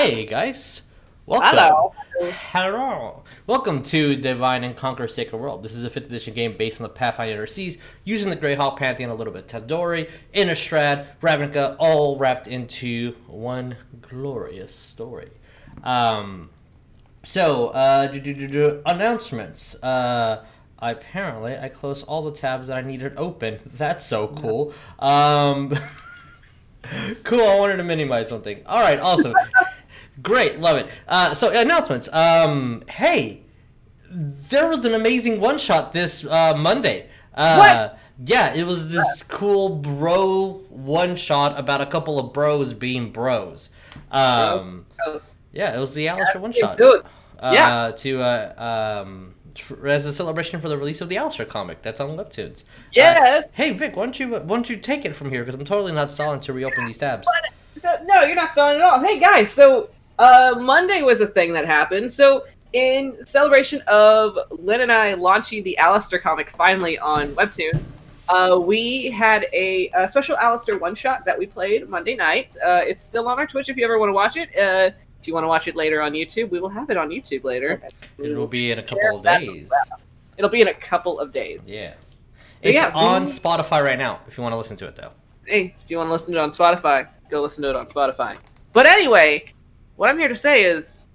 Hey guys, welcome. Hello. Hello. Welcome to Divine and Conquer Sacred World. This is a 5th edition game based on the Pathfinder Seas, using the Greyhawk Pantheon, a little bit of Tal'Dorei, Innistrad, Ravnica, all wrapped into one glorious story. Announcements. Apparently, I closed all the tabs that I needed open. That's so cool. Cool, I wanted to minimize something. All right, awesome. Great, love it. So announcements. Hey, there was an amazing one-shot this Monday. What? Yeah, it was this cool bro one-shot about a couple of bros being bros. Yeah, it was the Alistair one-shot. As a celebration for the release of the Alistair comic that's on Webtoons. Yes. Hey Vic, why don't you take it from here, because I'm totally not stalling to reopen these tabs. No, you're not stalling at all. Hey guys, so Monday was a thing that happened. So in celebration of Lynn and I launching the Alistair comic finally on Webtoon, we had a special Alistair one-shot that we played Monday night. It's still on our Twitch if you ever want to watch it. If you want to watch it later on YouTube, we will have it on YouTube later. It will be in a couple of days. It'll be in a couple of days. Yeah. So, it's on Spotify right now, if you want to listen to it, though. Hey, if you want to listen to it on Spotify, go listen to it on Spotify. But anyway, what I'm here to say is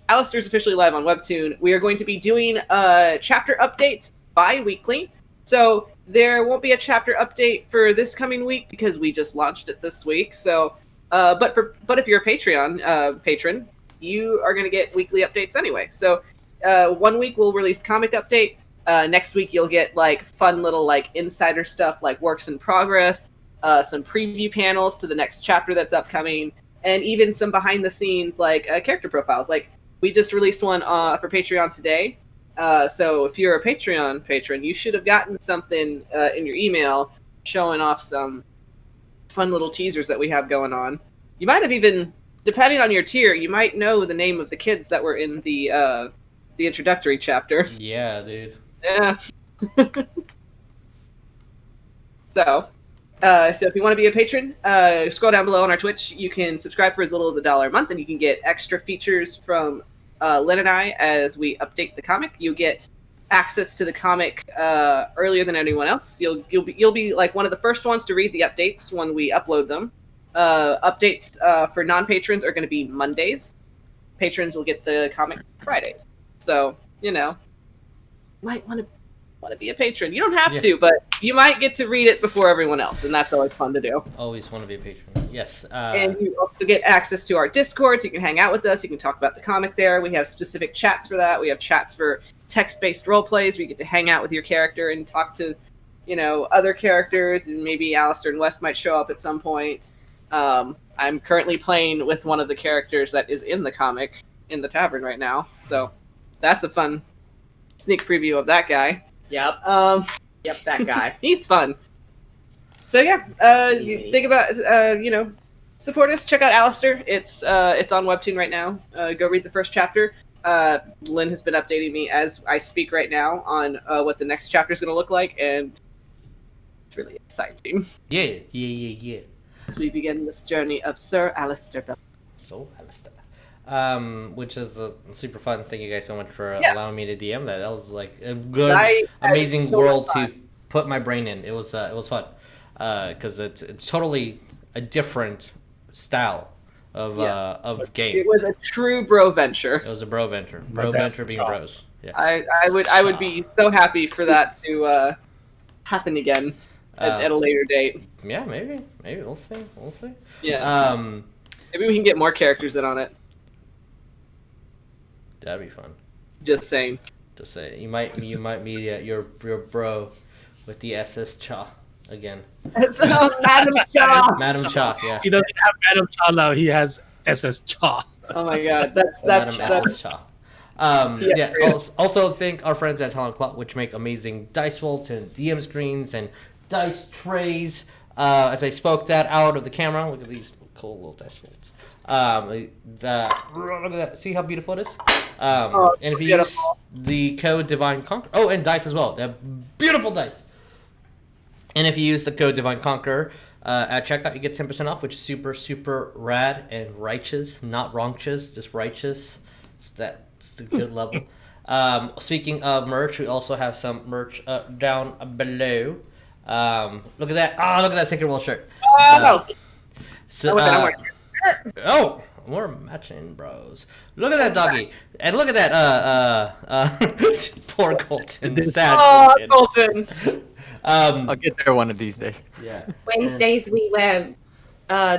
Alistair's officially live on Webtoon. We are going to be doing chapter updates bi-weekly. So there won't be a chapter update for this coming week because we just launched it this week. So, but if you're a Patreon patron, you are going to get weekly updates anyway. So 1 week we'll release comic update. Next week you'll get like fun little like insider stuff like works in progress, some preview panels to the next chapter that's upcoming, and even some behind the scenes like character profiles. Like we just released one for Patreon today. So if you're a Patreon patron, you should have gotten something in your email showing off some fun little teasers that we have going on. You might have even, depending on your tier, you might know the name of the kids that were in the introductory chapter. Yeah, dude. Yeah. So if you want to be a patron, scroll down below on our Twitch. You can subscribe for as little as $1 a month, and you can get extra features from Len and I as we update the comic. You get access to the comic earlier than anyone else. You'll be like one of the first ones to read the updates when we upload them. Updates for non-patrons are going to be Mondays. Patrons will get the comic Fridays. So you might want to be a patron. You don't have to, but you might get to read it before everyone else, and that's always fun to do. Always want to be a patron. Yes. And you also get access to our Discord, so you can hang out with us. You can talk about the comic there. We have specific chats for that. We have chats for text-based role plays where you get to hang out with your character and talk to, other characters, and maybe Alistair and Wes might show up at some point. I'm currently playing with one of the characters that is in the comic in the tavern right now, so that's a fun sneak preview of that guy. Yep. Yep, that guy. He's fun. So you think about support us. Check out Alistair. It's on Webtoon right now. Go read the first chapter. Lynn has been updating me as I speak right now on what the next chapter is going to look like, and it's really exciting. Yeah. As we begin this journey of Sir Alistair Bell. So Alistair. Which is a super fun. Thank you guys so much for allowing me to DM that. That was like a good, amazing so world to put my brain in. It was fun because it's totally a different style of game. It was a true bro venture. It was a bro venture. Bro venture being bros. Yeah. I would be so happy for that to happen again at a later date. Yeah, maybe we'll see. Yeah. Maybe we can get more characters in on it. That'd be fun. Just saying. Just say you might meet your bro with the SS Cha again. It's Madam Cha. Madam Cha, yeah. He doesn't have Madam Cha now. He has SS Cha. Oh my God, that's SS Cha. Also thank our friends at Talent Clock, which make amazing dice vaults and DM screens and dice trays. As I spoke that out of the camera, look at these cool little dice vaults. See how beautiful it is? And if you use the code Divine Conquer, and dice as well. They have beautiful dice. And if you use the code Divine Conquer, At checkout, you get 10% off, which is super, super rad and righteous. Not wrongchous, just righteous. That's a good level. Speaking of merch, we also have some merch down below. Look at that. Oh, look at that Sacred World shirt. Oh, we're matching, bros. Look at that doggy. And look at that poor Coleton. Sad Coleton. I'll get there one of these days. Yeah. Wednesdays we wear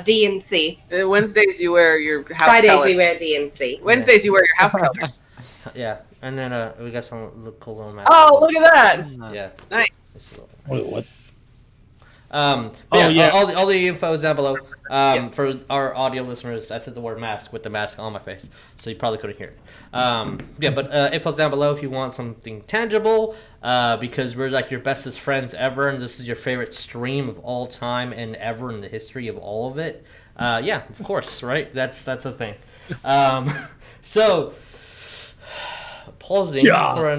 D&C. Wednesdays you wear your house Fridays colors. we wear D&C. Wednesdays you wear your house colors. Yeah, and then we got some cool little masks. Oh, look at that! Yeah. Nice. Wait, what? Yeah. All the info is down below. For our audio listeners, I said the word mask with the mask on my face, so you probably couldn't hear it. Yeah, but info's down below if you want something tangible, because we're like your bestest friends ever, and this is your favorite stream of all time and ever in the history of all of it. Yeah, of course, right? That's the thing. So, pausing for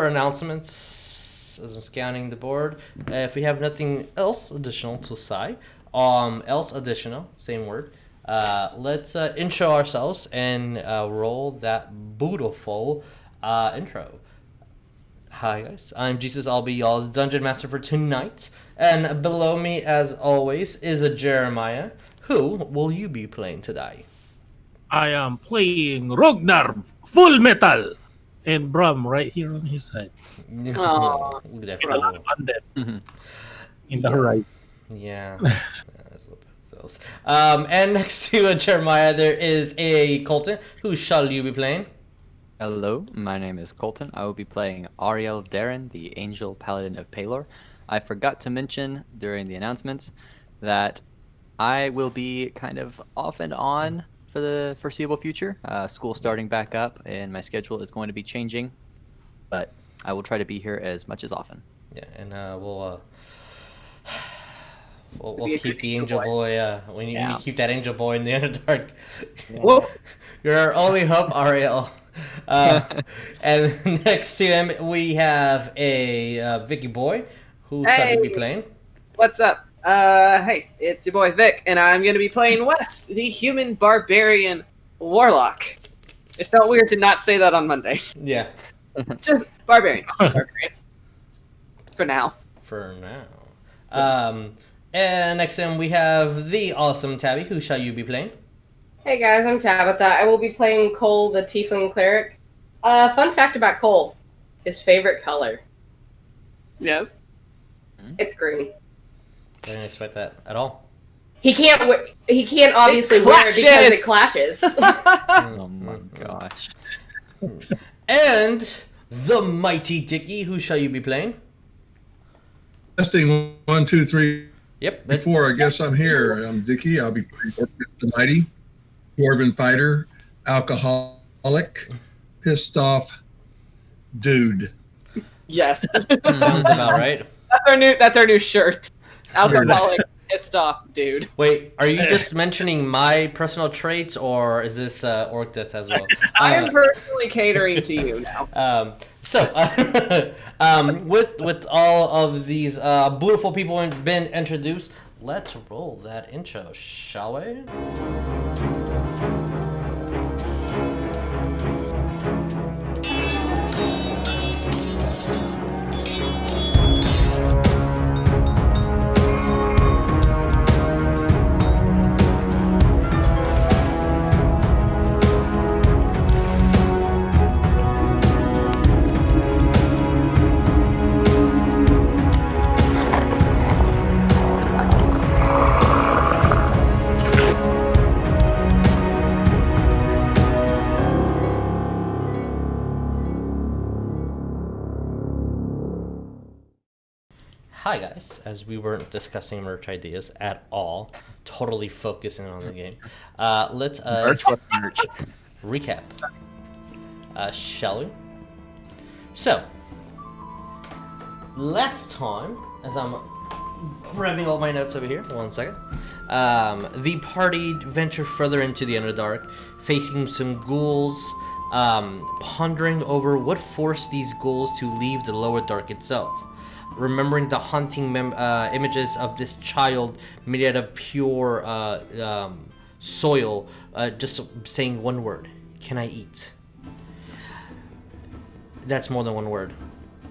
announcements as I'm scanning the board. If we have nothing else additional to say, same word. Let's intro ourselves and roll that beautiful intro. Hi guys, I'm Jesus. I'll be y'all's dungeon master for tonight, and below me, as always, is a Jeremiah. Who will you be playing today? I am playing Rognarv, Full Metal, and Brum right here on his side. Aww. Look at that. A lot of undead in the horizon. Yeah. There's a little bit of those. And next to Jeremiah, there is a Coleton. Who shall you be playing? Hello, my name is Coleton. I will be playing Ariell Darren, the Angel Paladin of Palor. I forgot to mention during the announcements that I will be kind of off and on for the foreseeable future. School starting back up, and my schedule is going to be changing, but I will try to be here as much as often. Yeah, and we'll keep the Angel Boy. We need to keep that Angel Boy in the Underdark. Whoa. You're our only hope, Ariell. And next to him, we have a Vicky Boy. Who shall you be playing? What's up? Hey, it's your boy Vic, and I'm going to be playing Wes, the human barbarian warlock. It felt weird to not say that on Monday. Yeah. Just barbarian. For now. And next to him, we have the awesome Tabby. Who shall you be playing? Hey guys, I'm Tabatha. I will be playing Cole, the Tiefling Cleric. Fun fact about Cole: his favorite color. Yes. It's green. I didn't expect that at all. He can't obviously wear it because it clashes. Oh my gosh. And the mighty Dickie. Who shall you be playing? Testing 1, 2, 3. Yep. Before I guess I'm here. I'm Dickie. I'll be playing Orcdeath the Mighty, Dwarven Fighter, Alcoholic, Pissed Off Dude. Yes. Sounds about right. That's our new shirt. Alcoholic, pissed off dude. Wait, are you just mentioning my personal traits, or is this Orcdeath as well? I am personally catering to you now. With all of these beautiful people been introduced, let's roll that intro, shall we? Hi guys, as we weren't discussing merch ideas at all, totally focusing on the game. Let's Merch? What's merch? recap. Shall we? So, last time, as I'm grabbing all my notes over here, 1 second. The party ventured further into the Underdark, facing some ghouls, pondering over what forced these ghouls to leave the lower dark itself. remembering the haunting images of this child made out of pure soil, just saying one word: "Can I eat?" That's more than one word.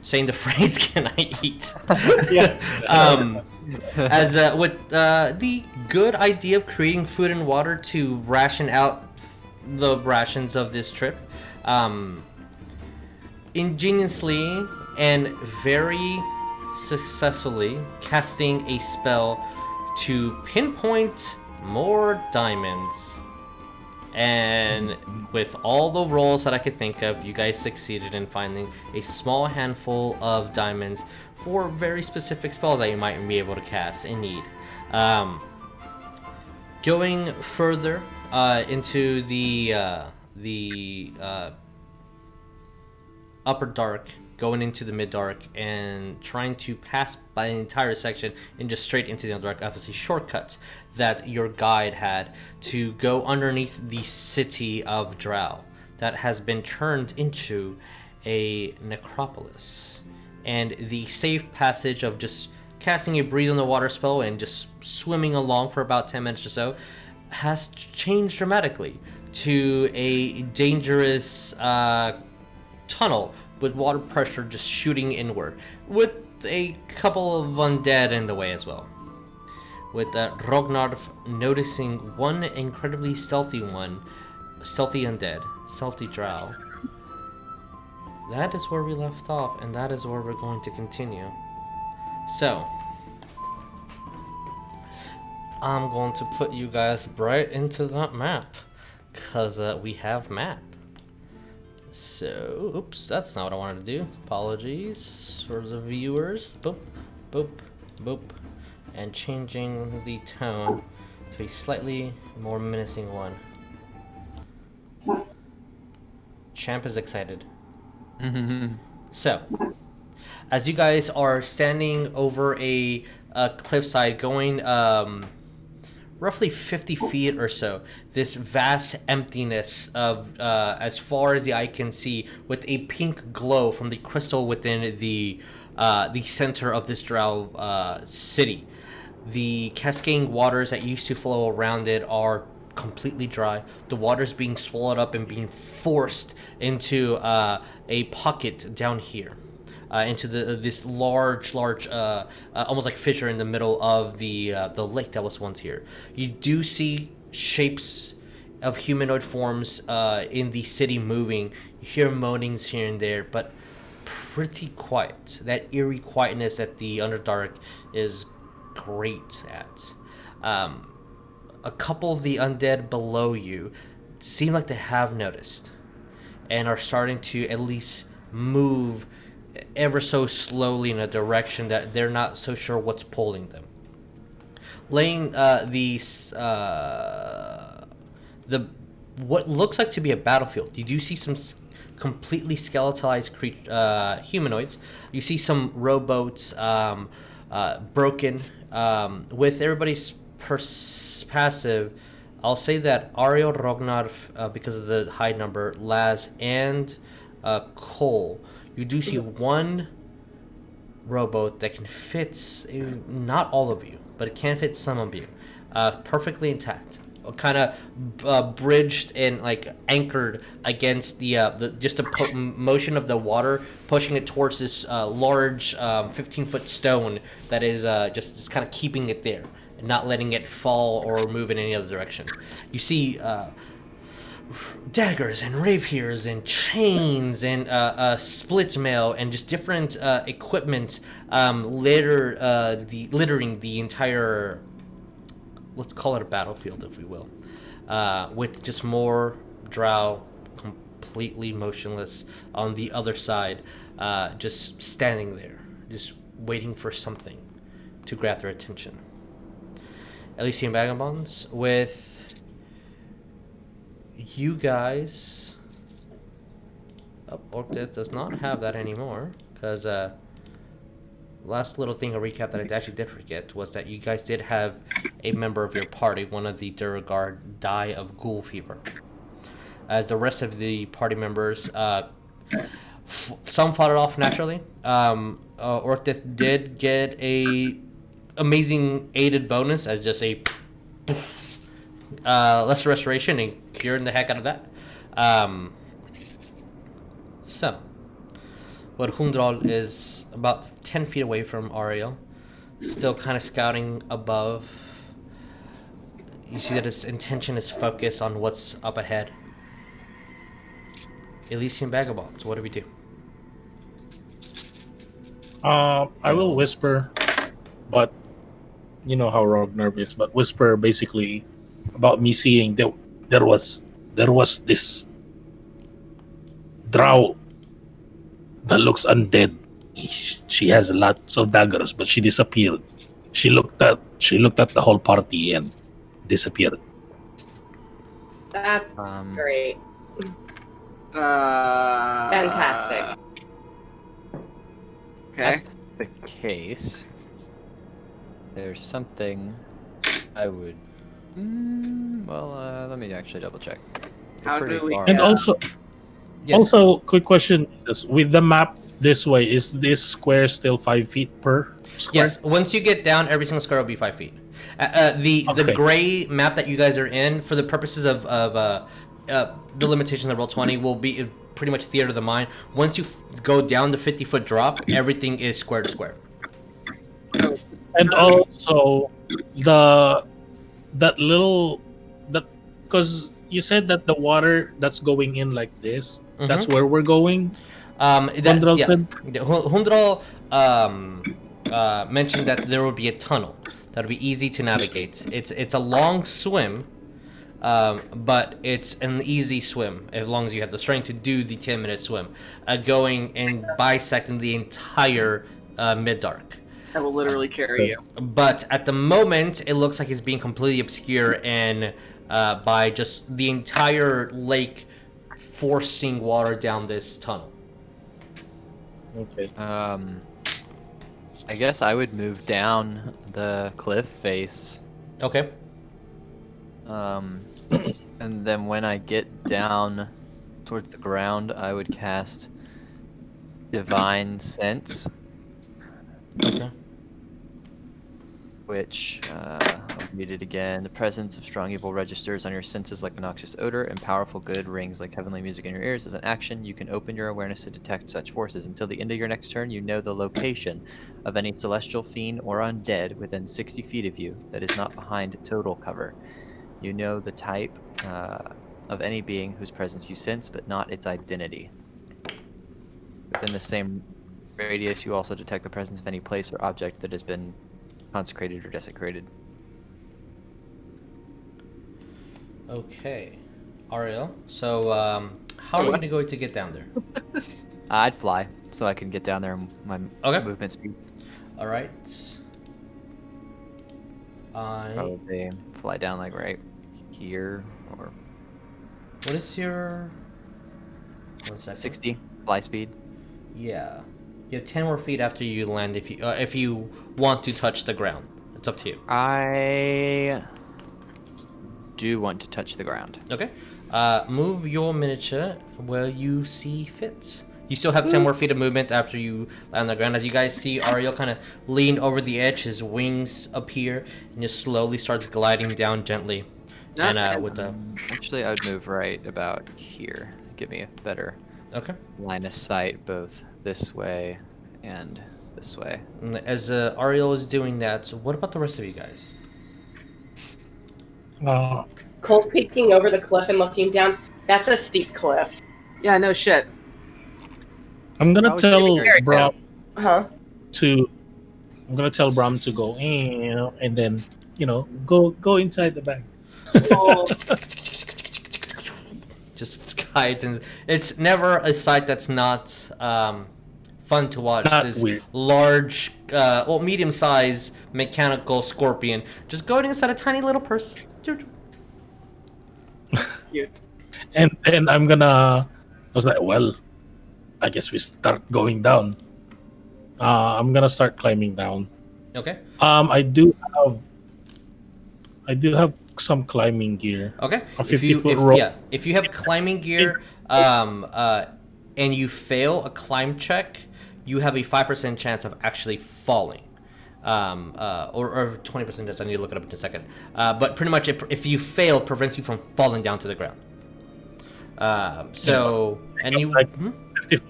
Saying the phrase "Can I eat?" As with the good idea of creating food and water to ration out the rations of this trip, ingeniously and very successfully casting a spell to pinpoint more diamonds. And with all the rolls that I could think of, you guys succeeded in finding a small handful of diamonds for very specific spells that you might be able to cast in need. Going further into the upper dark, going into the mid dark, and trying to pass by the entire section and just straight into the dark, obviously shortcuts that your guide had to go underneath the city of Drow that has been turned into a necropolis. And the safe passage of just casting a breathe on the water spell and just swimming along for about 10 minutes or so has changed dramatically to a dangerous tunnel with water pressure just shooting inward, with a couple of undead in the way as well. With Rognarv noticing one incredibly stealthy undead, stealthy drow. That is where we left off, and that is where we're going to continue. So, I'm going to put you guys right into that map, because we have map. So, oops, that's not what I wanted to do. Apologies for the viewers. Boop, boop, boop. And changing the tone to a slightly more menacing one. Champ is excited. So, as you guys are standing over a cliffside going roughly 50 feet or so, this vast emptiness of as far as the eye can see, with a pink glow from the crystal within the center of this drow city. The cascading waters that used to flow around it are completely dry. The water's being swallowed up and being forced into a pocket down here, into this large, almost like fissure in the middle of the lake that was once here. You do see shapes of humanoid forms in the city moving. You hear moanings here and there, but pretty quiet. That eerie quietness that the Underdark is great at. A couple of the undead below you seem like they have noticed and are starting to at least move ever so slowly in a direction that they're not so sure what's pulling them. Laying what looks like to be a battlefield. You do see some completely skeletalized humanoids. You see some rowboats broken. With everybody's passive, I'll say that Ariell, Rognarv, because of the high number, Laz, and Cole, you do see one rowboat that can fit, not all of you, but it can fit some of you, perfectly intact, kind of bridged and like anchored against the motion of the water, pushing it towards this large 15-foot stone that is just kind of keeping it there and not letting it fall or move in any other direction. You see daggers and rapiers and chains and split mail and just different equipment littering the entire, let's call it a battlefield, if we will, with just more drow completely motionless on the other side, just standing there, just waiting for something to grab their attention. Elysian Vagabonds, with you guys... Oh, Orcdeath does not have that anymore, because last little thing, a recap that I actually did forget, was that you guys did have a member of your party, one of the Duragard, die of ghoul fever. As the rest of the party members some fought it off naturally. Orcdeath did get a amazing aided bonus as just a lesser restoration and curing the heck out of that. So, what Hundral is about 10 feet away from Ariell, still kind of scouting above. You see that his intention is focused on what's up ahead. Elysian Vagabonds, what do we do? I will whisper, but you know how Rognarv is. But whisper basically about me seeing that there was this drow that looks undead. She has lots of daggers, but she disappeared. She looked at the whole party and disappeared. That's great. Fantastic. Okay. That's the case. There's something I would. Let me actually double check. How do we? And also, quick question: with the map this way, is this square still 5 feet per square? Yes. Once you get down, every single square will be 5 feet. The gray map that you guys are in, for the purposes of the limitations of Roll20, will be pretty much theater of the mind. Once you go down the 50-foot drop, everything is square to square. And also because you said that the water that's going in like this, that's where we're going. Hundral mentioned that there will be a tunnel that will be easy to navigate. It's a long swim, but it's an easy swim as long as you have the strength to do the 10-minute swim, going and bisecting the entire mid-dark. I will literally carry you. But at the moment, it looks like it's being completely obscured and by just the entire lake forcing water down this tunnel. Okay. I guess I would move down the cliff face. Okay. And then when I get down towards the ground, I would cast Divine Sense. Okay. Which, I'll read it again. The presence of strong evil registers on your senses like a noxious odor, and powerful good rings like heavenly music in your ears. As an action, you can open your awareness to detect such forces. Until the end of your next turn, you know the location of any celestial fiend or undead within 60 feet of you that is not behind total cover. You know the type of any being whose presence you sense, but not its identity. Within the same radius, you also detect the presence of any place or object that has been consecrated or desecrated. Okay. Ariell, so how are we going to get down there? I'd fly, so I can get down there in my movement speed. Alright. Probably fly down like right here, or... What is your... 1 second. 60 fly speed. Yeah. You have 10 more feet after you land if you want to touch the ground. It's up to you. I do want to touch the ground. Okay. Move your miniature where you see fit. You still have 10 more feet of movement after you land on the ground. As you guys see, Ariell kind of leaned over the edge. His wings appear and just slowly starts gliding down gently. And with the... Actually, I would move right about here. Give me a better line of sight, both this way and this way. As Ariell is doing that, what about the rest of you guys? Cole's peeking over the cliff and looking down. That's a steep cliff. Yeah, no shit. I'm gonna tell Bram to go and then go inside the bag. Just guide, and it's never a sight that's not fun to watch. Not this weird. Large, medium-sized mechanical scorpion just going inside a tiny little purse. Cute. And I was like, well, I guess we start going down. I'm gonna start climbing down. Okay. I do have some climbing gear. Okay. A 50-foot rope. Yeah. If you have climbing gear, and you fail a climb check, you have a 5% chance of actually falling. Or 20% chance. I need to look it up in a second. But pretty much, if you fail, it prevents you from falling down to the ground. And you like 50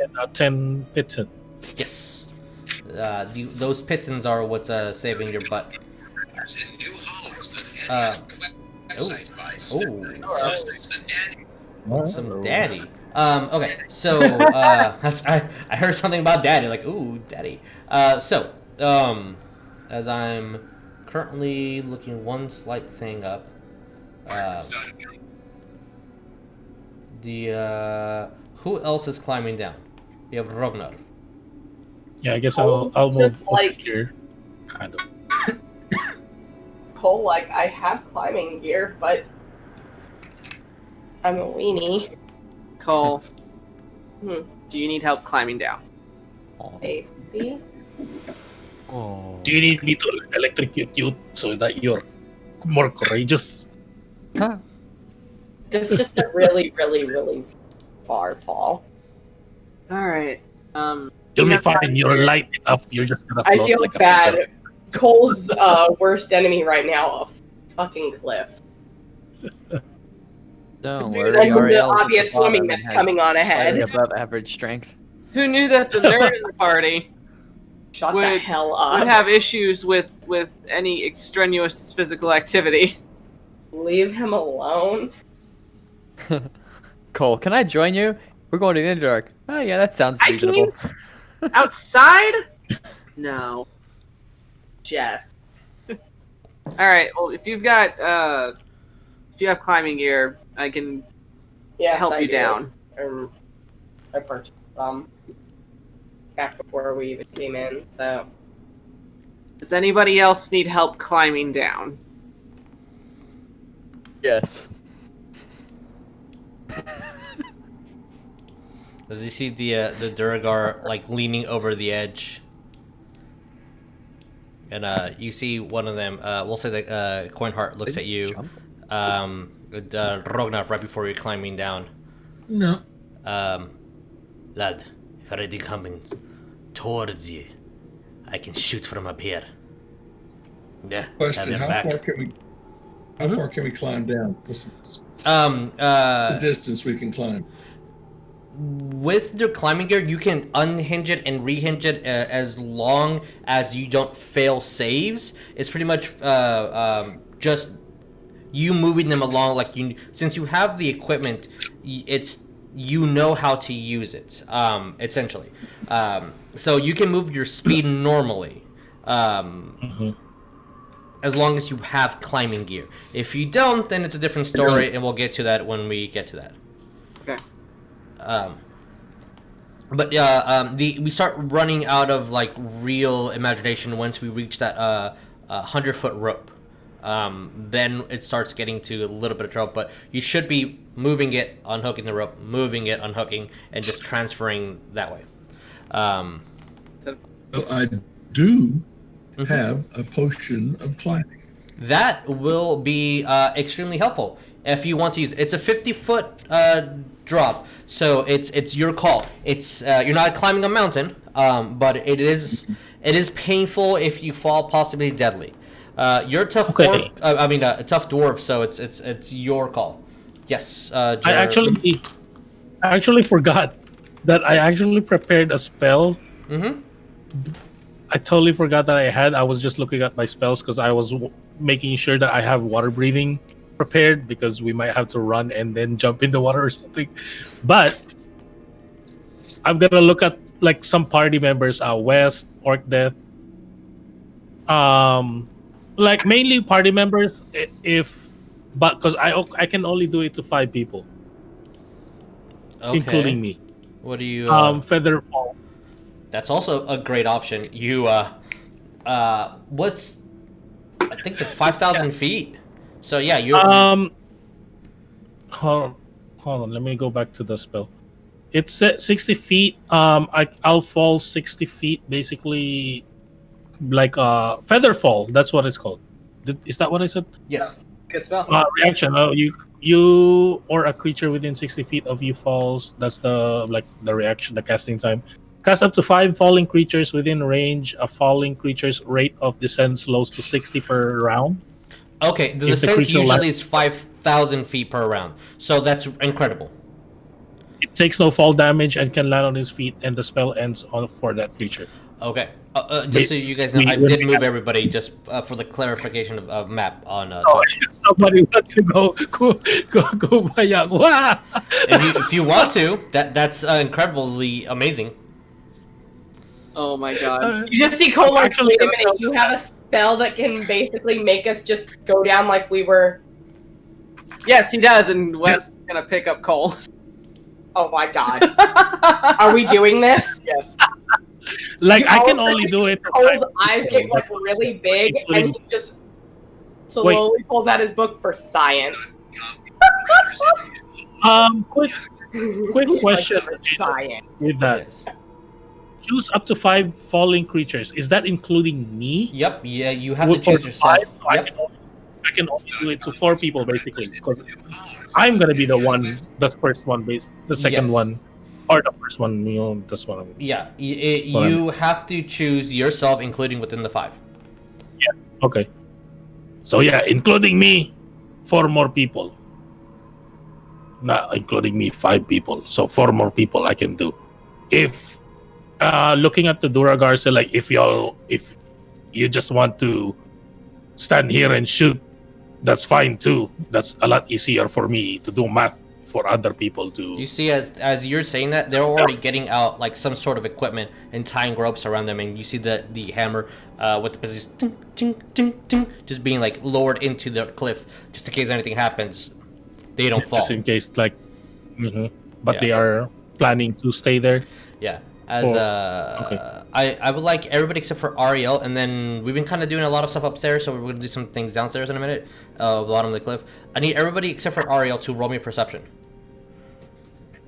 and 10 pitons. Yes. Those pitons are what's saving your butt. Some daddy. Okay, so I heard something about daddy, like, ooh, daddy. As I'm currently looking one slight thing up, who else is climbing down? We have Rognarv. Yeah, I guess I'll move like here, kind of. Cole, like, I have climbing gear, but I'm a weenie. Cole, do you need help climbing down? Maybe. Oh. Do you need me to electrocute you so that you're more courageous? It's just a really, really, really far fall. All right. You'll be fine. You're light enough. You're just gonna float I feel like bad. a Cole's worst enemy right now, a fucking cliff. Don't And worry, the Ariell. obvious swimming that's coming on ahead. Above average strength. Who knew that the nerd in the party Shut would the hell up. would have issues with any extraneous physical activity? Leave him alone. Cole, can I join you? We're going to the Underdark. Oh yeah, that sounds I reasonable. Outside? No. Jess. All right. Well, if you have climbing gear, I can Yes, help I you do. down. I purchased some back before we even came in, so. Does anybody else need help climbing down? Yes. Does he see the Duragar like leaning over the edge? And you see one of them. We'll say the Coinheart looks at you. Rognarv right before you're climbing down. No. Lad, if already coming towards you, I can shoot from up here. Yeah. Question: How far can we climb down? What's the distance we can climb? With your climbing gear, you can unhinge it and rehinge it as long as you don't fail saves. It's pretty much just you moving them along. Like since you have the equipment, you know how to use it. Essentially, so you can move your speed normally, as long as you have climbing gear. If you don't, then it's a different story, and we'll get to that when we get to that. Okay. We start running out of like real imagination once we reach that 100-foot rope. Then it starts getting to a little bit of trouble, but you should be moving it, unhooking the rope, moving it, unhooking, and just transferring that way. So I do have a potion of climbing. That will be extremely helpful if you want to use it. It's a 50-foot drop, so it's your call. It's you're not climbing a mountain, but it is painful if you fall, possibly deadly. You're a tough a tough dwarf, so it's your call. Yes. I actually forgot that I actually prepared a spell. I totally forgot that I was just looking at my spells because I was making sure that I have water breathing prepared because we might have to run and then jump in the water or something. But I'm gonna look at like some party members, West, Orcdeath, like mainly party members. But because I can only do it to 5 people, including me. What do you? Featherfall. That's also a great option. You what's I think it's like 5,000 feet. So yeah, you. Hold on. Let me go back to the spell. It's at 60 feet. I'll fall 60 feet, basically, like feather fall. That's what it's called. Is that what I said? Yes. Good spell. Reaction. Oh, you you or a creature within 60 feet of you falls. That's the reaction, the casting time. Cast up to 5 falling creatures within range. A falling creature's rate of descent slows to 60 per round. Okay, the descent usually is 5,000 feet per round, so that's incredible. It takes no fall damage and can land on his feet, and the spell ends for that creature. Okay, just so you guys know, I did move everybody just for the clarification of map on. Somebody wants to go Bayang. If you want to, that's incredibly amazing. Oh my god! You just see Cole like, wait a minute, you have a spell that can basically make us just go down like we were. Yes, he does, and Wes is gonna pick up Cole. Oh my god! Are we doing this? Yes. Like I can only do it. Cole's eyes get like really big, and he just slowly pulls out his book for science. Quick question with that. Choose up to 5 falling creatures. Is that including me? Yep. Yeah, you have to choose yourself. Yep. I can only do it to 4 people basically, because I'm gonna be the first one, the second one, or the first one. This one. Yeah, you have to choose yourself, including within the 5. Yeah. Okay. So yeah, including me, 4 more people. Not including me, 5 people. So 4 more people I can do. If looking at the Duragar, so like if you just want to stand here and shoot, that's fine too. That's a lot easier for me to do math for other people to. You see, as you're saying that, they're already getting out like some sort of equipment and tying ropes around them, and you see the hammer with the position ting, ting, ting, ting, just being like lowered into the cliff, just in case anything happens, they don't fall. Just in case, like, but they are planning to stay there. Yeah. I would like everybody except for Ariell, and then we've been kind of doing a lot of stuff upstairs, so we're going to do some things downstairs in a minute, bottom of the cliff. I need everybody except for Ariell to roll me a perception.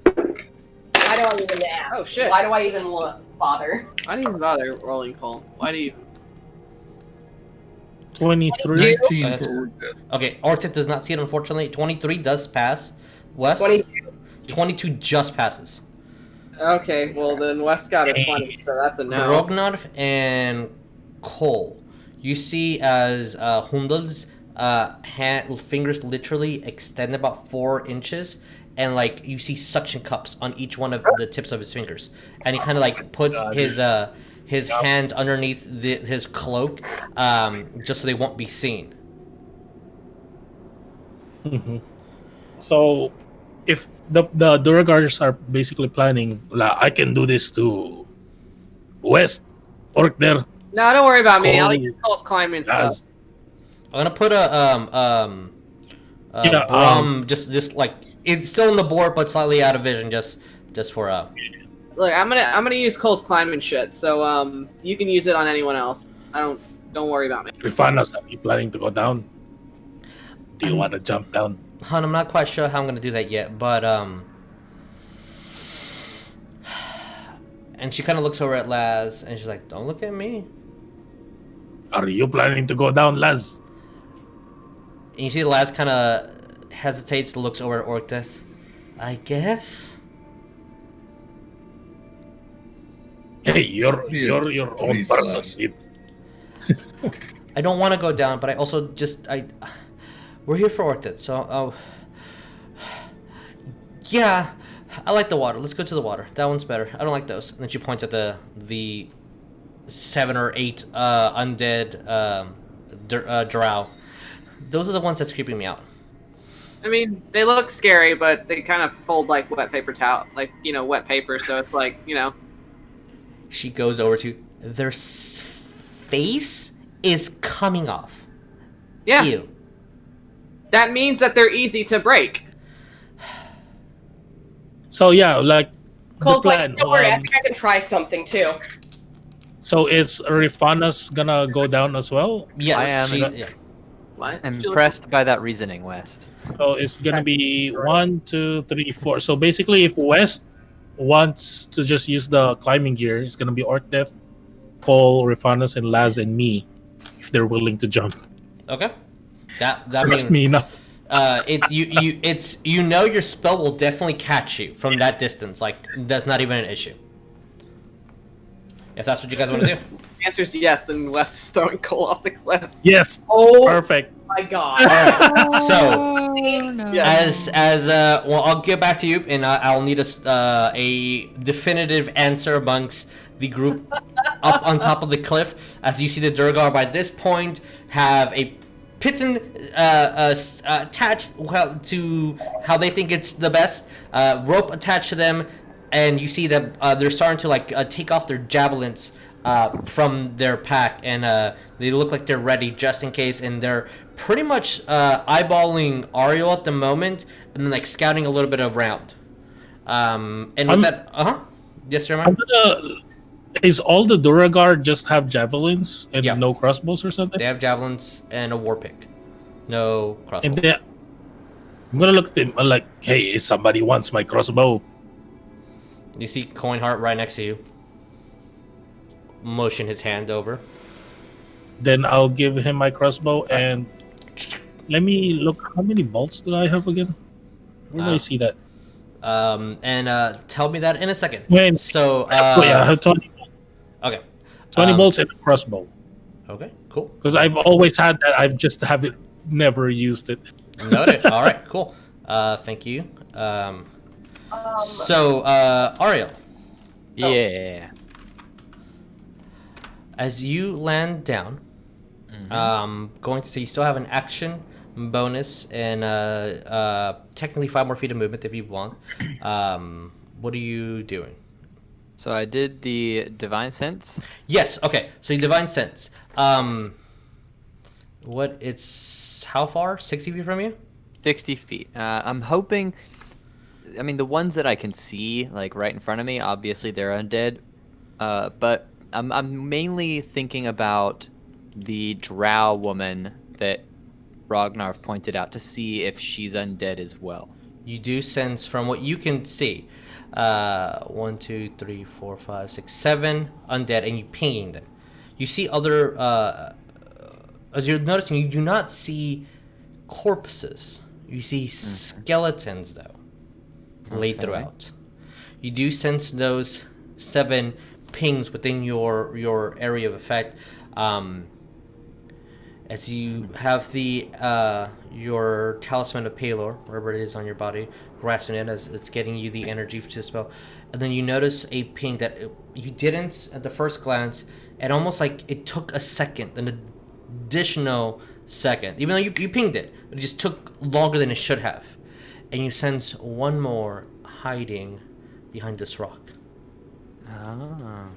Why do I even ask? Oh shit! Why do I even bother? I didn't even bother rolling, Cole. Why do you? 23. 19 for Orcdeath. Okay, Orcdeath does not see it, unfortunately. 23 does pass. Wes? 22 just passes. Okay, well then Wes got a 20, so that's a no. Rognarv and Cole, you see as Hundel's fingers literally extend about 4 inches, and like you see suction cups on each one of the tips of his fingers, and he kind of like puts his hands underneath his cloak, just so they won't be seen. Mm-hmm. So, if the Duragars are basically planning, I can do this to West Orcdeath. No, don't worry about me. I'll use Cole's climbing stuff. I'm gonna put a just like it's still on the board but slightly out of vision, just for Look, I'm gonna use Cole's climbing shit, so you can use it on anyone else. Don't worry about me. Rifanas, are you planning to go down? Do you want to jump down? Hun, I'm not quite sure how I'm gonna do that yet, but and she kind of looks over at Laz and she's like, "Don't look at me." Are you planning to go down, Laz? And you see Laz kind of hesitates, looks over at Orcdeath. I guess. Hey, you're your own person. I don't want to go down, but I also we're here for Orcdeath, so yeah, I like the water. Let's go to the water. That one's better. I don't like those. And then she points at the 7 or 8 undead drow. Those are the ones that's creeping me out. I mean, they look scary, but they kind of fold like wet paper towel, like wet paper. So it's like She goes over to their face is coming off. Yeah. Ew. That means that they're easy to break. So yeah, like Cole's the plan. like, don't worry, I think I can try something too. So is Rifanas gonna go down as well? Yes, I am. Yeah. What? I'm impressed by that reasoning, West. So it's gonna be 1, 2, 3, 4. So basically, if West wants to just use the climbing gear, it's gonna be Orcdeath, Cole, Rifanas, and Laz, and me, if they're willing to jump. Okay. That Trust means me enough. you know your spell will definitely catch you from that distance. Like that's not even an issue. If that's what you guys want to do. The answer is yes. Then Wes is throwing Cole off the cliff. Yes. Oh Perfect. my god. All right. So. Yes. Well, I'll get back to you, and I'll need a definitive answer amongst the group up on top of the cliff. As you see, the Durgar by this point have a piton attached to how they think it's the best rope attached to them, and you see that they're starting to take off their javelins from their pack, and they look like they're ready just in case, and they're pretty much eyeballing Ariell at the moment, and then scouting a little bit around. And with that, yes, sir. Is all the Duragar just have javelins and no crossbows or something? They have javelins and a war pick, no crossbow. And I'm gonna look at them. I'm like, hey, somebody wants my crossbow. You see Coinheart right next to you. Motion his hand over. Then I'll give him my crossbow and let me look. How many bolts do I have again? Where do I see that? And tell me that in a second. When? So, yeah, I have 20. Okay. 20 bolts and a crossbow. Okay, cool. Because I've always had that. I've just never used it. Noted. All right, cool. Thank you. So, Ariell. Yeah. As you land down, going to say you still have an action bonus and technically 5 more feet of movement if you want. What are you doing? So I did the Divine Sense. Yes. Okay. So you Divine Sense. What? It's how far? 60 feet from you? 60 feet. I'm hoping. I mean, the ones that I can see, right in front of me, obviously they're undead. But I'm mainly thinking about the drow woman that Rognarv pointed out to see if she's undead as well. You do sense from what you can see, 1, 2, 3, 4, 5, 6, 7 undead, and you pinging them. You see other, as you're noticing, you do not see corpses. You see skeletons though, laid throughout. You do sense those 7 pings within your area of effect. As you have the your talisman of Palor, wherever it is on your body, grasping it as it's getting you the energy to spell, and then you notice a ping that you didn't at the first glance, and almost like it took a second, an additional second, even though you pinged it, it just took longer than it should have, and you sense one more hiding behind this rock. Ah,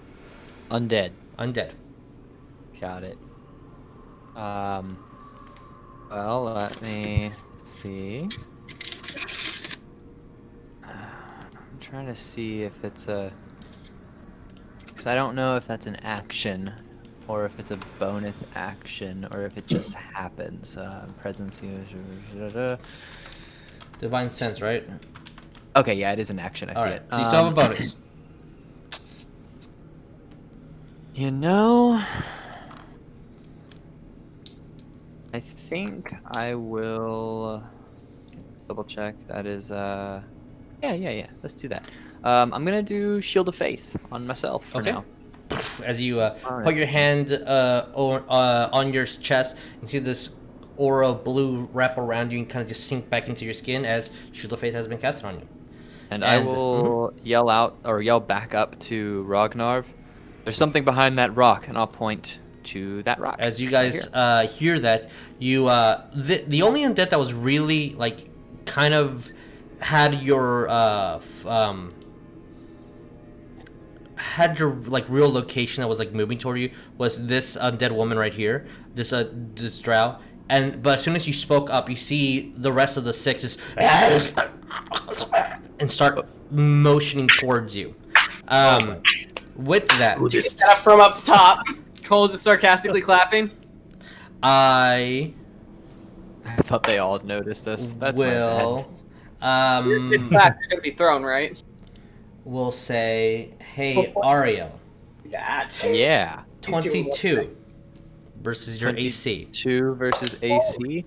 undead. Undead. Got it. Well, let me see. I'm trying to see if it's a... Because I don't know if that's an action, or if it's a bonus action, or if it just happens. Presence... Divine Sense, right? Okay, yeah, it is an action. I see it. So you still have a bonus. You know... I think I will double check. That is, yeah. Let's do that. I'm gonna do Shield of Faith on myself for now. As you put your hand on your chest, you see this aura of blue wrap around you and kind of just sink back into your skin as Shield of Faith has been casted on you. And I will yell out or yell back up to Rognarv. There's something behind that rock, and I'll point to that rock. As you guys hear that, you the only undead that was really kind of had your real location that was moving toward you was this undead woman right here, this drow, but as soon as you spoke up, you see the rest of the 6 is and start motioning towards you. With that, Set up from up top. Cole just sarcastically clapping. I thought they all noticed this. That's will. In fact, you're gonna be thrown, right? We'll say, hey, Ariell. That. Yeah. 22 versus your AC. 2 versus AC.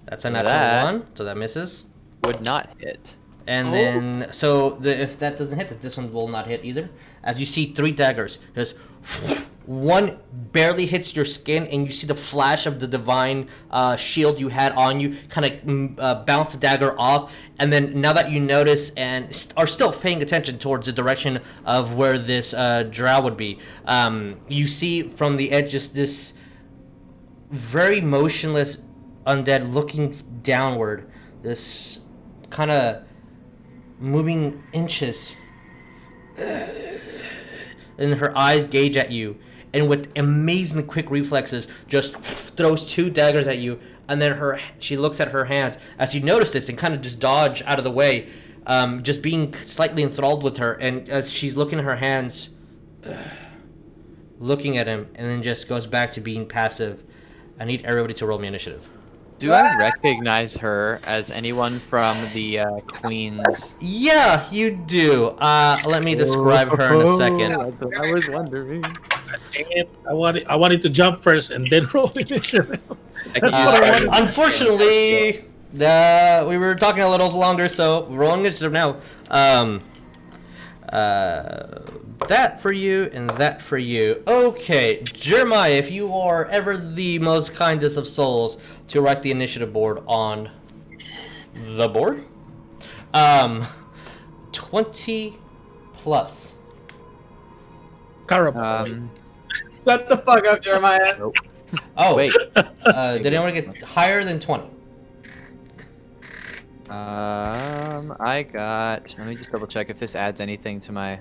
That's a natural 1, so that misses. Would not hit. And then, so if that doesn't hit, this one will not hit either. As you see 3 daggers, just one barely hits your skin, and you see the flash of the divine shield you had on you kind of bounce the dagger off. And then now that you notice and are still paying attention towards the direction of where this drow would be, you see from the edge just this very motionless undead looking downward, this kind of moving inches, and her eyes gauge at you, and with amazing quick reflexes just throws 2 daggers at you. And then she looks at her hands as you notice this and kind of just dodge out of the way, just being slightly enthralled with her. And as she's looking at her hands, looking at him, and then just goes back to being passive. I need everybody to roll me initiative. Do I recognize her as anyone from the Queen's? Yeah, you do. Let me describe her in a second. I was wondering. Dang it. I wanted to jump first and then roll initiative. Unfortunately, we were talking a little longer, so roll initiative now. That for you and that for you. Okay, Jeremiah, if you are ever the most kindest of souls to write the initiative board on the board. 20 plus. Shut the fuck up, Jeremiah. Nope. Oh, wait. Did anyone get higher than 20? I got. Let me just double check if this adds anything to my.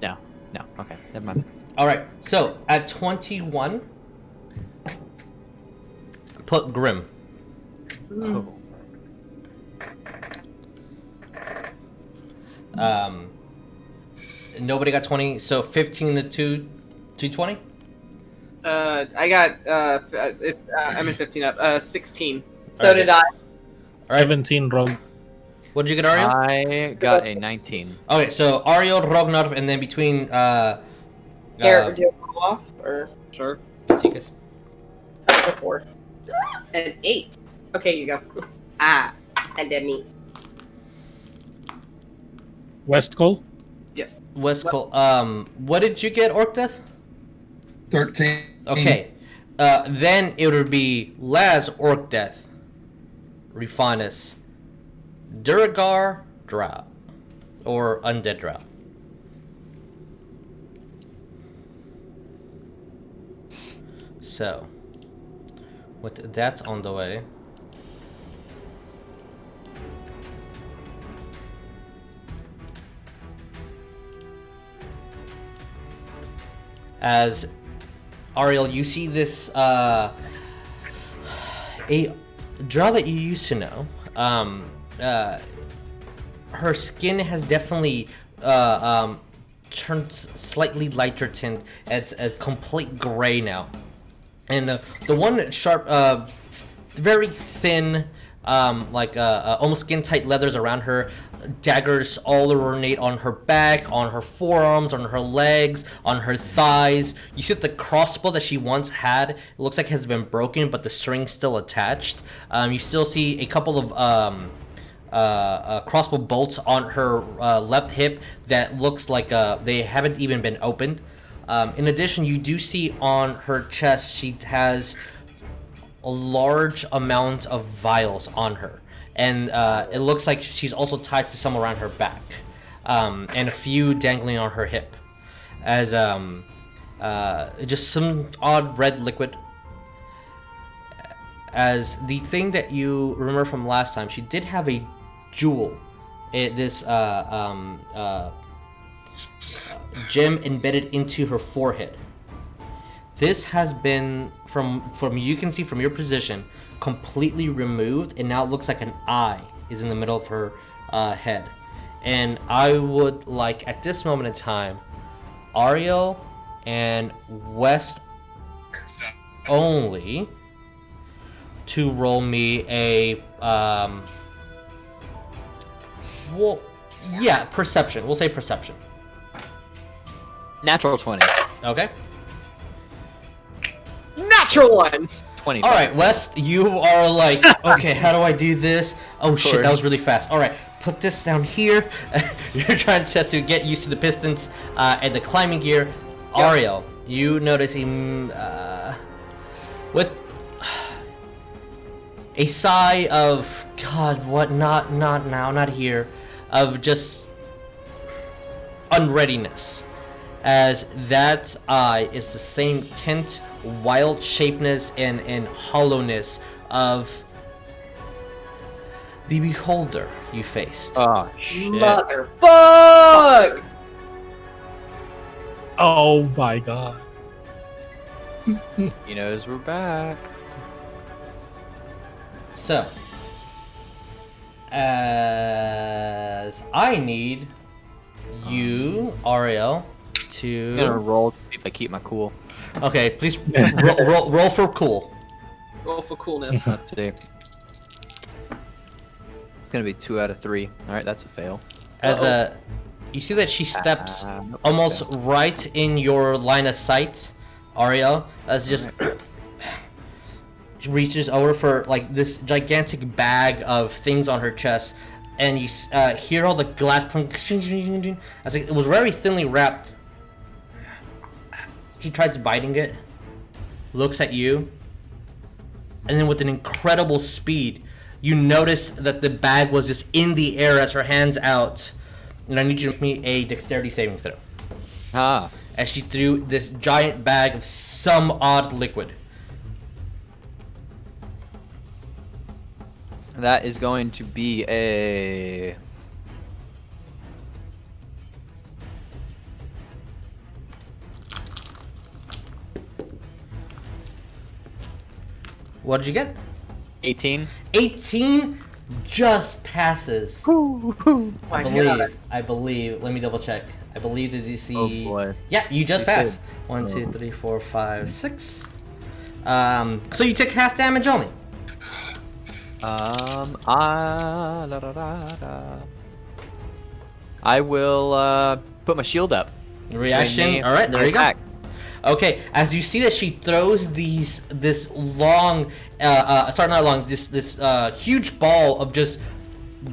No. Okay, never mind. All right. So at 21, put Grim. Oh. Nobody got 20. So 15 to 220. I got I'm in 15 up. 16. So Alright. did I. 17 rogue. What did you get, Ariell? I got a 19. Okay, so Ariell, Rognarv, and then between Here, do you want to roll off? Or Sure. Seekus. that's a 4. An 8. Okay, you go. And then me. West Cole? Yes. Westcol. What did you get, Orcdeath? 13. Okay. Then it would be Laz, Orcdeath, Refinus, Duragar, Drow, or Undead Drow. So, with that on the way, as Ariell, you see this a drow that you used to know. Her skin has definitely turned slightly lighter tint. It's a complete gray now, and the one sharp, very thin, almost skin tight leathers around her. Daggers all ornate on her back, on her forearms, on her legs, on her thighs. You see the crossbow that she once had. It looks like it has been broken, but the string's still attached. You still see a couple of crossbow bolts on her left hip that looks like they haven't even been opened. In addition, you do see on her chest she has a large amount of vials on her. And it looks like she's also tied to some around her back, and a few dangling on her hip, as just some odd red liquid. As the thing that you remember from last time, she did have a jewel, this gem embedded into her forehead. This has been from you can see from your position, completely removed, and now it looks like an eye is in the middle of her head. And I would like, at this moment in time, Ariell and West only to roll me a perception. We'll say perception. Natural 20. Okay. Natural 1. 20. All right, Wes, you are like, okay, how do I do this? Oh shit, that was really fast. All right, put this down here. You're trying to get used to the pistons and the climbing gear. Yep. Ariell, you notice with a sigh of God, what? Not now, not here, of just unreadiness, as that eye is the same tint, wild shapeness, and hollowness of the beholder you faced. Oh shit! Motherfuck! Oh my god. He knows we're back. So, as I need you, Ariell, I'm gonna roll to see if I keep my cool. Okay, please roll for cool. Roll for coolness. Let's see. It's gonna be 2 out of 3. All right, that's a fail. As you see that she steps almost right in your line of sight, Ariell, as just reaches over for like this gigantic bag of things on her chest, and you hear all the glass clink. As it was very thinly wrapped. She tries biting it, looks at you, and then with an incredible speed, you notice that the bag was just in the air as her hands out. And I need you to make me a dexterity saving throw. Ah. As she threw this giant bag of some odd liquid. That is going to be a... What did you get? 18. 18 just passes. I believe. Let me double check. I believe the DC. Oh boy. Yeah, you just You passed. said- 1, 2, 3, 4, 5, 6. So you took half damage only. I will put my shield up. Reaction. All right, there you go. Okay, as you see that she throws this long, this huge ball of just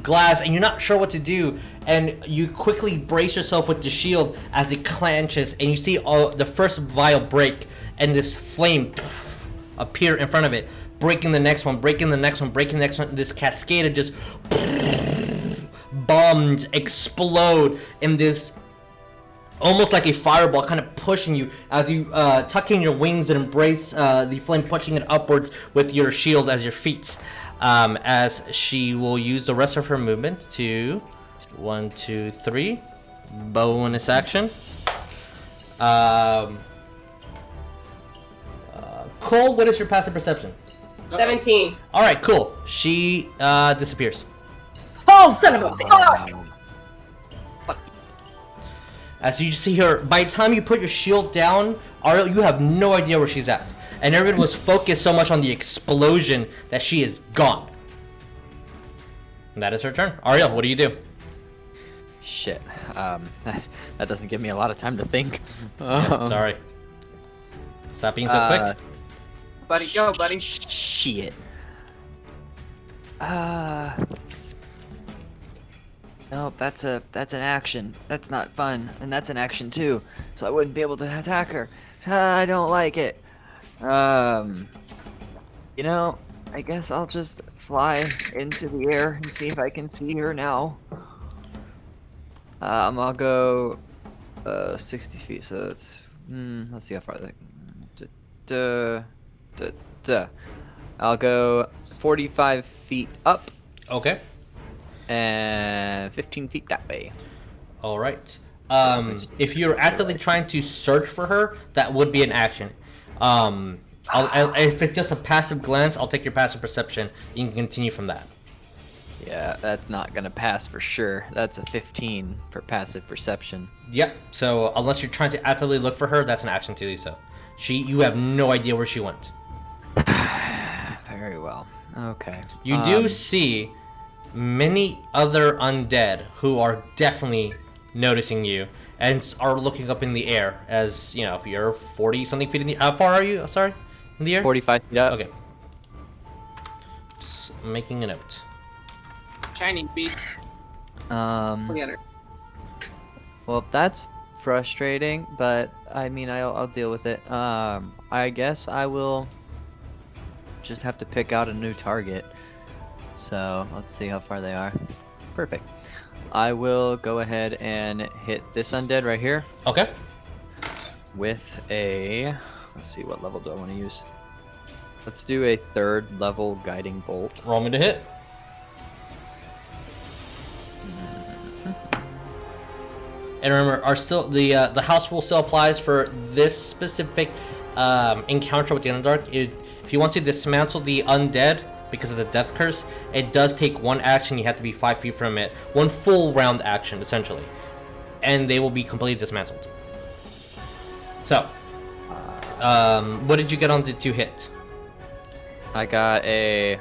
glass, and you're not sure what to do, and you quickly brace yourself with the shield as it clenches, and you see the first vial break, and this flame appear in front of it, breaking the next one, breaking the next one, breaking the next one. This cascade of just bombs explode in this. Almost like a fireball, kind of pushing you as you tuck in your wings and embrace the flame, pushing it upwards with your shield as your feet. As she will use the rest of her movement to 1, 2, 3 bonus action. Cole, what is your passive perception? 17. All right, cool. She disappears. Oh, son of a bitch! As you see her, by the time you put your shield down, Ariell, you have no idea where she's at. And everyone was focused so much on the explosion that she is gone. And that is her turn. Ariell, what do you do? Shit. That doesn't give me a lot of time to think. Sorry. Stop being so quick. Buddy, go, buddy. Shit. No, that's an action. That's not fun, and that's an action too. So I wouldn't be able to attack her. I don't like it. You know, I guess I'll just fly into the air and see if I can see her now. I'll go 60 feet. So that's let's see how far that. I'll go 45 feet up. Okay. And 15 feet that way. All right. If you're actively trying to search for her, that would be an action. If it's just a passive glance, I'll take your passive perception. You can continue from that. Yeah, that's not gonna pass for sure. That's a 15 for passive perception. Yep. So unless you're trying to actively look for her, that's an action to do so. You have no idea where she went. Very well. Okay. You do see many other undead who are definitely noticing you and are looking up in the air as, you know, you're 40 something feet in the... How far are you? Sorry? In the air? 45 feet up. Okay. Just making a note. Shiny beat. Well, that's frustrating, but I mean, I'll deal with it. I guess I will just have to pick out a new target. So let's see how far they are. Perfect. I will go ahead and hit this undead right here. Okay. With a, let's see, what level do I want to use? Let's do a 3rd level guiding bolt. Roll me to hit. And remember, the house rule still applies for this specific encounter with the Underdark. If you want to dismantle the undead because of the death curse, it does take 1 action. You have to be 5 feet from it, 1 full round action essentially, and they will be completely dismantled. So, what did you get on the 2 hit? I got a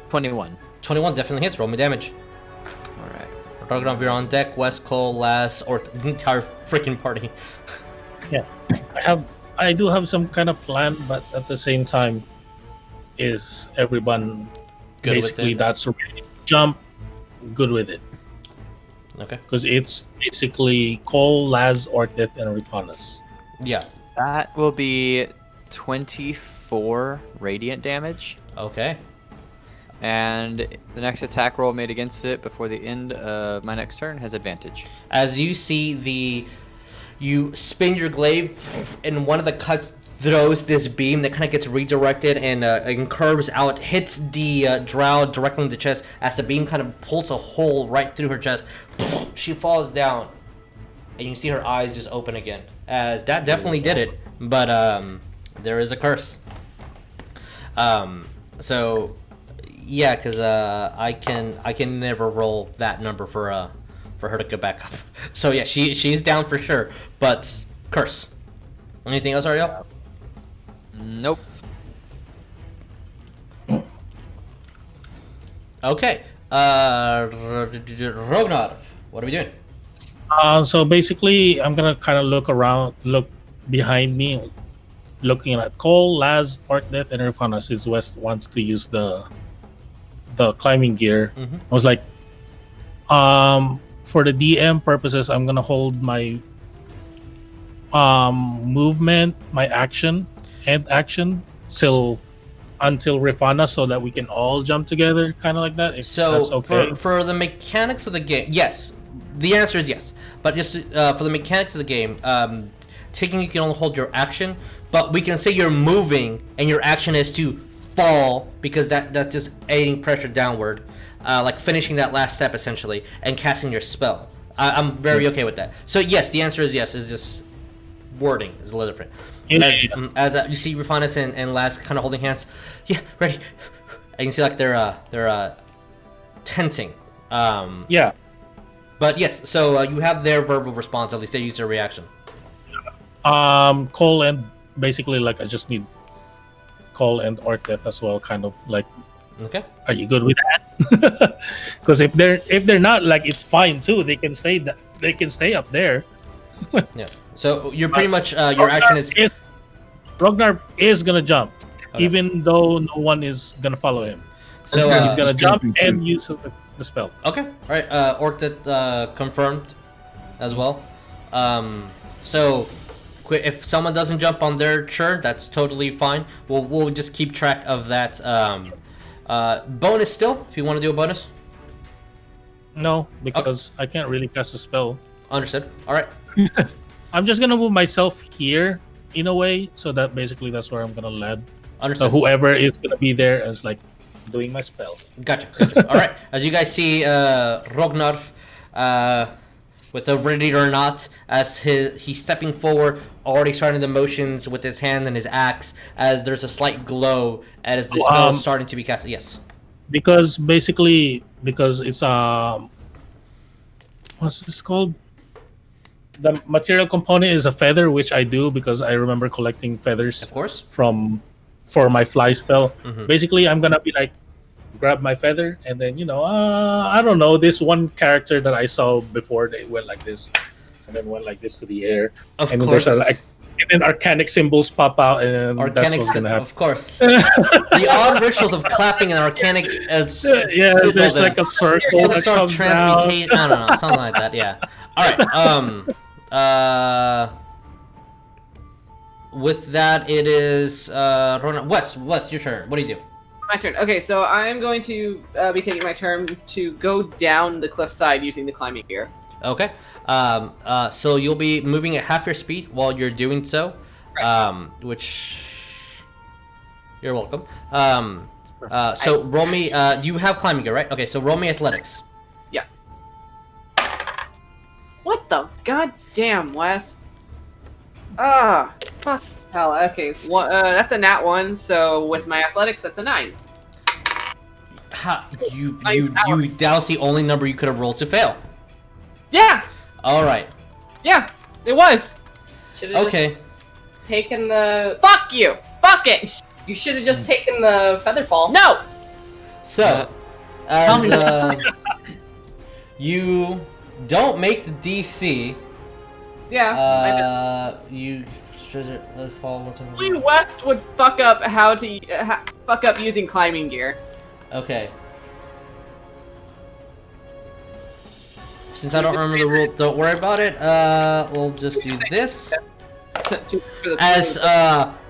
21. 21 definitely hits. Roll me damage. Rognarv, you're on deck. West, Cole, Lass, or the entire freaking party. Yeah, I do have some kind of plan, but at the same time, is everyone Good with basically it? that's ready to jump? Good with it. Okay. Because it's basically Cole, Laz, Orcdeath, and Rifanas. Yeah. That will be 24 radiant damage. Okay. And the next attack roll made against it before the end of my next turn has advantage. As you see you spin your glaive, and one of the cuts throws this beam that kind of gets redirected and curves out, hits the drow directly in the chest. As the beam kind of pulls a hole right through her chest, she falls down, and you see her eyes just open again. As that definitely did it, but there is a curse. So yeah, because I can never roll that number for her to go back up. So yeah, she's down for sure, but curse. Anything else, Ariell? Nope. Okay. Rognarv, what are we doing? So basically, I'm gonna kind of look behind me, looking at Cole, Laz, Orcdeath, and Rifanas. Since West wants to use the climbing gear, Mm-hmm. I was like, for the DM purposes, I'm gonna hold my movement, my action, and action until Rifana, so that we can all jump together, kind of like that. If that's okay. for the mechanics of the game, yes. The answer is yes. But just for the mechanics of the game, technically you can only hold your action, but we can say you're moving and your action is to fall, because that's just aiding pressure downward, like finishing that last step essentially and casting your spell. I'm very okay with that. So yes, the answer is yes. It's just wording is a little different. As you see Rifanas and Laz kind of holding hands, yeah, ready, and you see like they're tensing. Yeah. But yes, so you have their verbal response. At least they use their reaction. Cole and basically like I just need Cole and Orcdeath as well, kind of like. Okay. Are you good with that? Because if they're not, like, it's fine too. They can stay up there. Yeah. So you're pretty much your action is. Rognarv is gonna jump, Okay. even though no one is gonna follow him. So he's gonna jump and use the spell. Okay. All right. Orcdeath confirmed as well. So if someone doesn't jump on their turn, that's totally fine. We'll just keep track of that. Bonus still, if you want to do a bonus. No, because I can't really cast a spell. Understood. All right. I'm just gonna move myself here in a way, so that basically that's where I'm gonna land. Understood. So whoever is gonna be there is like doing my spell. Gotcha. All right. As you guys see, Rognarv, with the ready or not, as he's stepping forward, already starting the motions with his hand and his axe, as there's a slight glow as the spell is starting to be cast. Yes. Because it's what's this called? The material component is a feather, which I do because I remember collecting feathers. Of course. For my fly spell. Mm-hmm. Basically, I'm gonna be like, grab my feather, and then I don't know, this one character that I saw before, they went like this, and then went like this to the air. Of and course. Then there's And then arcanic symbols pop out, and Arcanic that's what's gonna happen. Of course. The odd rituals of clapping and arcanic. There's like a circle some that sort of comes transmutate. I don't know, something like that. Yeah. All right. With that, it is Wes. Wes, your turn. What do you do? My turn. Okay, so I'm going to be taking my turn to go down the cliffside using the climbing gear. Okay. So you'll be moving at half your speed while you're doing so, which you're welcome. So roll me. You have climbing gear, right? Okay. So roll me athletics. Yeah. What the goddamn, Wes? Fuck hell. Okay. That's a nat 1. So with my athletics, that's a 9. That was the only number you could have rolled to fail. Yeah. All right. Yeah, it was. Okay. Taken the. Fuck you. Fuck it. You should have just taken the feather fall. No. So, Tell me you don't make the DC. Yeah. You should fall. Only West would fuck up fuck up using climbing gear. Okay. Since I don't remember the rule, don't worry about it. We'll just do this. As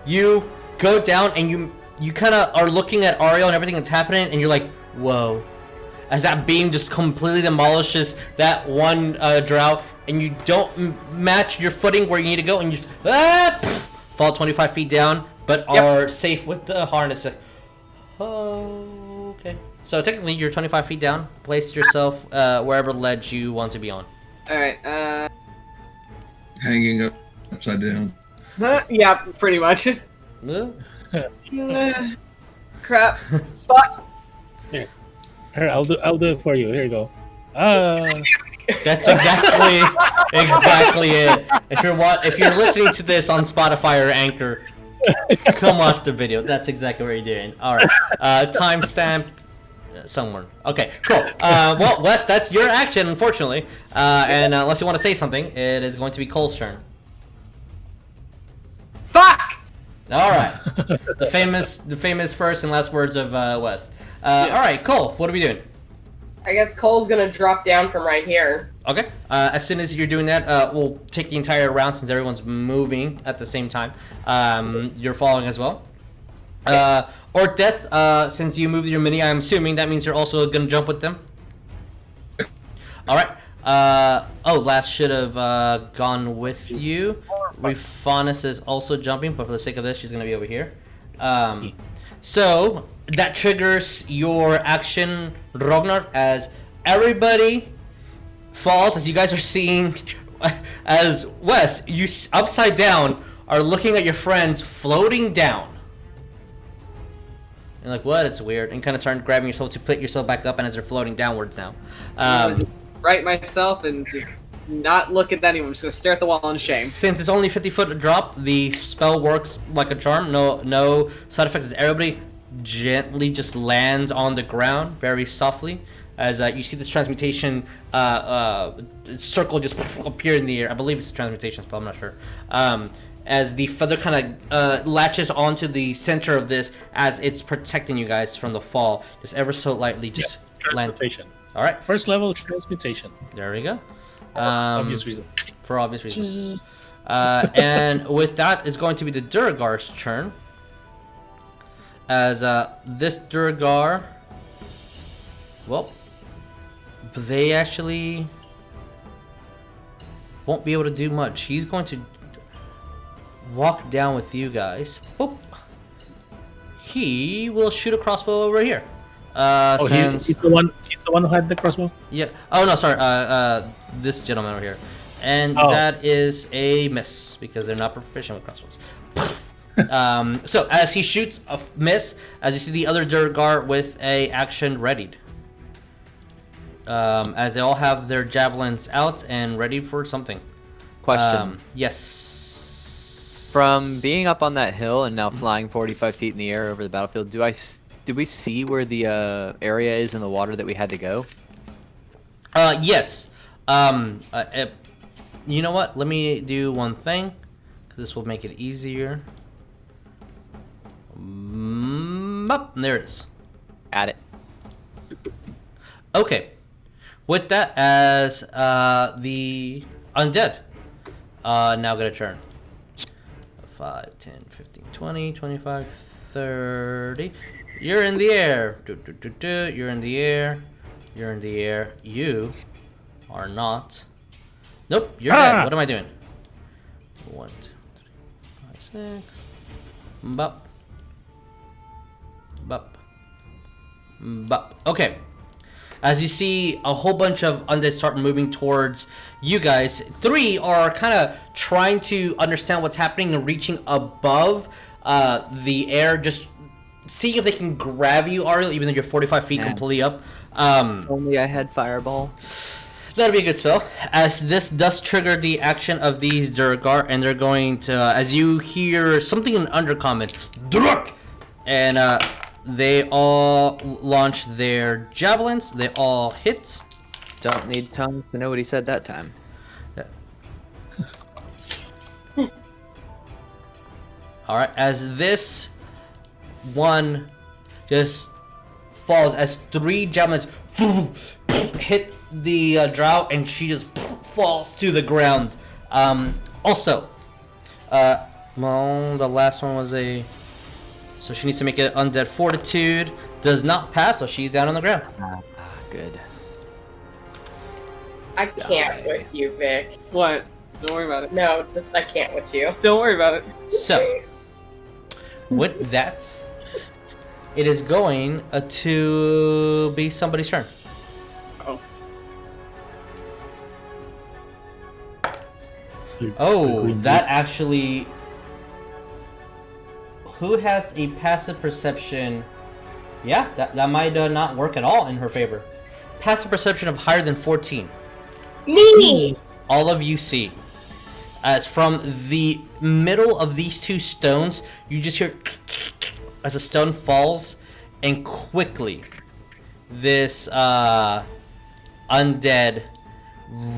you go down and you kind of are looking at Ariell and everything that's happening, and you're like, whoa. As that beam just completely demolishes that one drow, and you don't match your footing where you need to go, and you just, fall 25 feet down, but are safe with the harness. Oh, okay. So technically, you're 25 feet down. Place yourself wherever ledge you want to be on. All right. Hanging upside down. Yeah, pretty much. Crap. Fuck. Here, I'll do it for you. Here you go. That's exactly it. If you're listening to this on Spotify or Anchor, come watch the video. That's exactly what you're doing. All right. Timestamp somewhere. Okay, cool. Well, Wes, that's your action, unfortunately. And unless you want to say something, it is going to be Cole's turn. Fuck! All right. The famous first and last words of Wes. All right, Cole, what are we doing? I guess Cole's gonna drop down from right here. Okay. As soon as you're doing that, we'll take the entire round since everyone's moving at the same time. You're following as well. Orcdeath, since you moved your mini, I'm assuming that means you're also gonna jump with them. All right. Last should have gone with you. Refanis is also jumping, but for the sake of this, she's gonna be over here. So that triggers your action, Rognarv, as everybody falls. As you guys are seeing, as Wes, you upside down are looking at your friends floating down. You're like, what? It's weird. And kind of start grabbing yourself to pick yourself back up, and as they're floating downwards now. Just right myself and just not look at that anymore. I'm just gonna stare at the wall in shame. Since it's only 50-foot drop, the spell works like a charm. No side effects. As everybody gently just lands on the ground very softly. As you see this transmutation circle just appear in the air. I believe it's a transmutation spell. I'm not sure. As the feather kind of latches onto the center of this, as it's protecting you guys from the fall, just ever so lightly, just transmutation. All right, first level transmutation. There we go. Obvious reasons. For obvious reasons. And with that is going to be the Duragar's turn. As this Duragar, well, they actually won't be able to do much. He's going to walk down with you guys. Boop. He will shoot a crossbow over here. He's the one who had the crossbow? Yeah. Oh no, sorry. This gentleman over here. And that is a miss because they're not proficient with crossbows. So as he shoots a miss, as you see the other Duragar with a action readied. As they all have their javelins out and ready for something. Question. Yes. From being up on that hill and now flying 45 feet in the air over the battlefield, do we see where the area is in the water that we had to go? Yes. You know what? Let me do one thing, This will make it easier. There it is. At it. Okay. With that as the undead. Now get a turn. 5, 10, 15, 20, 25, 30. You're in the air. You're in the air. You're in the air. You are not. Nope, you're dead. What am I doing? 1, 2, 3, 5, 6. Bop. Bop. Bop. Okay. As you see, a whole bunch of undead start moving towards you guys. 3 are kind of trying to understand what's happening and reaching above the air, just seeing if they can grab you, Ariell, even though you're 45 feet completely up. If only I had Fireball. That'd be a good spell, as this does trigger the action of these Durgar, and they're going to, as you hear something in Undercommon, Durk! And they all launch their javelins. They all hit. Don't need tongues to know what he said that time. Alright, as this one just falls, as 3 javelins hit the drow, and she just falls to the ground. Also, well, the last one was a... So she needs to make an undead fortitude. Does not pass, so she's down on the ground. Good. I can't with you, Vic. What? Don't worry about it. No, just I can't with you. Don't worry about it. So, with that, it is going to be somebody's turn. Oh, that actually... Who has a passive perception? Yeah, that might not work at all in her favor. Passive perception of higher than 14. Me! All of you see. As from the middle of these 2 stones, you just hear as a stone falls, and quickly this undead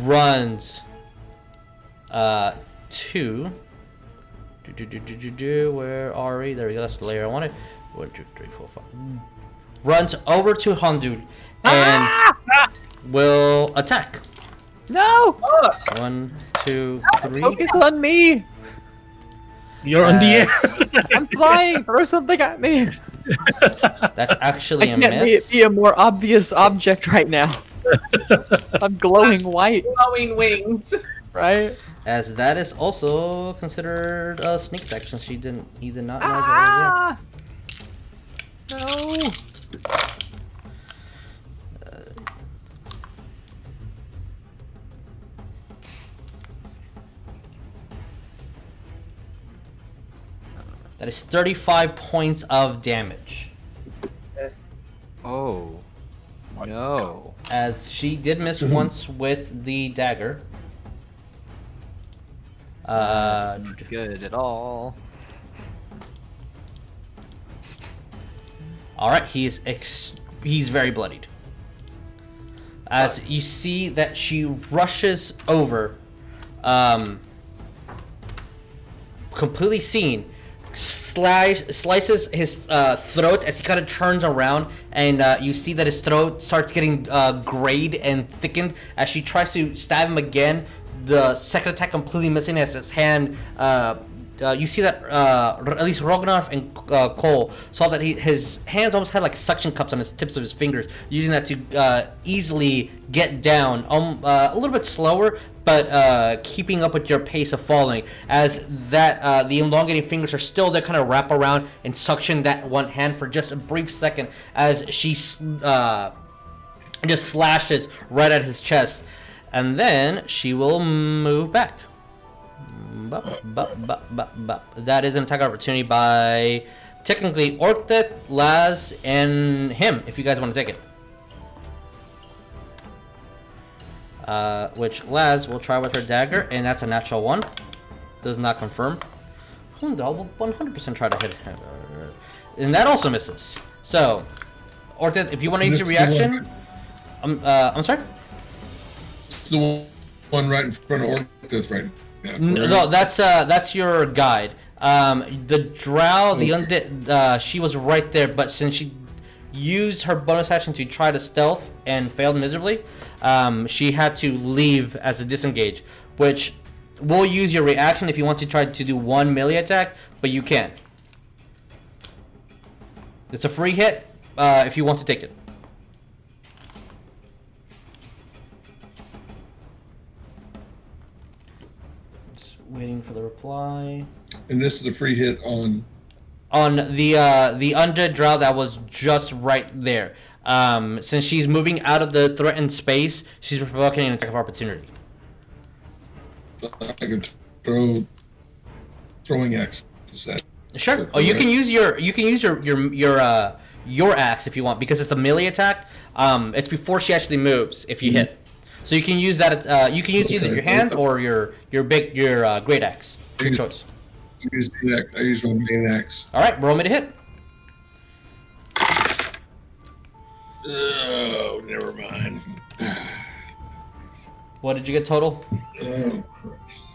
runs to... Where are we? There we go. That's the layer I wanted. 1, 2, 3, 4, 5. Runs over to Hondul and will attack. No! 1, 2, 3. Focus on me! You're on the air. I'm flying! Throw something at me! That's actually a I can't miss. be a more obvious object right now. I'm glowing white. Glowing wings. Right? As that is also considered a sneak attack, since he did not know Ah! No! that is 35 points of damage. Oh. No. As she did miss once with the dagger. Not good at all. Alright, he's very bloodied. As you see that she rushes over, completely seen, slices his throat as he kind of turns around, and you see that his throat starts getting grayed and thickened as she tries to stab him again. The second attack completely missing as his hand. You see that at least Rognarv and Cole saw that his hands almost had like suction cups on his tips of his fingers, using that to easily get down a little bit slower, but keeping up with your pace of falling. As that the elongating fingers are still there, kind of wrap around and suction that one hand for just a brief second as she just slashes right at his chest. And then she will move back. That is an attack opportunity by technically Orcdeath, Laz, and him, if you guys want to take it. Which Laz will try with her dagger, and that's a natural 1. Does not confirm. Hundal will 100% try to hit him. And that also misses. So, Orcdeath, if you want to use your reaction... I'm sorry? The one right in front of Orcdeath, right? No, that's your guide. The drow, the undead, she was right there, but since she used her bonus action to try to stealth and failed miserably, she had to leave as a disengage, which will use your reaction if you want to try to do one melee attack, but you can't. It's a free hit if you want to take it. Just waiting for the reply. And this is a free hit on the undead drow that was just right there. Since she's moving out of the threatened space, she's provoking an attack of opportunity. I can throwing axe. Sure. Oh, you can use your axe if you want, because it's a melee attack. It's before she actually moves if you hit. So you can use that. You can use either your hand or your great axe. Your choice. I use my main axe. All right, roll me to hit. Oh, never mind. What did you get total? Oh, Christ.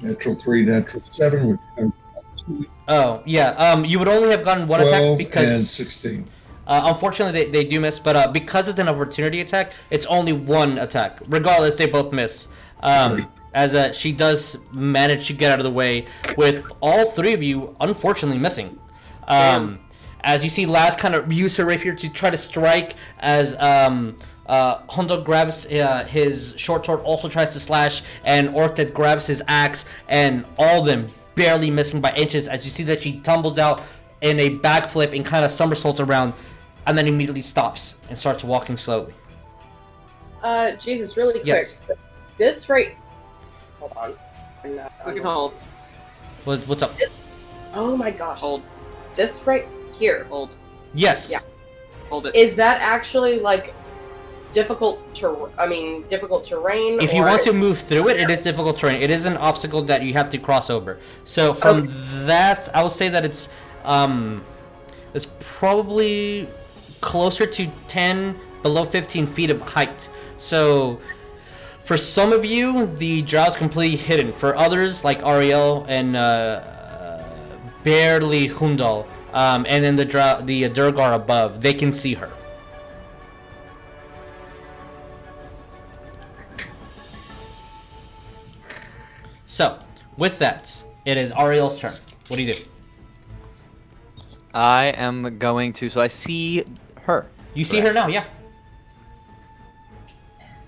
Natural 3, natural 7. Which Oh, yeah. You would only have gotten one attack because... 12 and 16. Unfortunately, they do miss, but because it's an opportunity attack, it's only one attack. Regardless, they both miss. As she does manage to get out of the way, with all three of you, unfortunately, missing. As you see Laz kind of use her rapier to try to strike, as Hondo grabs his short sword, also tries to slash, and Orcdeath grabs his axe, and all of them barely missing by inches, as you see that she tumbles out in a backflip and kind of somersaults around, and then immediately stops and starts walking slowly. Jesus, really quick. Yes. So this right... Hold on. We can hold. What's up? Oh my gosh. Hold. This right here. Hold. Yes. Yeah. Hold it. Is that actually, like, difficult terrain? If you want to move through it, it is difficult terrain. It is an obstacle that you have to cross over. So from that, I would say that it's probably closer to 10, below 15 feet of height. So for some of you, the drow is completely hidden. For others, like Ariell and barely Hundal, and then the Durgar above, they can see her. So, with that, it is Ariel's turn. What do you do? I am going to. So I see her. You see her now, yeah.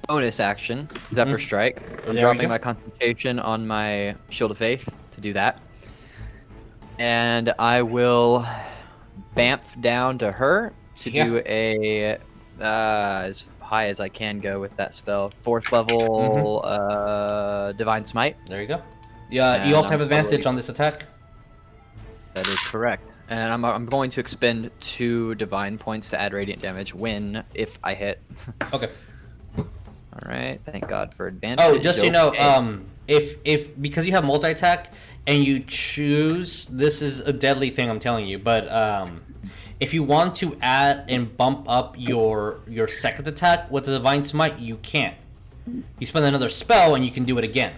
Bonus action, Zephyr Strike. I'm dropping my concentration on my Shield of Faith to do that. And I will bamf down to her to do a as high as I can go with that spell. 4th level Divine Smite. There you go. Yeah, you also have advantage on this attack. That is correct. And I'm going to expend 2 divine points to add radiant damage if I hit. Okay. Alright, thank God for advantage. Oh, just so you know, if because you have multi-attack and you choose, this is a deadly thing, I'm telling you, but if you want to add and bump up your second attack with the Divine Smite, you can't. You spend another spell and you can do it again.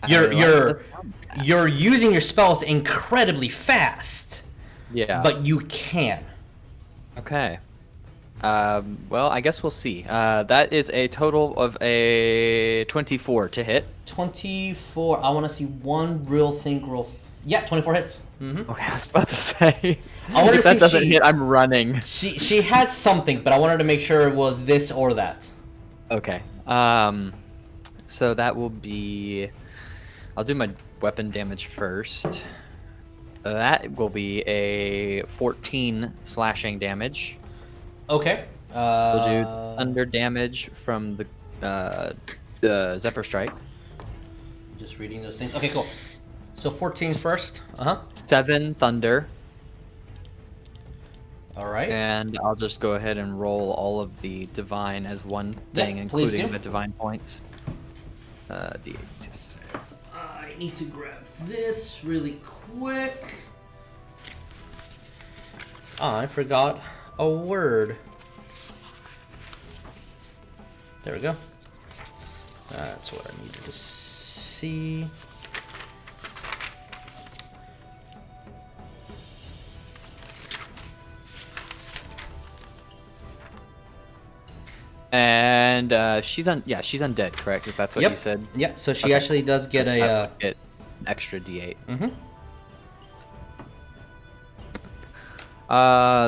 You're using your spells incredibly fast. Yeah. But you can. Okay. Well, I guess we'll see. That is a total of a 24 to hit. 24. I want to see one real thing roll. Yeah, 24 hits. Mm-hmm. Okay, I was about to say. If that doesn't hit, I'm running. She had something, but I wanted to make sure it was this or that. Okay. So that will be. I'll do my weapon damage first. That will be a 14 slashing damage. Okay. We'll do thunder damage from the Zephyr Strike. Just reading those things. Okay, cool. So 14 first. 7 thunder. Alright. And I'll just go ahead and roll all of the divine as one thing, including the divine points. D8. Yes. I need to grab this really quick. I forgot a word. There we go. That's what I needed to see. And she's undead, correct? Because that's what Yep. you said. Yeah, so she Okay. actually does get a. Get an extra D8. Mhm.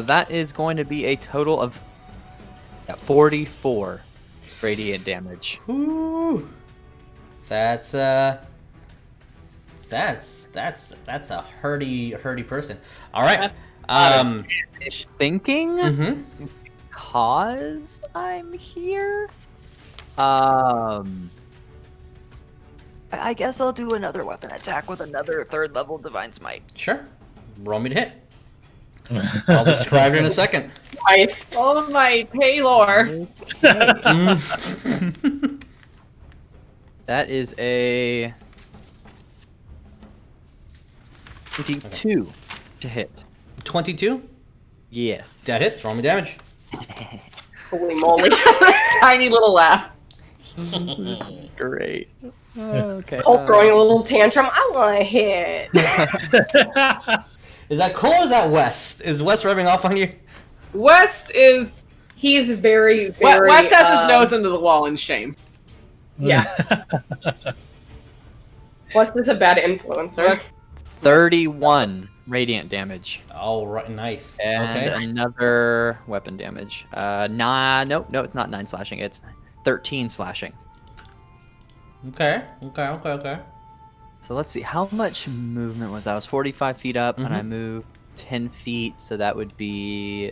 That is going to be a total of 44 radiant damage. Woo. That's a hurdy person. All right. Thinking Mhm. because I'm here. I guess I'll do another weapon attack with another 3rd level Divine Smite. Sure. Roll me to hit. I'll describe it in a second. Nice. Oh my Paylor. That is a 22 to hit. 22. Yes. That hits. Roll me damage. Holy moly. Tiny little laugh. Great. Okay. Colt throwing a little tantrum. I want to hit. Is that Cole or is that West? Is West rubbing off on you? West is... He's very, very... West has his nose into the wall in shame. Yeah. West is a bad influencer. West, 31 radiant damage. Oh, right. Nice. And Okay. another weapon damage. No, it's not 9 slashing. It's 13 slashing. Okay. So let's see. How much movement was that? I was 45 feet up, and I Mhm. moved 10 feet, so that would be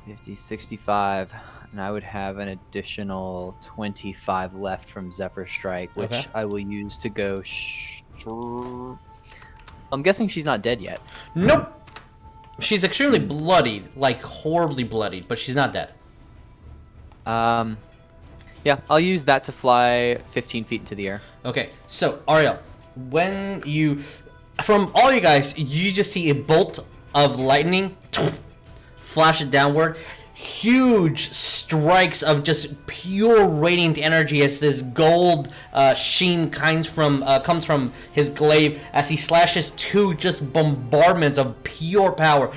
50, 65. And I would have an additional 25 left from Zephyr Strike, which Okay. I will use to go... I'm guessing she's not dead yet. Nope. She's extremely bloodied, like horribly bloodied, but she's not dead. Yeah, I'll use that to fly 15 feet into the air. Okay, so Ariell, when you, from all you guys, you just see a bolt of lightning flash it downward. Huge strikes of just pure radiant energy as this gold sheen comes from his glaive as he slashes 2 just bombardments of pure power.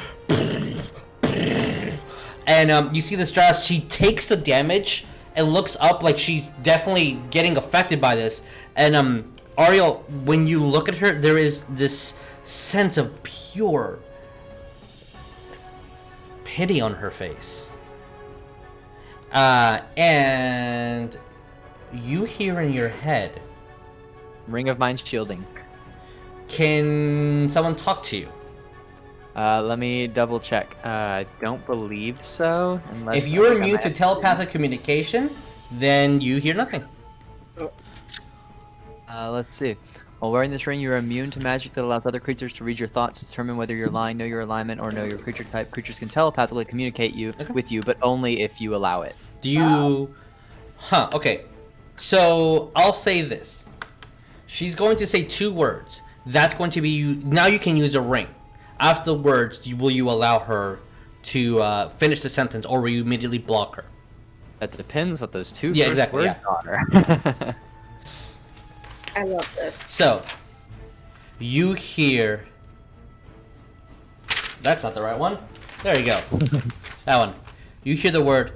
And you see the Strauss, she takes the damage and looks up like she's definitely getting affected by this. And Ariell, when you look at her, there is this sense of pure pity on her face. And you hear in your head, Ring of Mind Shielding. can someone talk to you? Let me double check. I don't believe so. Unless If you're I think I immune might to have- telepathic communication, then you hear nothing. Let's see. While wearing this ring, you are immune to magic that allows other creatures to read your thoughts, determine whether you're lying, know your alignment, or know your creature type. Creatures can telepathically communicate with you, but only if you allow it. Do you... okay. So, I'll say this. She's going to say 2 words. That's going to be... Now you can use a ring. Afterwards, will you allow her to finish the sentence, or will you immediately block her? That depends what those 2 Yeah, first exactly, words are. I love this. So, you hear... That's not the right one. There you go. That one. You hear the word...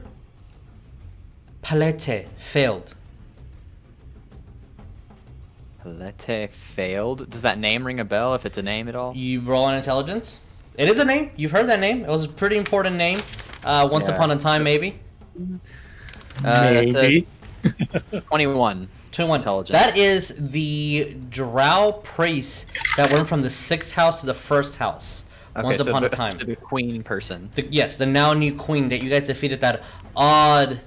Palette failed. Palette failed? Does that name ring a bell, if it's a name at all? You roll on intelligence. It is a name. You've heard that name. It was a pretty important name. Once Yeah. upon a time, maybe. That's a Maybe. 21. 21. Intelligence. That is the drow priest that went from the 6th house to the 1st house. Once so upon a the- time. The queen person. Yes, the now new queen that you guys defeated, that odd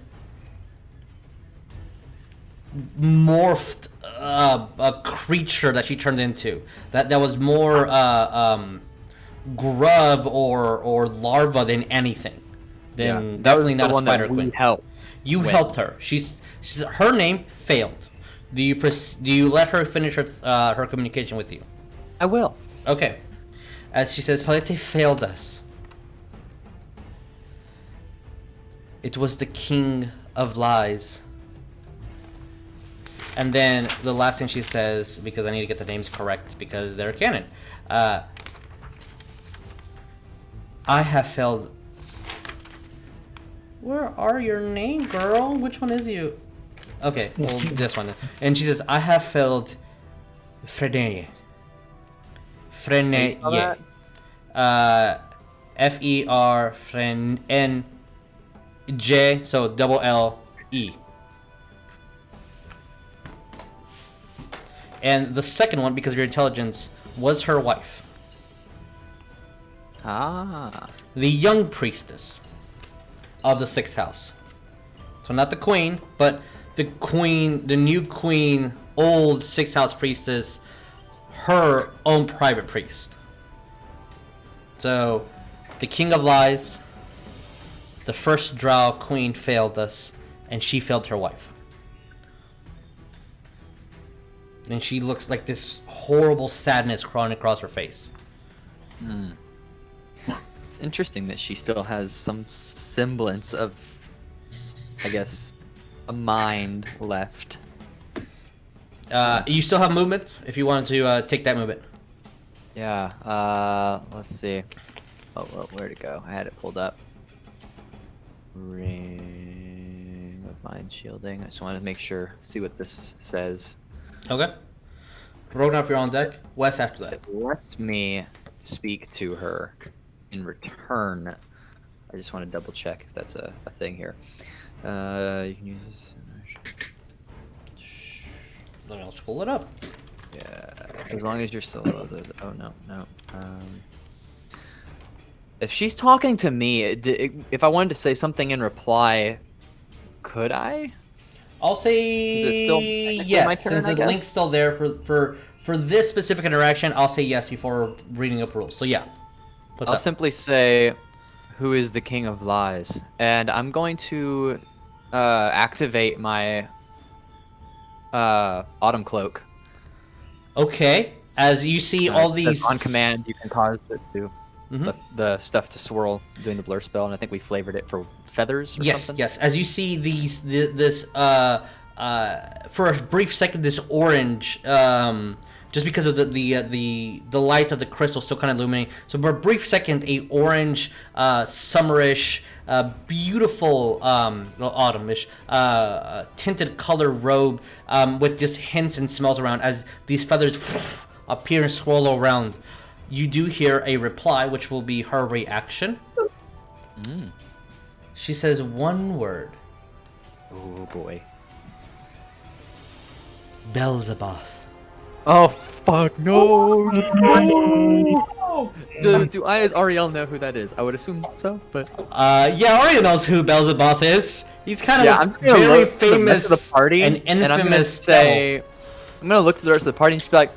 morphed a creature that she turned into. That was more grub or larva than anything. Than definitely not a spider queen. You win. helped her. She's her name failed. Do you let her finish her communication with you? I will. Okay. As she says, Palette failed us. It was the king of lies. And then the last thing she says, because I need to get the names correct because they're canon. I have failed. Where are your name, girl? Which one is you? Okay, well, this one. And she says, I have failed Freneye. Freneye. F-E-R N-J, so double L-E. And the second one, because of your intelligence, was her wife. Ah. The young priestess of the 6th house. So not the queen, but the queen, the new queen, old 6th house priestess, her own private priest. So, the king of lies, the first drow queen failed us, and she failed her wife. And she looks like this horrible sadness crawling across her face. It's interesting that she still has some semblance of, I guess, a mind left. You still have movement if you wanted to take that movement. Yeah, let's see. Oh, where'd it go? I had it pulled up. Ring of Mind Shielding. I just wanted to make sure, see what this says. Okay. Rognarv, you're on deck. Wes after that. It lets me speak to her in return. I just want to double check if that's a thing here. You can use this. Let me also pull it up. Yeah, as long as you're still. Oh no. If she's talking to me, if I wanted to say something in reply, could I? I'll say Since it's still yes, my turn, since the link's still there for this specific interaction. I'll say yes before reading up rules. So yeah, I'll simply say, "Who is the king of lies?" And I'm going to activate my autumn cloak. Okay, as you see all these on command, you can cause it to the stuff to swirl doing the blur spell, and I think we flavored it for feathers or something. Yes. As you see this for a brief second, this orange, just because of the light of the crystal still kind of illuminating. So for a brief second, a orange, summerish, beautiful, autumnish, tinted color robe, with just hints and smells around as these feathers appear and swirl around. You do hear a reply, which will be her reaction. She says one word. Oh boy. Beelzebub. Oh fuck no! Do I as Ariell know who that is? I would assume so, but yeah, Ariell knows who Beelzebub is. He's kind of I'm very famous to the party, and infamous. And I'm gonna say, I'm gonna look to the rest of the party and just be like,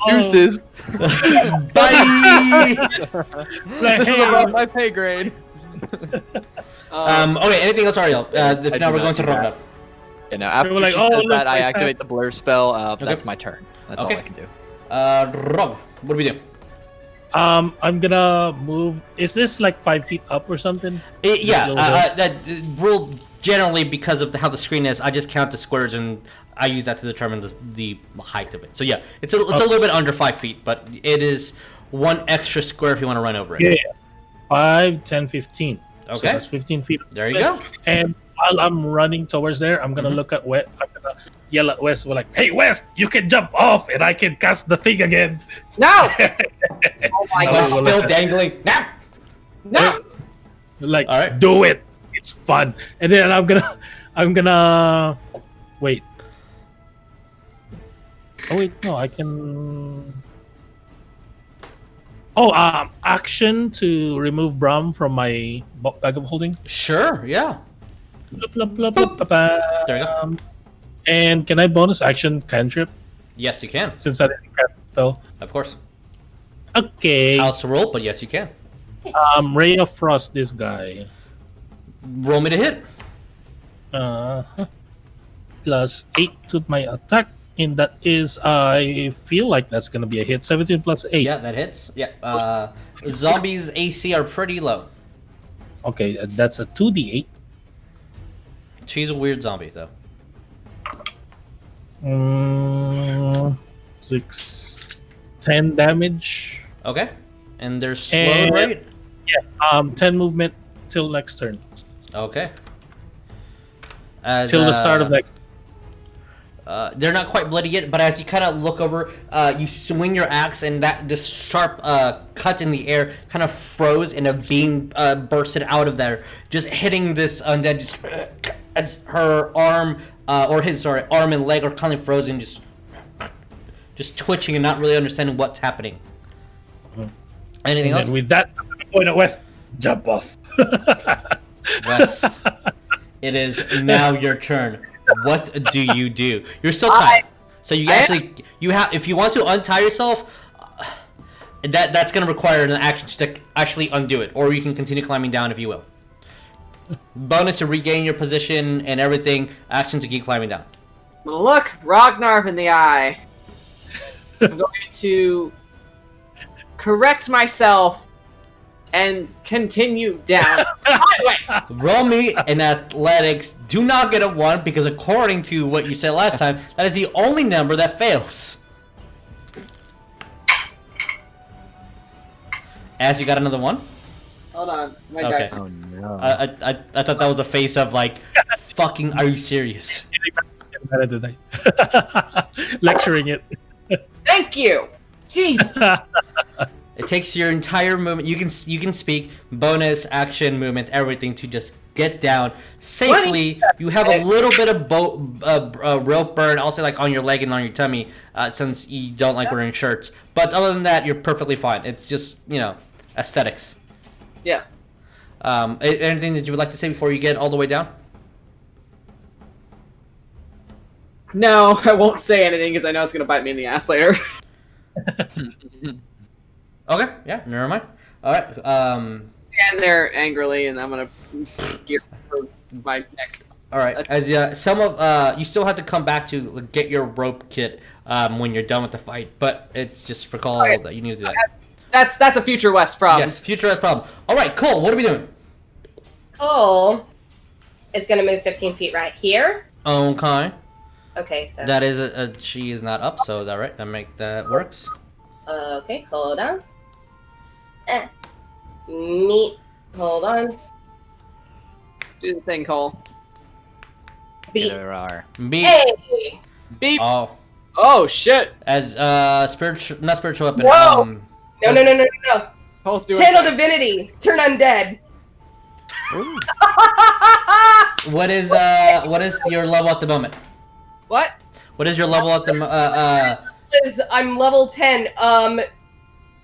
deuces. Bye. This is above my pay grade. Okay, anything else, Ariell? If not, we're going to Rognarv. Yeah, no, after she says that, I activate the blur spell. That's my turn. That's all I can do. Rob, what do we do? I'm gonna move. Is this like 5 feet up or something? That rule generally, because of how the screen is, I just count the squares and I use that to determine the height of it. So yeah, it's a little bit under 5 feet, but it is one extra square if you want to run over it. Yeah, 5, 10, 15. Okay, so that's 15 feet. There you go. And while I'm running towards there, I'm gonna look at West. I'm gonna yell at West. We're like, "Hey, West, you can jump off, and I can cast the thing again." No! Oh my West god. still dangling. No. Like, all right, do it. It's fun. And then I'm gonna wait. Oh wait, no, I can. Action to remove Brahm from my bag of holding. Sure. Yeah. Blah, blah, blah, blah, blah. There you go. And can I bonus action cantrip? Yes, you can. Since I didn't cast the spell. Of course. Okay. House roll, but yes, you can. Ray of Frost, this guy. Roll me to hit. Plus 8 to my attack. And that is, I feel like that's going to be a hit. 17 plus 8. Yeah, that hits. Yeah. Zombies' AC are pretty low. Okay, that's a 2d8. She's a weird zombie, though. 6, 10 damage. Okay. And they're slowed, right? Yeah. 10 movement till next turn. Okay. Till the start of next. They're not quite bloody yet, but as you kind of look over, you swing your axe, and that just sharp cut in the air kind of froze, and a vein bursted out of there, just hitting this undead. Just as her arm, arm and leg are kind of frozen, just twitching and not really understanding what's happening. Anything else? With that, I'm gonna point at West. Jump off. West, it is now your turn. What do you do? You're still tied, so you actually have. If you want to untie yourself, that's going to require an action to actually undo it, or you can continue climbing down if you will. Bonus to regain your position and everything. Action to keep climbing down. I'm gonna look Rognarv in the eye. I'm going to correct myself and continue down. Roll me in athletics. Do not get a 1 because according to what you said last time, that is the only number that fails. As you got another 1? Hold on, my Okay. dice. Oh no. I thought that was a face of like, fucking, are you serious? Lecturing it. Thank you. Jeez. It takes your entire movement. You can speak, bonus, action, movement, everything to just get down safely. You have a little bit of rope burn, I'll say like on your leg and on your tummy, since you don't like wearing shirts. But other than that, you're perfectly fine. It's just, aesthetics. Yeah. Anything that you would like to say before you get all the way down? No, I won't say anything because I know it's gonna bite me in the ass later. Okay, yeah, never mind. All right. And there angrily, and I'm gonna gear for my next. All right. As you still have to come back to get your rope kit when you're done with the fight, but it's just recall that you need to do that. That's a future West problem. Yes, future West problem. All right, Cole, what are we doing? Cole is going to move 15 feet right here. Okay. Okay, so... That is she is not up, so that works. Okay, hold on. Hold on. Do the thing, Cole. Beat. There are. Beep. Hey! Beep. Oh, shit. as not spiritual weapon. Whoa! No. Cole's doing Channel divinity. Turn undead. What is your level at the moment? What? What is your level at the I'm level 10.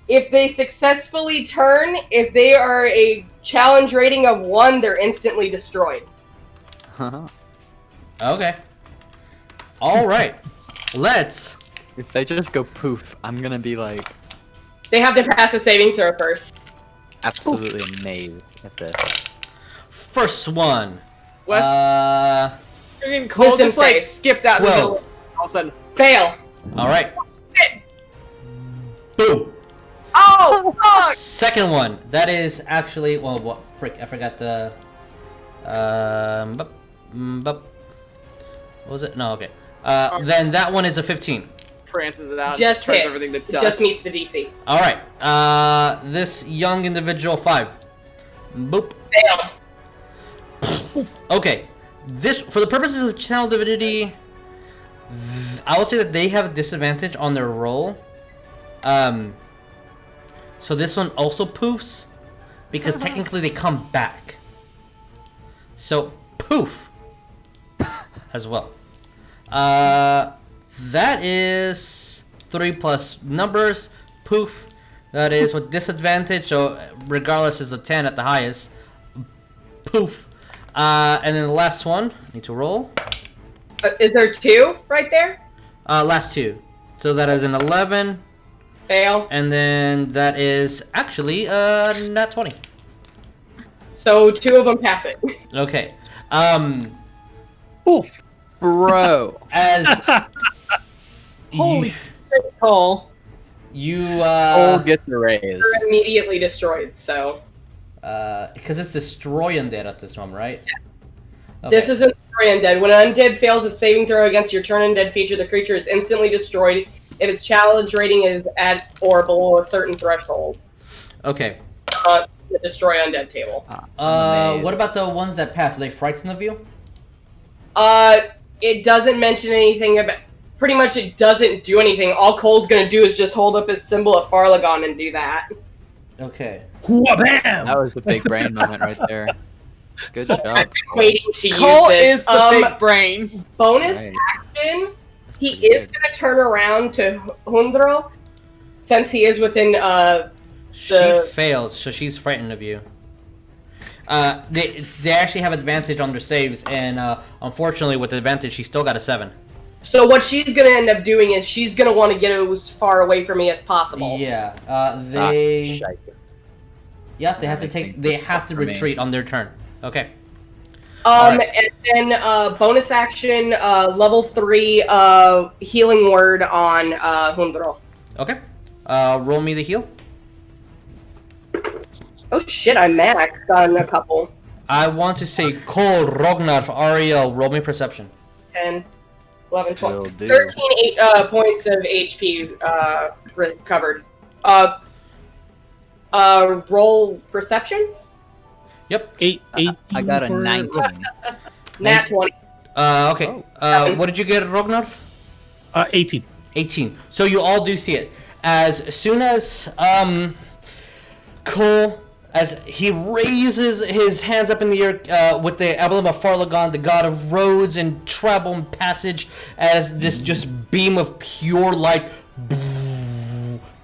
If they successfully turn, if they are a challenge rating of 1, they're instantly destroyed. Okay. All right. Let's. If they just go poof, I'm gonna be like They have to pass a saving throw first. absolutely amazed at this. First one. Wes, freaking Cole Wisdom just like save. skips out in the 12. middle. All of a sudden, Fail. All right. shit. Boom. Oh, fuck! Second one. That is actually what? Frick! I forgot the. What was it? No. Okay. Then that one is a 15. Prances it out. and Just turns hits. everything to It dust. just meets the DC. All right. This young individual 5. Boop. Fail. Okay. This, for the purposes of channel divinity, I will say that they have a disadvantage on their roll. So this one also poofs because technically they come back. So poof as well. That is 3 plus numbers. Poof. That is with disadvantage. So regardless, is a 10 at the highest. Poof. And then the last one, I need to roll. Is there 2 right there? Last 2. So that is an 11. Fail. And then that is actually not 20. So 2 of them pass it. Okay. Oof. Bro. As Holy shit, Cole. you Cole gets a raise. They're immediately destroyed, so... because it's destroy undead at this moment, right? Okay. This isn't destroy undead. When an undead fails its saving throw against your turn undead feature, the creature is instantly destroyed if its challenge rating is at or below a certain threshold. Okay. The destroy undead table. What about the ones that pass? Are they frightened of you? It doesn't mention anything about. Pretty much, it doesn't do anything. All Cole's gonna do is just hold up his symbol of Farlagon and do that. Okay. Bam! That was the big brain moment right there. Good job. Waiting to Cole use this. is the big brain. Bonus Right. action. He pretty is good. gonna turn around to Hundro, since he is within She fails, so she's frightened of you. They actually have advantage on their saves, and unfortunately, with the advantage, she still got a 7. So what she's gonna end up doing is she's gonna want to get as far away from me as possible. Yeah. Shite. Yeah, they have to take. They have to For me. retreat on their turn. Okay. And then bonus action, level 3, healing word on Hundro. Okay. Roll me the heal. Oh shit, I maxed on a couple. I want to say Cole, Rognarv, Ariell. Roll me perception. 10, 11, 12. Will do. 13 points of HP recovered. Roll perception? Yep. 8. I got a 19. Nat 20. Okay. Oh. What did you get, Rognarv? 18. 18. So you all do see it. As soon as Cole, as he raises his hands up in the air with the emblem of Farlagon, the god of roads and travel and passage, as this just beam of pure light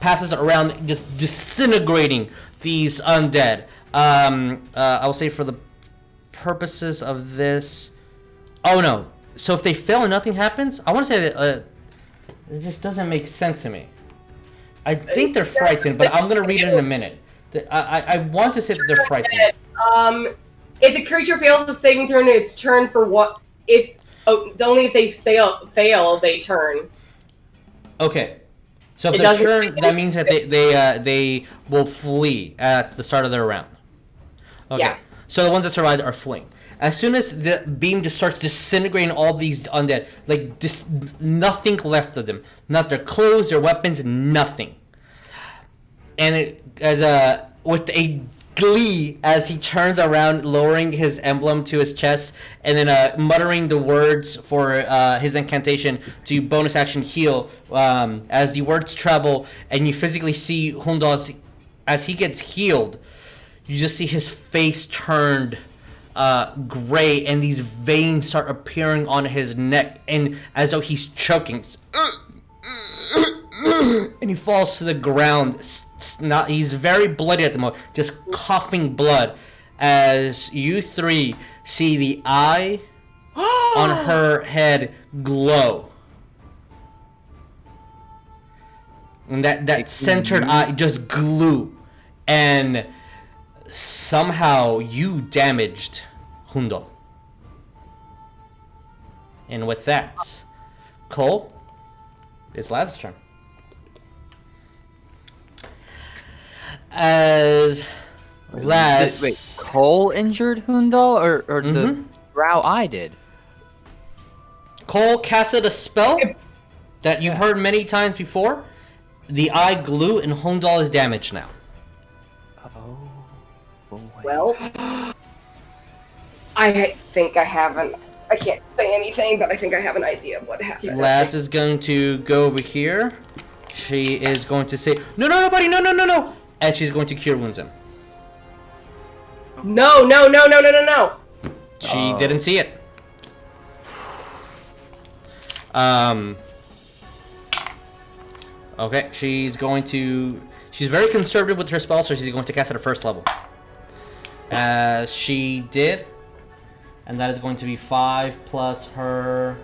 passes around, just disintegrating these undead. I will say for the purposes of this... Oh no. So if they fail and nothing happens, I want to say that it just doesn't make sense to me. I think they're frightened, but I'm going to read it in a minute. I want to say that they're frightened. If the creature fails its saving throw, its turn for what? Only if they fail, they turn. Okay. So if It they doesn't- turn, that means that they will flee at the start of their round. Okay. Yeah. So the ones that survived are fleeing. As soon as the beam just starts disintegrating all these undead, like nothing left of them, not their clothes, their weapons, nothing. And it, with a glee, as he turns around, lowering his emblem to his chest, and then muttering the words for his incantation to bonus action heal. As the words travel, and you physically see Hundal as he gets healed, you just see his face turned gray, and these veins start appearing on his neck, and as though he's choking. And he falls to the ground. He's very bloody at the moment, just coughing blood. As you three see the eye on her head glow, and that centered eye just glue, and somehow you damaged Hundal. And with that, Cole, it's Laz's turn. As Laz... Wait, Cole injured Hundal, or the drow eye did? Cole casted a spell that you've heard many times before. The eye glue, and Hundal is damaged now. Oh. Well, I think I have I can't say anything, but I think I have an idea of what happened. Laz is going to go over here. She is going to say, No, buddy, no. And she's going to cure wounds him. No. She didn't see it. Okay, she's very conservative with her spell, so she's going to cast at her first level. As she did, and that is going to be 5 plus her...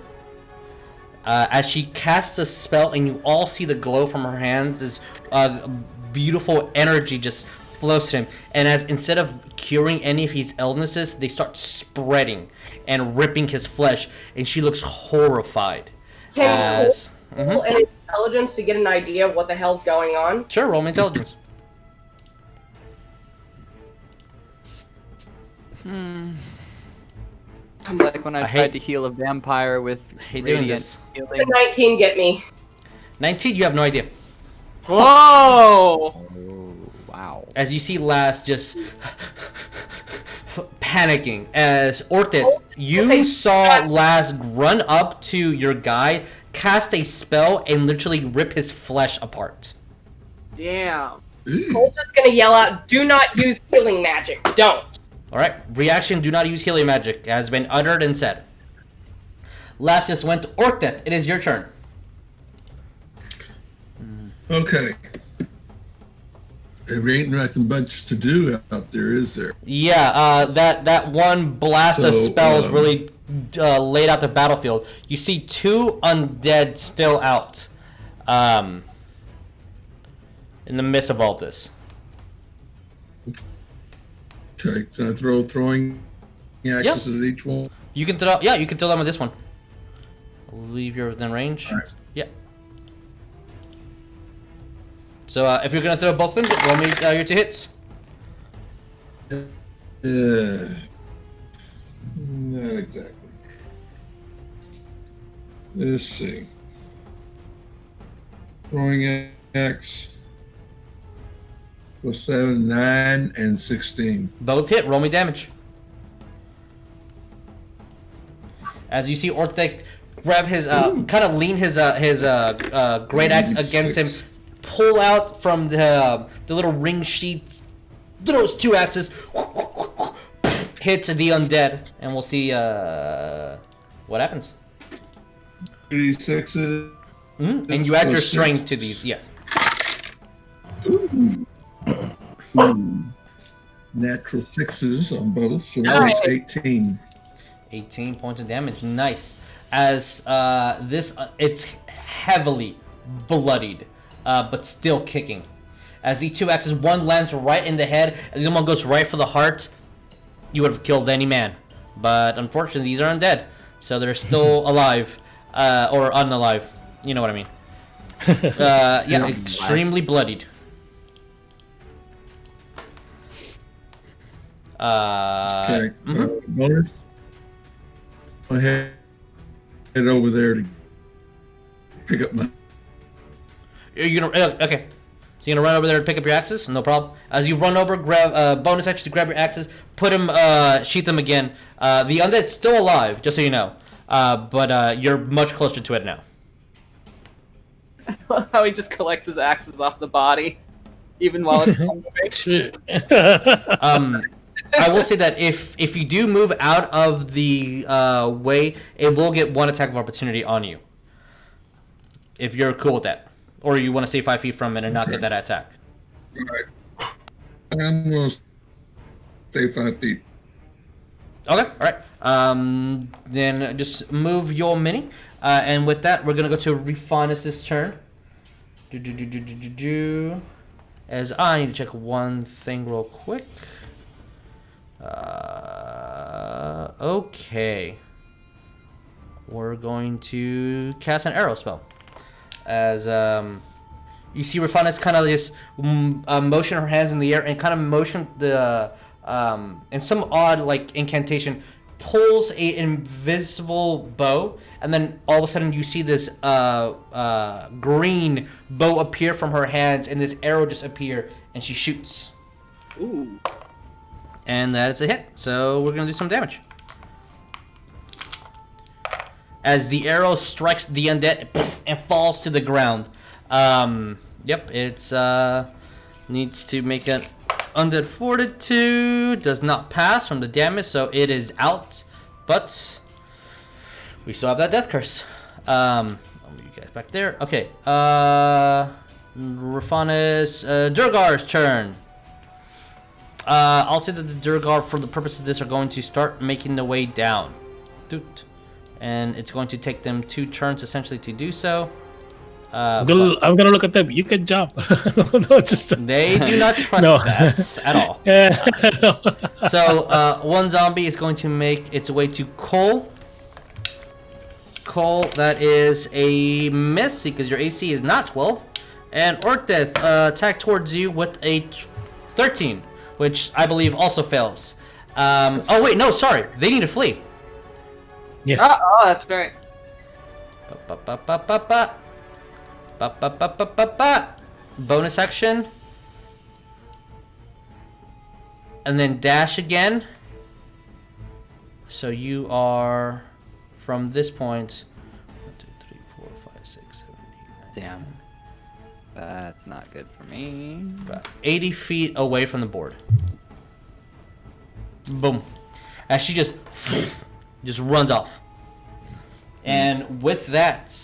as she casts a spell, and you all see the glow from her hands, this beautiful energy just flows to him. And as instead of curing any of his illnesses, they start spreading and ripping his flesh, and she looks horrified. Can you roll an intelligence to get an idea of what the hell's going on? Sure, roll me intelligence. It's like when I tried to heal a vampire with radiant healing. The 19 get me. 19, you have no idea. Whoa! Oh, wow. As you see Last just panicking. As Orcdeath, you saw Last run up to your guy, cast a spell, and literally rip his flesh apart. Damn. Coleton's gonna yell out, "Do not use healing magic. Don't." Alright, reaction, do not use healing magic, has been uttered and said. Last just went to Orcdeath. It is your turn. Okay. There ain't nothing much to do out there, is there? Yeah, that one blast of spells really laid out the battlefield. You see 2 undead still out in the midst of all this. Okay, can I throw throwing axes at each one? You can throw. Yeah, you can throw them with this one. I believe you're within range. Right. Yeah. So if you're gonna throw both of them, roll me your 2 hits. Not exactly. Let's see. Throwing axe was 7, 9, and 16. Both hit. Roll me damage. As you see Orcdeath grab his kind of lean his great axe against him, pull out from the little ring sheath, throws 2 axes, hits the undead, and we'll see what happens. 36. And you add your strength to these. Yeah. Natural 6s on both, so that makes 18. 18 points of damage. Nice. As this, it's heavily bloodied, but still kicking. As these 2 axes, one lands right in the head, and the other one goes right for the heart. You would have killed any man, but unfortunately, these are undead, so they're still alive, or unalive. You know what I mean? Yeah, extremely bloodied. Okay. Bonus. I'll head over there to pick up my. You're gonna okay. So you're gonna run over there to pick up your axes? No problem. As you run over, grab bonus action to grab your axes, put them, sheath them again. The undead's still alive, just so you know. But you're much closer to it now. I love how he just collects his axes off the body, even while it's on the way. I will say that if you do move out of the way, it will get 1 attack of opportunity on you. If you're cool with that. Or you want to stay 5 feet from it and not get that attack. All right. I'm going to stay 5 feet. Okay, alright. Then just move your mini. And with that, we're going to go to Refanis' turn. As I need to check one thing real quick. Okay. We're going to cast an arrow spell. As you see Refanis kind of just motion her hands in the air and kind of motion the in some odd like incantation, pulls a invisible bow, and then all of a sudden you see this green bow appear from her hands, and this arrow just appear, and she shoots. Ooh. And that is a hit. So we're gonna do some damage. As the arrow strikes the undead and falls to the ground. Yep, it's needs to make an undead fortitude. Does not pass from the damage, so it is out. But we still have that death curse. I'll move you guys back there. Okay. Refanis, Durgar's turn. I'll say that the Durgar, for the purpose of this, are going to start making their way down. Doot. And it's going to take them 2 turns essentially to do so. I'm gonna look at them. You can jump. They do not trust that at all. Yeah. So one zombie is going to make its way to Cole. Cole, that is a miss because your AC is not 12. And Orcdeath attack towards you with a 13, which I believe also fails. Oh wait, no, sorry. They need to flee. Yeah. Oh, that's right. Bonus action. And then dash again. So you are from this point 1, 2, 3, 4, 5, 6, 7, 8, 9, Damn. That's not good for me. 80 feet away from the board. Boom. As she just runs off. And with that,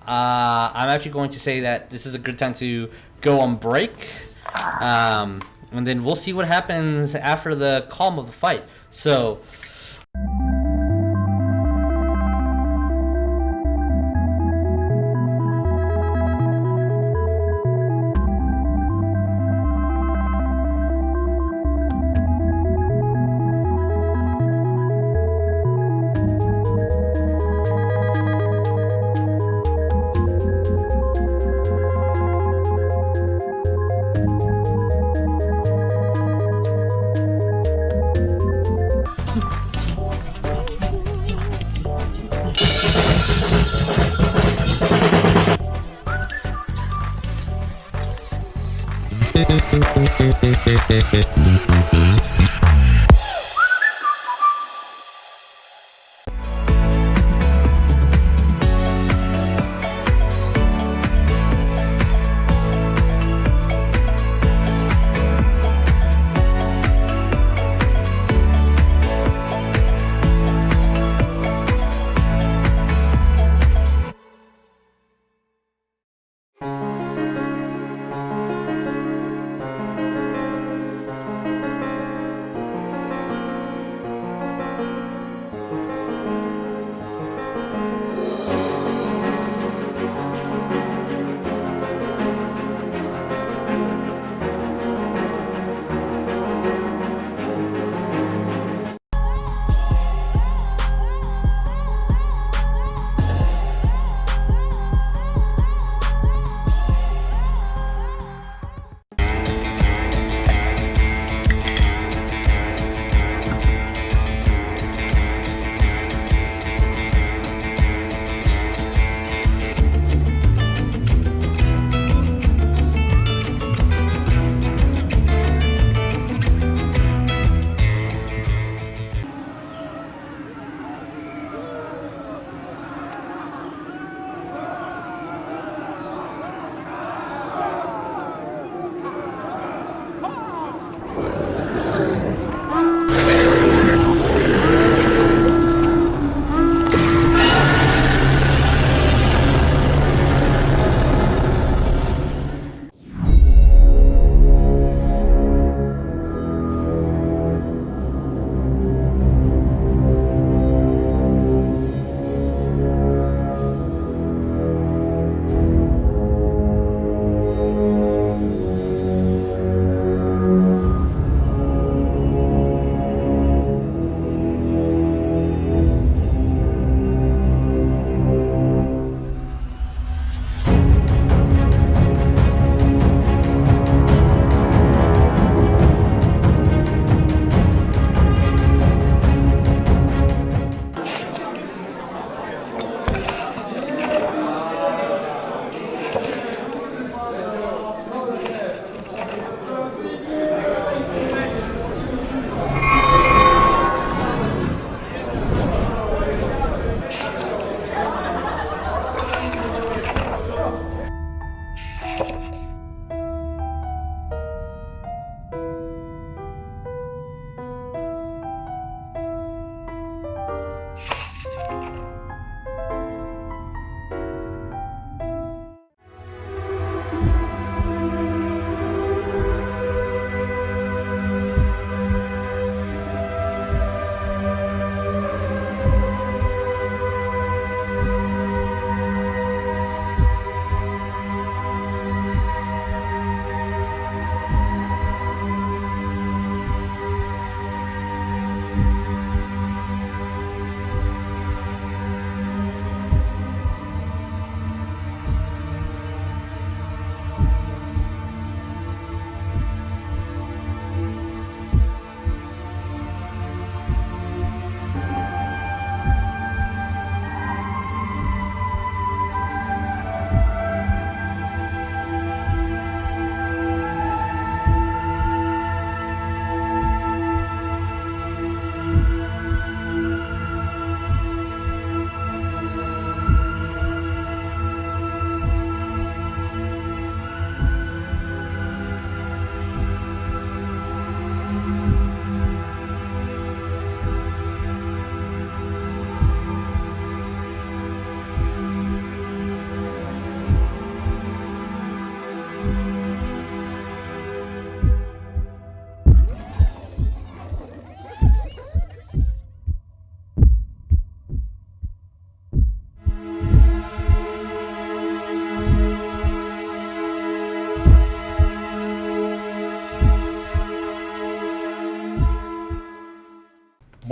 I'm actually going to say that this is a good time to go on break. And then we'll see what happens after the calm of the fight. So...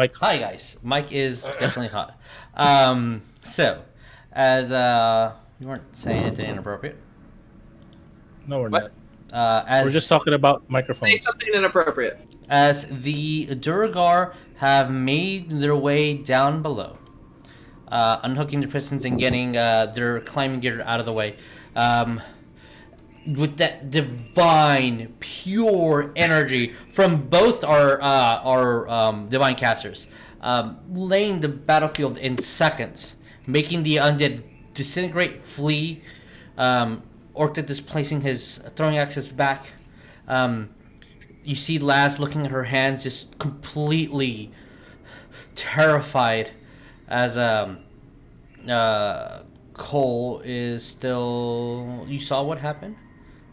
Mike. Hi guys. Mike is definitely hot. So, as you weren't saying anything inappropriate. No, we're What? not. As We're just talking about Say microphones. something inappropriate. as the Durgar have made their way down below, unhooking the pistons and getting their climbing gear out of the way. With that divine, pure energy from both our divine casters, laying the battlefield in seconds, making the undead disintegrate, flee. Orcdeath displacing his throwing axes back. You see Laz looking at her hands, just completely terrified, as Cole is still. You saw what happened.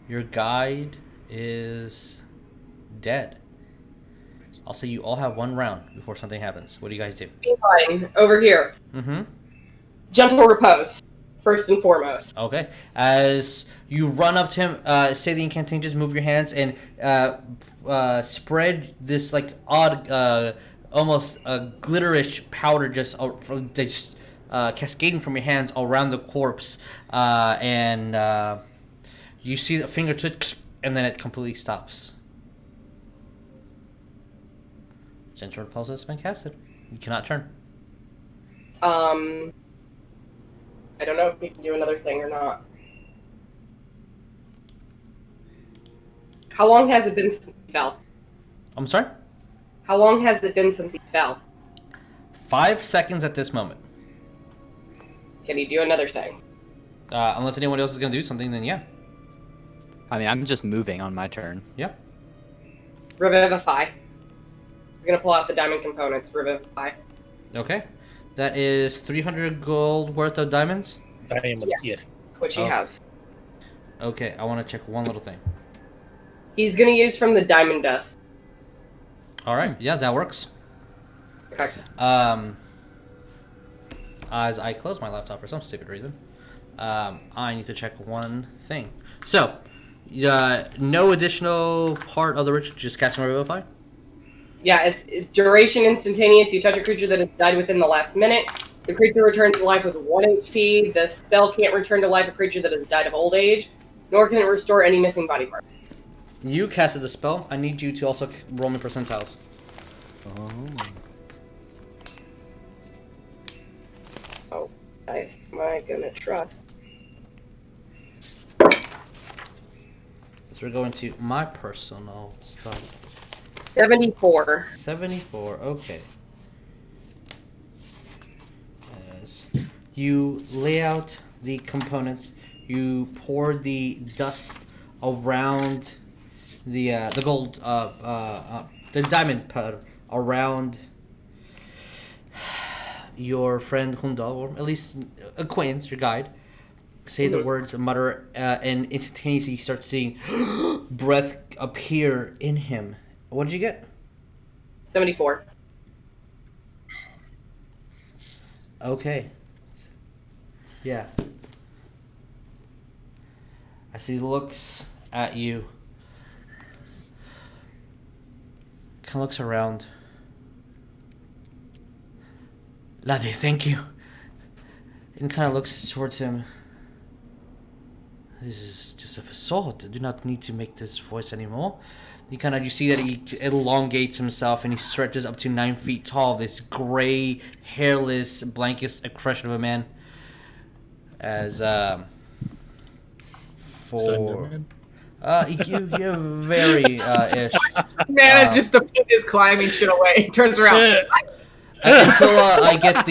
Your guide is dead. I'll say you all have one round before something happens. What do you guys do? Fine. Over here. Mm-hmm. Gentle repose, first and foremost. Okay. As you run up to him, say the incantation, just move your hands and spread this like odd, almost glitterish powder just cascading from your hands around the corpse, and you see the finger twitch, and then it completely stops. Gentle repulse has been casted. You cannot turn. I don't know if we can do another thing or not. How long has it been since he fell? I'm sorry? How long has it been since he fell? 5 seconds at this moment. Can he do another thing? Unless anyone else is going to do something, then yeah. I mean, I'm just moving on my turn. Yeah. Revivify. He's gonna pull out the diamond components. Revivify. Okay. That is 300 gold worth of diamonds. Diamond, yeah. Which he Oh. has. Okay, I want to check one little thing. He's gonna use from the diamond dust. All right. Yeah, that works. Okay. As I close my laptop for some stupid reason, I need to check one thing. So, no additional part of the ritual, just casting Revivify? Yeah, it's duration instantaneous. You touch a creature that has died within the last minute. The creature returns to life with 1 HP. The spell can't return to life a creature that has died of old age, nor can it restore any missing body part. You casted the spell. I need you to also roll me percentiles. Oh, guys, am I gonna trust? So we're going to my personal stuff. 74. 74, okay. As you lay out the components, you pour the dust around the gold, the diamond powder around your friend Hundal, or at least acquaintance, your guide. Say the words, mutter, and instantaneously you start seeing breath appear in him. What did you get? 74. Okay. Yeah. I see he looks at you. Kind of looks around. Laddie, thank you. And kind of looks towards him. This is just a facade. I do not need to make this voice anymore. You see that he elongates himself and he stretches up to 9 feet tall. This gray, hairless, blankest expression of a man. As Slenderman? you're very ish. Man, just to put his climbing shit away. He turns around. Yeah. Until I get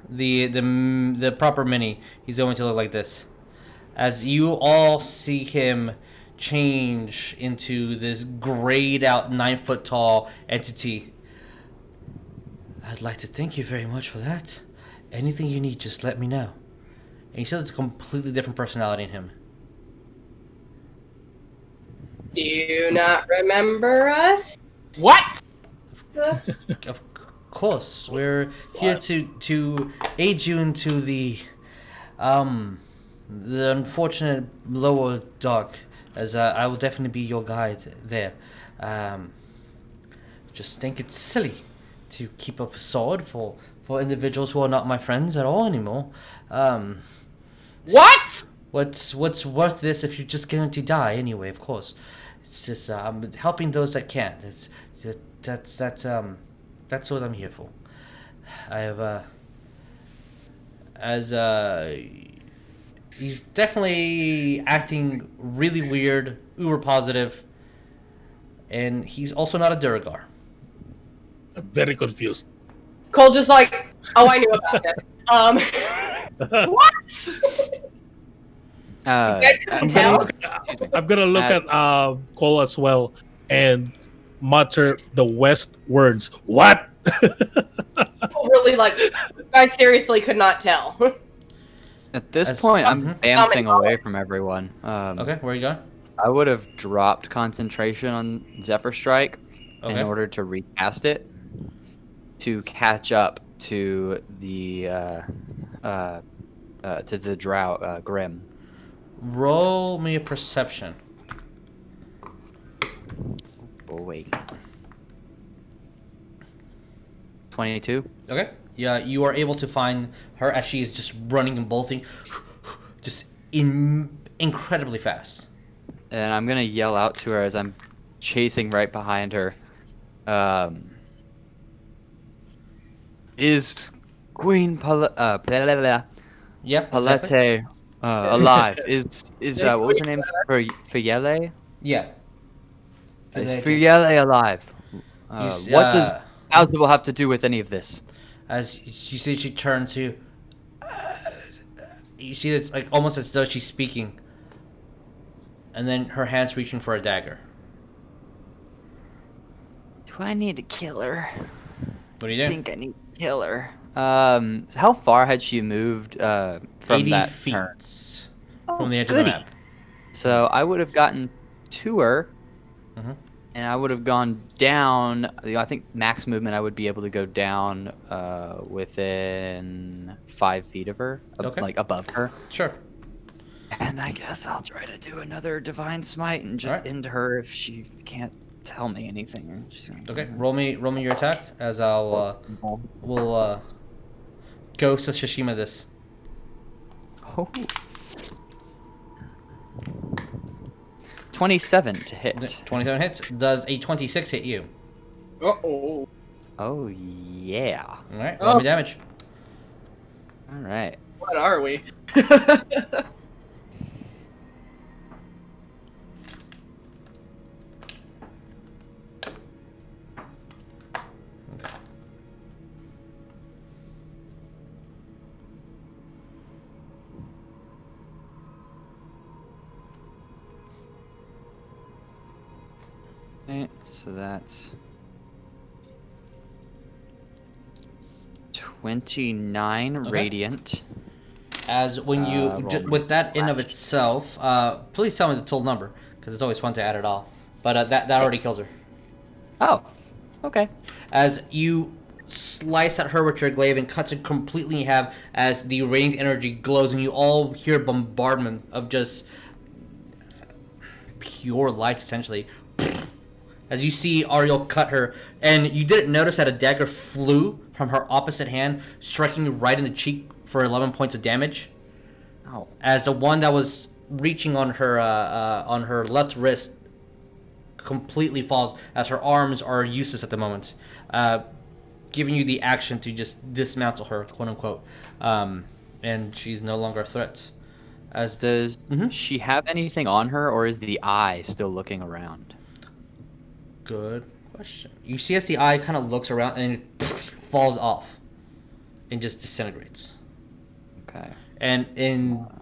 the proper mini, he's going to look like this. As you all see him change into this grayed out 9 foot tall entity. I'd like to thank you very much for that. Anything you need, just let me know. And you see there's a completely different personality in him. Do you not remember us? What? Of course, we're here to aid you into the unfortunate lower dark, as I will definitely be your guide there. Just think it's silly to keep a facade for individuals who are not my friends at all anymore. What? What's worth this if you're just going to die anyway? Of course, it's just I'm helping those that can't. That's what I'm here for. I have he's definitely acting really weird, uber positive, and he's also not a Duragar. I'm very confused. Cole just like, oh, I knew about this. What? I'm gonna look at Cole as well and mutter the West words. What? Really, like, I seriously could not tell. At this point, I'm bamfing away from everyone. Okay, where are you going? I would have dropped concentration on Zephyr Strike in order to recast it to catch up to the Drow Grim. Roll me a perception. Boy. 22. Okay. Yeah, you are able to find her as she is just running and bolting, just incredibly fast. And I'm gonna yell out to her as I'm chasing right behind her. Is Queen Palette exactly. alive? Is what was her name? Fiele? Yeah. Is Fiele alive? What does Alzable have to do with any of this? As you see, she turns to. You see, it's like almost as though she's speaking, and then her hand's reaching for a dagger. Do I need to kill her? What are you doing? I think I need to kill her. How far had she moved from 80 that feet turn? From the edge of the map. So I would have gotten to her, and I would have gone down. I think max movement I would be able to go down within 5 feet of her, like above her. Sure. And I guess I'll try to do another Divine Smite and just end her if she can't tell me anything. Okay, roll me your attack as I'll we'll Ghost of Tsushima this. Oh. 27 to hit. 27 hits. Does a 26 hit you? Uh-oh. Oh yeah. All right, roll me damage. All right. What are we? Okay, so that's 29 radiant. As when you with that in of itself, please tell me the total number because it's always fun to add it all. But that already kills her. Oh, okay. As you slice at her with your glaive and cuts it completely in half, as the radiant energy glows, and you all hear bombardment of just pure light, essentially. As you see Ariell cut her, and you didn't notice that a dagger flew from her opposite hand, striking you right in the cheek for 11 points of damage. Oh. As the one that was reaching on her left wrist completely falls, as her arms are useless at the moment, giving you the action to just dismantle her, quote unquote, and she's no longer a threat. As does she have anything on her, or is the eye still looking around? Good question. You see as the eye kind of looks around and it falls off and just disintegrates. Okay. And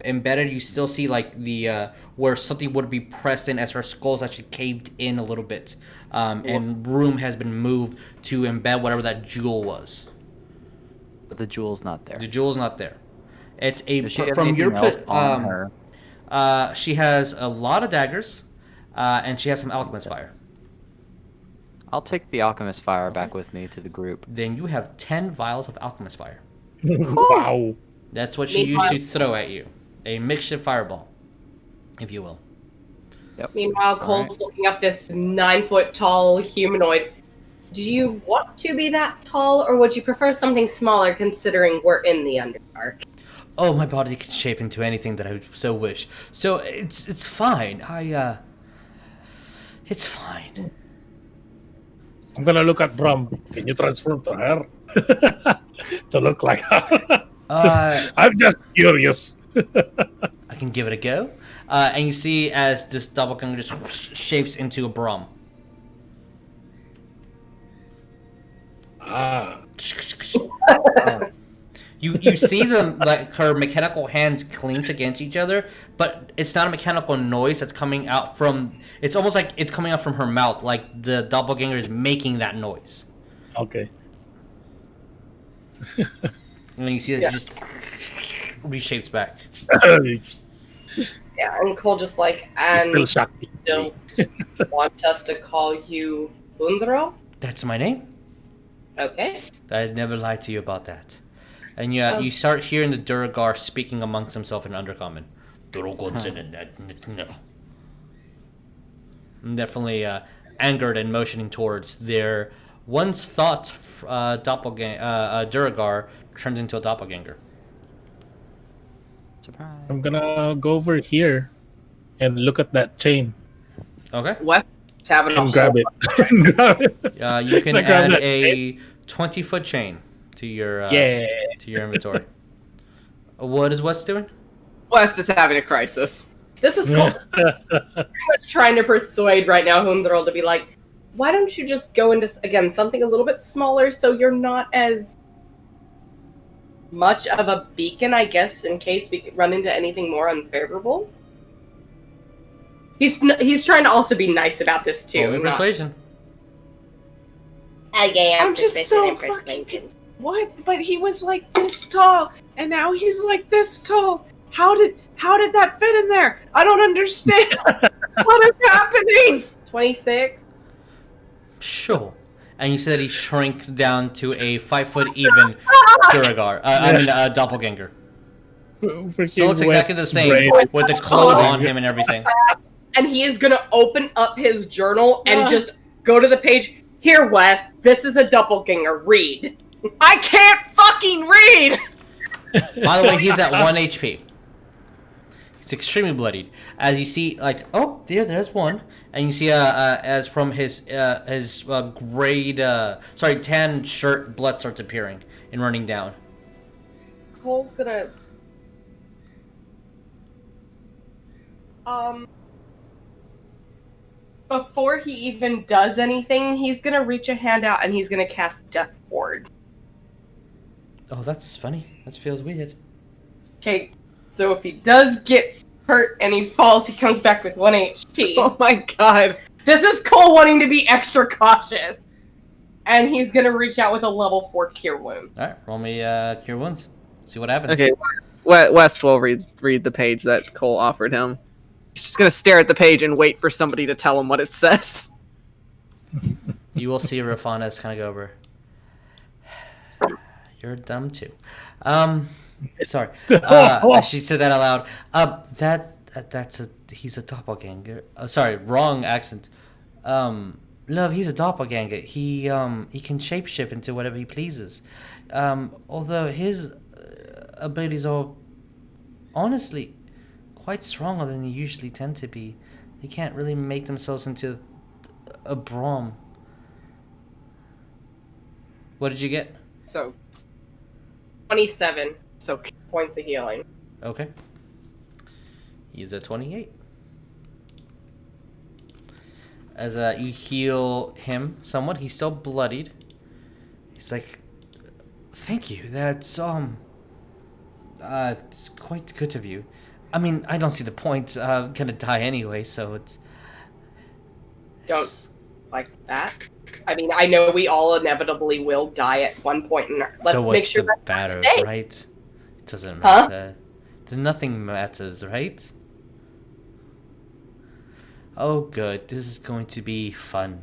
embedded, you still see like the where something would be pressed in, as her skull's actually caved in a little bit, and room has been moved to embed whatever that jewel was. But the jewel's not there. The jewel's not there. It's a Does she have from your anything else on her? She has a lot of daggers, and she has some alchemist fire. I'll take the alchemist fire back with me to the group. Then you have 10 vials of alchemist fire. Wow. That's what she used to throw at you. A makeshift fireball, if you will. Yep. Meanwhile, Cole's looking up this 9-foot tall humanoid. Do you want to be that tall, or would you prefer something smaller considering we're in the Underdark? Oh, my body can shape into anything that I would so wish. So it's fine. It's fine. I'm gonna look at Brum. Can you transform to her? To look like her? I'm just curious. I can give it a go. And you see as this doppelganger just shapes into a Brom. You see them, like, her mechanical hands clench against each other, but it's not a mechanical noise that's coming out from... It's almost like it's coming out from her mouth, like the doppelganger is making that noise. Okay. And then you see it just reshapes back. Yeah, and Cole just like, and still shocked. don't want us to call you Undro? That's my name. Okay. I'd never lie to you about that. And you start hearing the Duragar speaking amongst himself in Undercommon. I'm definitely angered and motioning towards their once thought Duragar turns into a doppelganger. Surprise. I'm gonna go over here and look at that chain Okay. Wes is having a and grab it. Grab it. You can Like, grab add that a 20-foot chain to your to your inventory. What is Wes doing? West is having a crisis. This is Cole pretty much trying to persuade right now Undro to be like, why don't you just go into, again, something a little bit smaller so you're not as much of a beacon, I guess, in case we could run into anything more unfavorable. He's trying to also be nice about this too. Roll me persuasion. Yeah, I'm just so fucking... What? But he was like this tall, and now he's like this tall. How did that fit in there? I don't understand. What is happening? 26. Sure. And you said he shrinks down to a 5-foot even Duragar. Doppelganger. So it looks exactly the same with the clothes on him and everything. And he is gonna open up his journal and just go to the page. Here, Wes, this is a doppelganger. Read. I can't fucking read! By the way, he's at 1 HP. He's extremely bloodied. As you see, like, oh, there's one. And you see, as from his tan shirt, blood starts appearing and running down. Cole's gonna... Before he even does anything, he's gonna reach a hand out and he's gonna cast Death Ward. Oh, that's funny. That feels weird. Okay, so if he does get hurt and he falls, he comes back with 1 HP. Oh my god. This is Cole wanting to be extra cautious. And he's gonna reach out with a level 4 Cure Wound. Alright, roll me Cure Wounds. See what happens. Okay, West will read the page that Cole offered him. He's just gonna stare at the page and wait for somebody to tell him what it says. You will see Rafana's kind of go over. You're dumb too. Sorry. She said that out loud. He's a doppelganger. Sorry, wrong accent. Love, he's a doppelganger. He can shapeshift into whatever he pleases. Although his abilities are honestly quite stronger than they usually tend to be. They can't really make themselves into a Brom. What did you get? So, 27. So Points of healing. Okay. He's at 28. As you heal him somewhat, he's still bloodied. He's like, thank you. That's it's quite good of you. I mean, I don't see the point. I'm gonna die anyway, so it's... Don't like that. I mean, I know we all inevitably will die at one point in our... Let's so make sure what's the that's matter, today. right? It doesn't matter. Nothing matters, right? Oh, good. This is going to be fun.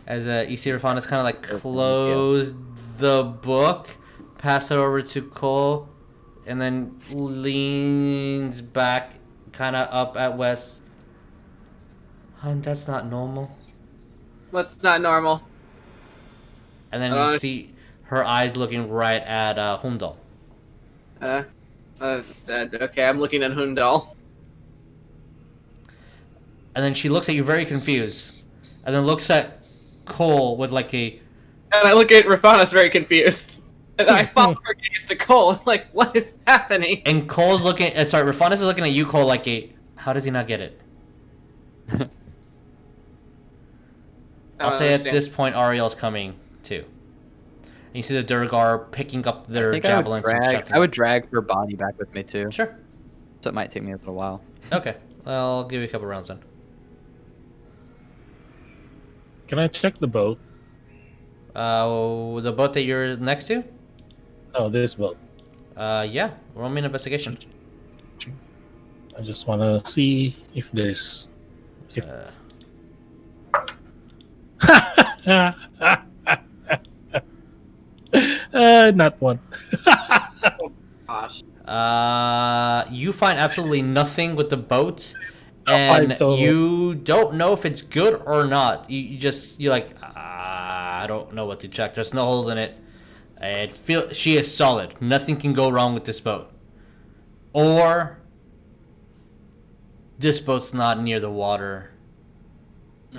As you see, Rafana's kind of like closed the book, pass it over to Cole, and then leans back, kind of up at Wes. Hun, that's not normal. What's not normal? And then you see her eyes looking right at Hundal. Okay, I'm looking at Hundal. And then she looks at you very confused. And then looks at Cole with like a... And I look at Rafanas very confused. And I follow her gaze to Cole. I'm like, what is happening? And Cole's looking... Rafanas is looking at you, Cole, like a... How does he not get it? I'll say at this point, Ariel's coming too. And you see the Durgar picking up their javelins. I would drag her body back with me too. Sure. So it might take me a little while. Okay. I'll give you a couple rounds then. Can I check the boat? The boat that you're next to? Oh, this boat. Yeah. Roll me an investigation. I just want to see if there's... Not one. Gosh. You find absolutely nothing with the boat, and you don't know if it's good or not. You're like, I don't know what to check. There's no holes in it. She is solid. Nothing can go wrong with this boat. Or this boat's not near the water.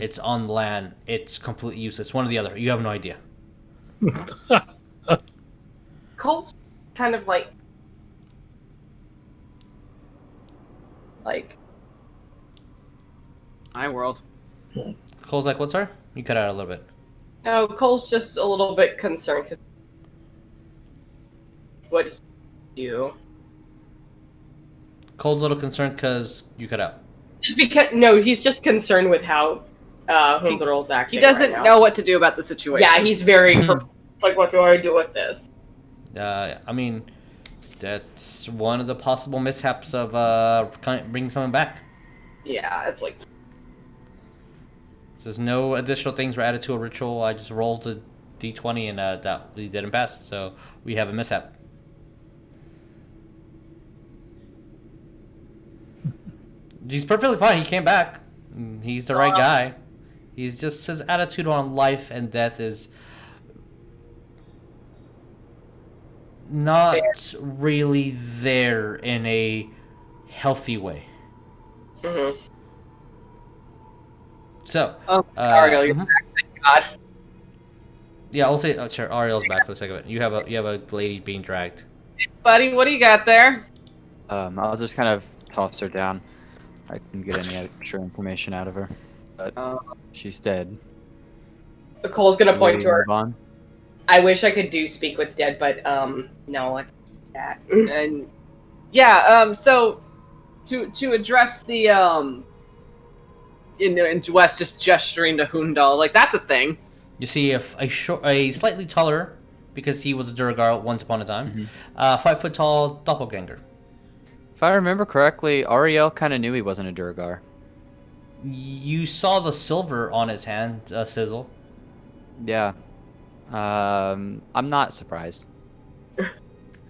It's on land. It's completely useless. One or the other. You have no idea. Cole's kind of like My world. Cole's like, what's her? You cut out a little bit. no, Cole's just a little bit concerned because what did he do? Cole's a little concerned because you cut out. Just because he's just concerned with how Hundal's acting. He doesn't right now. know what to do about the situation. Yeah, he's very like, what do I do with this? I mean, that's one of the possible mishaps of bringing someone back. Yeah, it's like There's no additional things were added to a ritual. I just rolled a d20 and that we didn't pass, so we have a mishap. He's perfectly fine. He came back. He's the right guy. He's just his attitude on life and death is not really there in a healthy way. Mm-hmm. So, Ariell, you're back, thank God. Yeah, I'll say. Sure, Ariel's back for the second. You have a lady being dragged. Buddy, what do you got there? I'll just kind of toss her down. I couldn't get any extra information out of her, but she's dead. Cole's gonna point to her. Move on. I wish I could do speak with dead, but no, I can't do that. And yeah, so to address the and Wes just gesturing to Hundal, like that's a thing. You see a slightly taller, because he was a Durgar once upon a time, 5 foot tall doppelganger. If I remember correctly, Ariell kind of knew he wasn't a Durgar. You saw the silver on his hand sizzle. Yeah. I'm not surprised.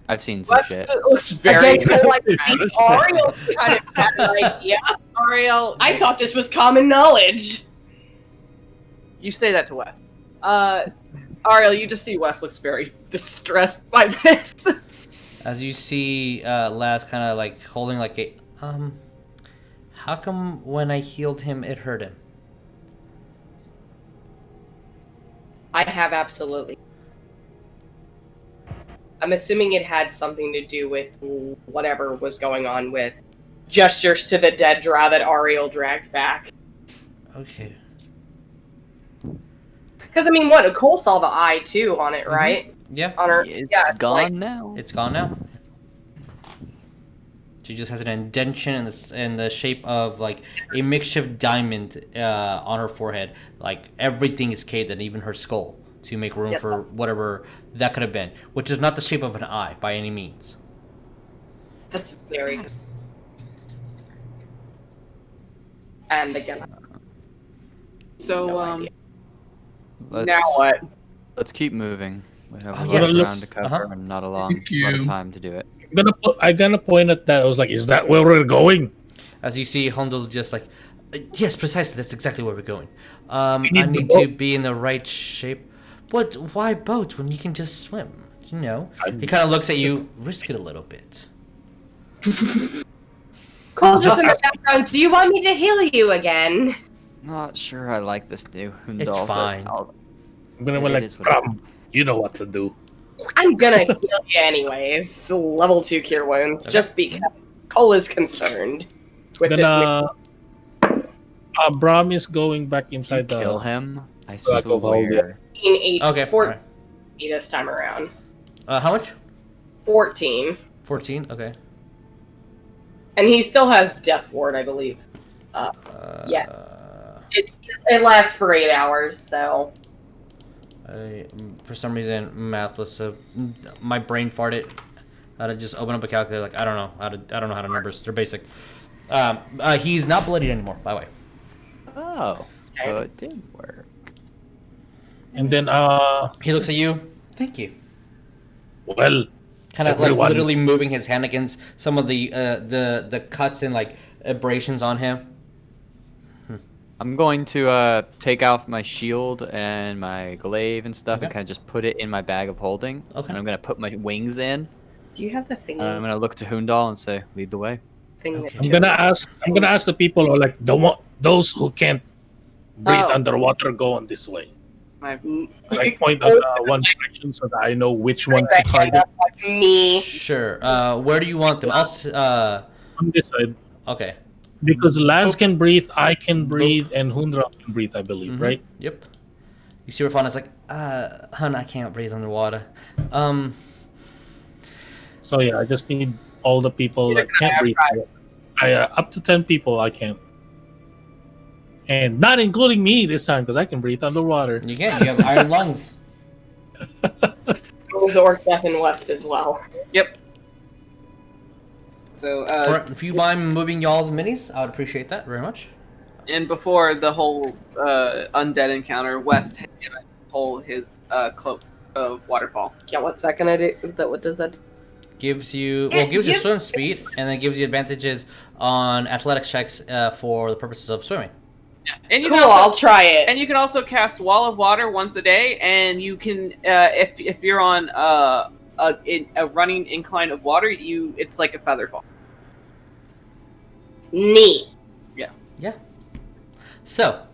I've seen some shit. It looks very. Ariell kind of had an idea. Ariell, I thought this was common knowledge. you say that to Wes. Ariell, you just see Wes looks very distressed by this. As you see Laz kind of like holding like a how come when I healed him it hurt him? I have absolutely. I'm assuming it had something to do with whatever was going on with gestures to the dead drow that Ariell dragged back. Okay. Because I mean, what Cole saw the eye too on it, right? Yeah. On her, It's yeah, gone now. It's gone now. She just has an indentation in the shape of like a makeshift diamond on her forehead. Like everything is caved in, even her skull, to make room for whatever that could have been, which is not the shape of an eye by any means. That's very good. And again. So Let's, now what? Let's keep moving. We have a yes. lot of ground to cover and not a lot of time to do it. I'm gonna point at that. I was like, is that where we're going? As you see, Hundal just like, Yes, precisely. That's exactly where we're going. I need to be in the right shape. But why boat when you can just swim? You know? He kind of looks at you. Risk it a little bit. Cole just in the background. Do you want me to heal you again? Not sure I like this new Hundal. It's fine. I'm gonna be like, you know what to do. I'm gonna heal you anyways. Level 2 cure wounds, just because Cole is concerned with then, this. Bram is going back inside the. Kill him. I swear. 8, Okay. 14 this time around. How much? 14. 14. Okay. And he still has Death Ward, I believe. Yeah. It lasts for 8 hours, so. For some reason, math was so. My brain farted. I had to just open up a calculator. Like I don't know how to numbers. They're basic. He's not bloodied anymore. By the way. Oh, so it did work. And then he looks at you. Thank you. Well, kind of like literally moving his hand against some of the cuts and like abrasions on him. I'm going to take off my shield and my glaive and stuff and kind of just put it in my bag of holding. Okay. And I'm going to put my wings in. Do you have the thing? I'm going to look to Hundal and say, lead the way. I'm gonna ask the people who like those who can't breathe underwater go on this way. Like point out one direction so that I know which one to target. Me. Sure. Where do you want them? On this side. Okay. Because Laz can breathe, I can breathe, and Hundra can breathe, I believe, right? Yep. You see where Fauna's like, hun, I can't breathe underwater. So yeah, I just need all the people that can't breathe. Up to 10 people I can. And not including me this time, because I can breathe underwater. You can. You have iron lungs. There's Orcdeath in West as well. Yep. So, if you mind moving y'all's minis, I would appreciate that very much. And before the whole undead encounter, West had given Cole his cloak of waterfall. Yeah, what's that gonna do? What does that do? Gives you swim speed, and then gives you advantages on athletics checks for the purposes of swimming. Yeah. And you cool, can also, I'll try it. And you can also cast Wall of Water once a day, and you can if you're on a running incline of water, it's like a feather fall. Neat. Yeah. So,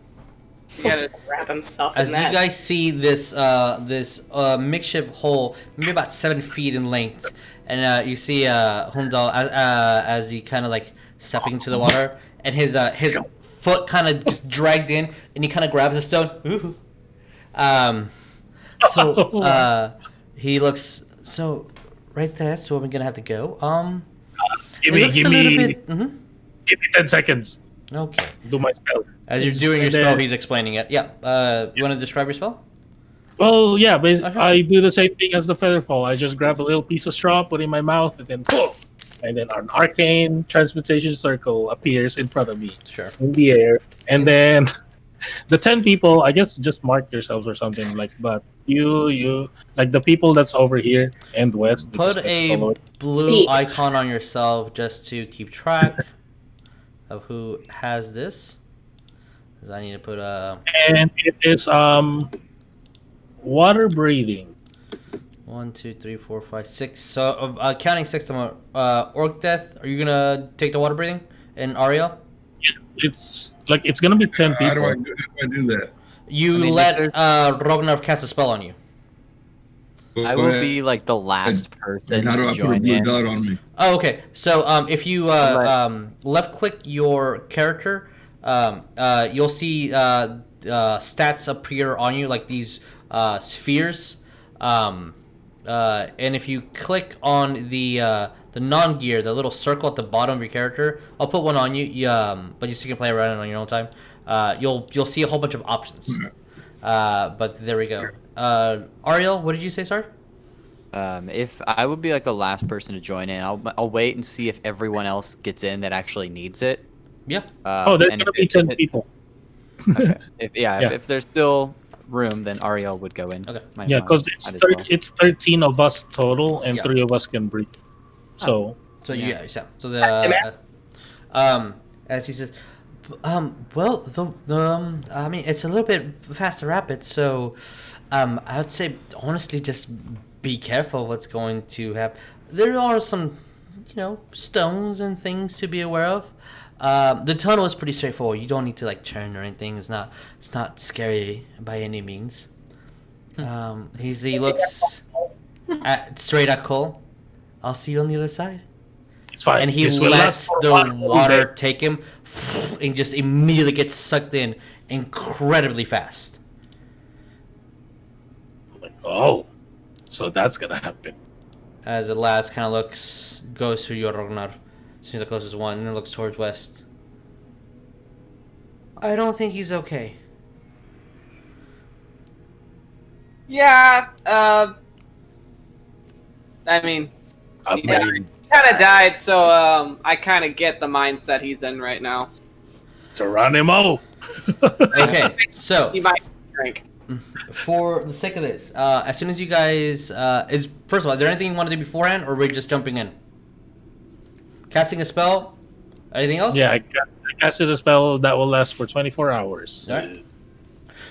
wrap himself as in that. you guys see this makeshift hole, maybe about 7 feet in length, and you see Hundal as he kind of like stepping into the water, and his foot kind of just dragged in, and he kind of grabs a stone. Ooh. He looks so right there. So I'm gonna have to go. Give me 10 seconds. Okay. Do my spell. As you're doing your spell, he's explaining it. Yeah. You want to describe your spell? Well, yeah. I do the same thing as the featherfall. I just grab a little piece of straw, put it in my mouth, and then boom! And then an arcane transmutation circle appears in front of me. Sure. In the air. And then the 10 people, I guess just mark yourselves or something. But you like the people that's over here and west. Put a blue icon on yourself just to keep track of who has this. Because I need to put And it is water breathing. 1, 2, 3, 4, 5, 6. So counting 6 to more. Orcdeath, are you gonna take the water breathing? And Ariell? Yeah, it's gonna be 10 people. How do I do that? You let Rognarv cast a spell on you. I will be like the last person How do to I put a join blue in. dot on me? Oh, okay. So if you left click your character, you'll see stats appear on you like these spheres. And if you click on the non-gear, the little circle at the bottom of your character, I'll put one on you. But you still can play around on your own time. You'll see a whole bunch of options. But there we go. Ariell, what did you say, sorry? If I would be like the last person to join in, I'll wait and see if everyone else gets in that actually needs it. Yeah. There's gonna be 10 people. Okay. If there's still room, then Ariell would go in. Okay. Yeah, because it's 13 of us total, and 3 of us can breathe. So. So the as he says, Well, I mean, it's a little bit faster rapid, so, I would say, honestly, just be careful what's going to happen. There are some, stones and things to be aware of. The tunnel is pretty straightforward. You don't need to, turn or anything. It's not scary by any means. He looks straight at Cole. I'll see you on the other side. It's fine. And he lets the water take him and just immediately gets sucked in incredibly fast. Oh, so that's gonna happen. As the last kind of goes through your Rognarv. Seems the closest one, and then looks towards west. I don't think he's okay. Yeah, I mean, he kind of died, so I kind of get the mindset he's in right now. Geronimo. Okay, so he might drink. For the sake of this, as soon as you guys first of all, is there anything you want to do beforehand, or are we just jumping in? Casting a spell? Anything else? Yeah, I casted a spell that will last for 24 hours. All right.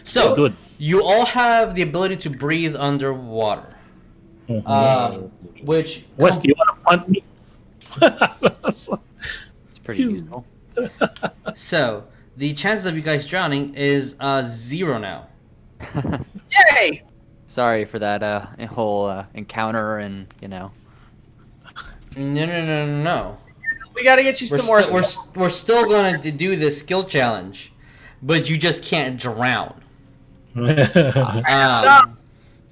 So good. You all have the ability to breathe underwater. Which Wes, do you want to punt me? It's pretty useful. So the chances of you guys drowning is 0 now. Yay! Sorry for that whole encounter and No. We gotta get you some more. We're still going to do this skill challenge, but you just can't drown.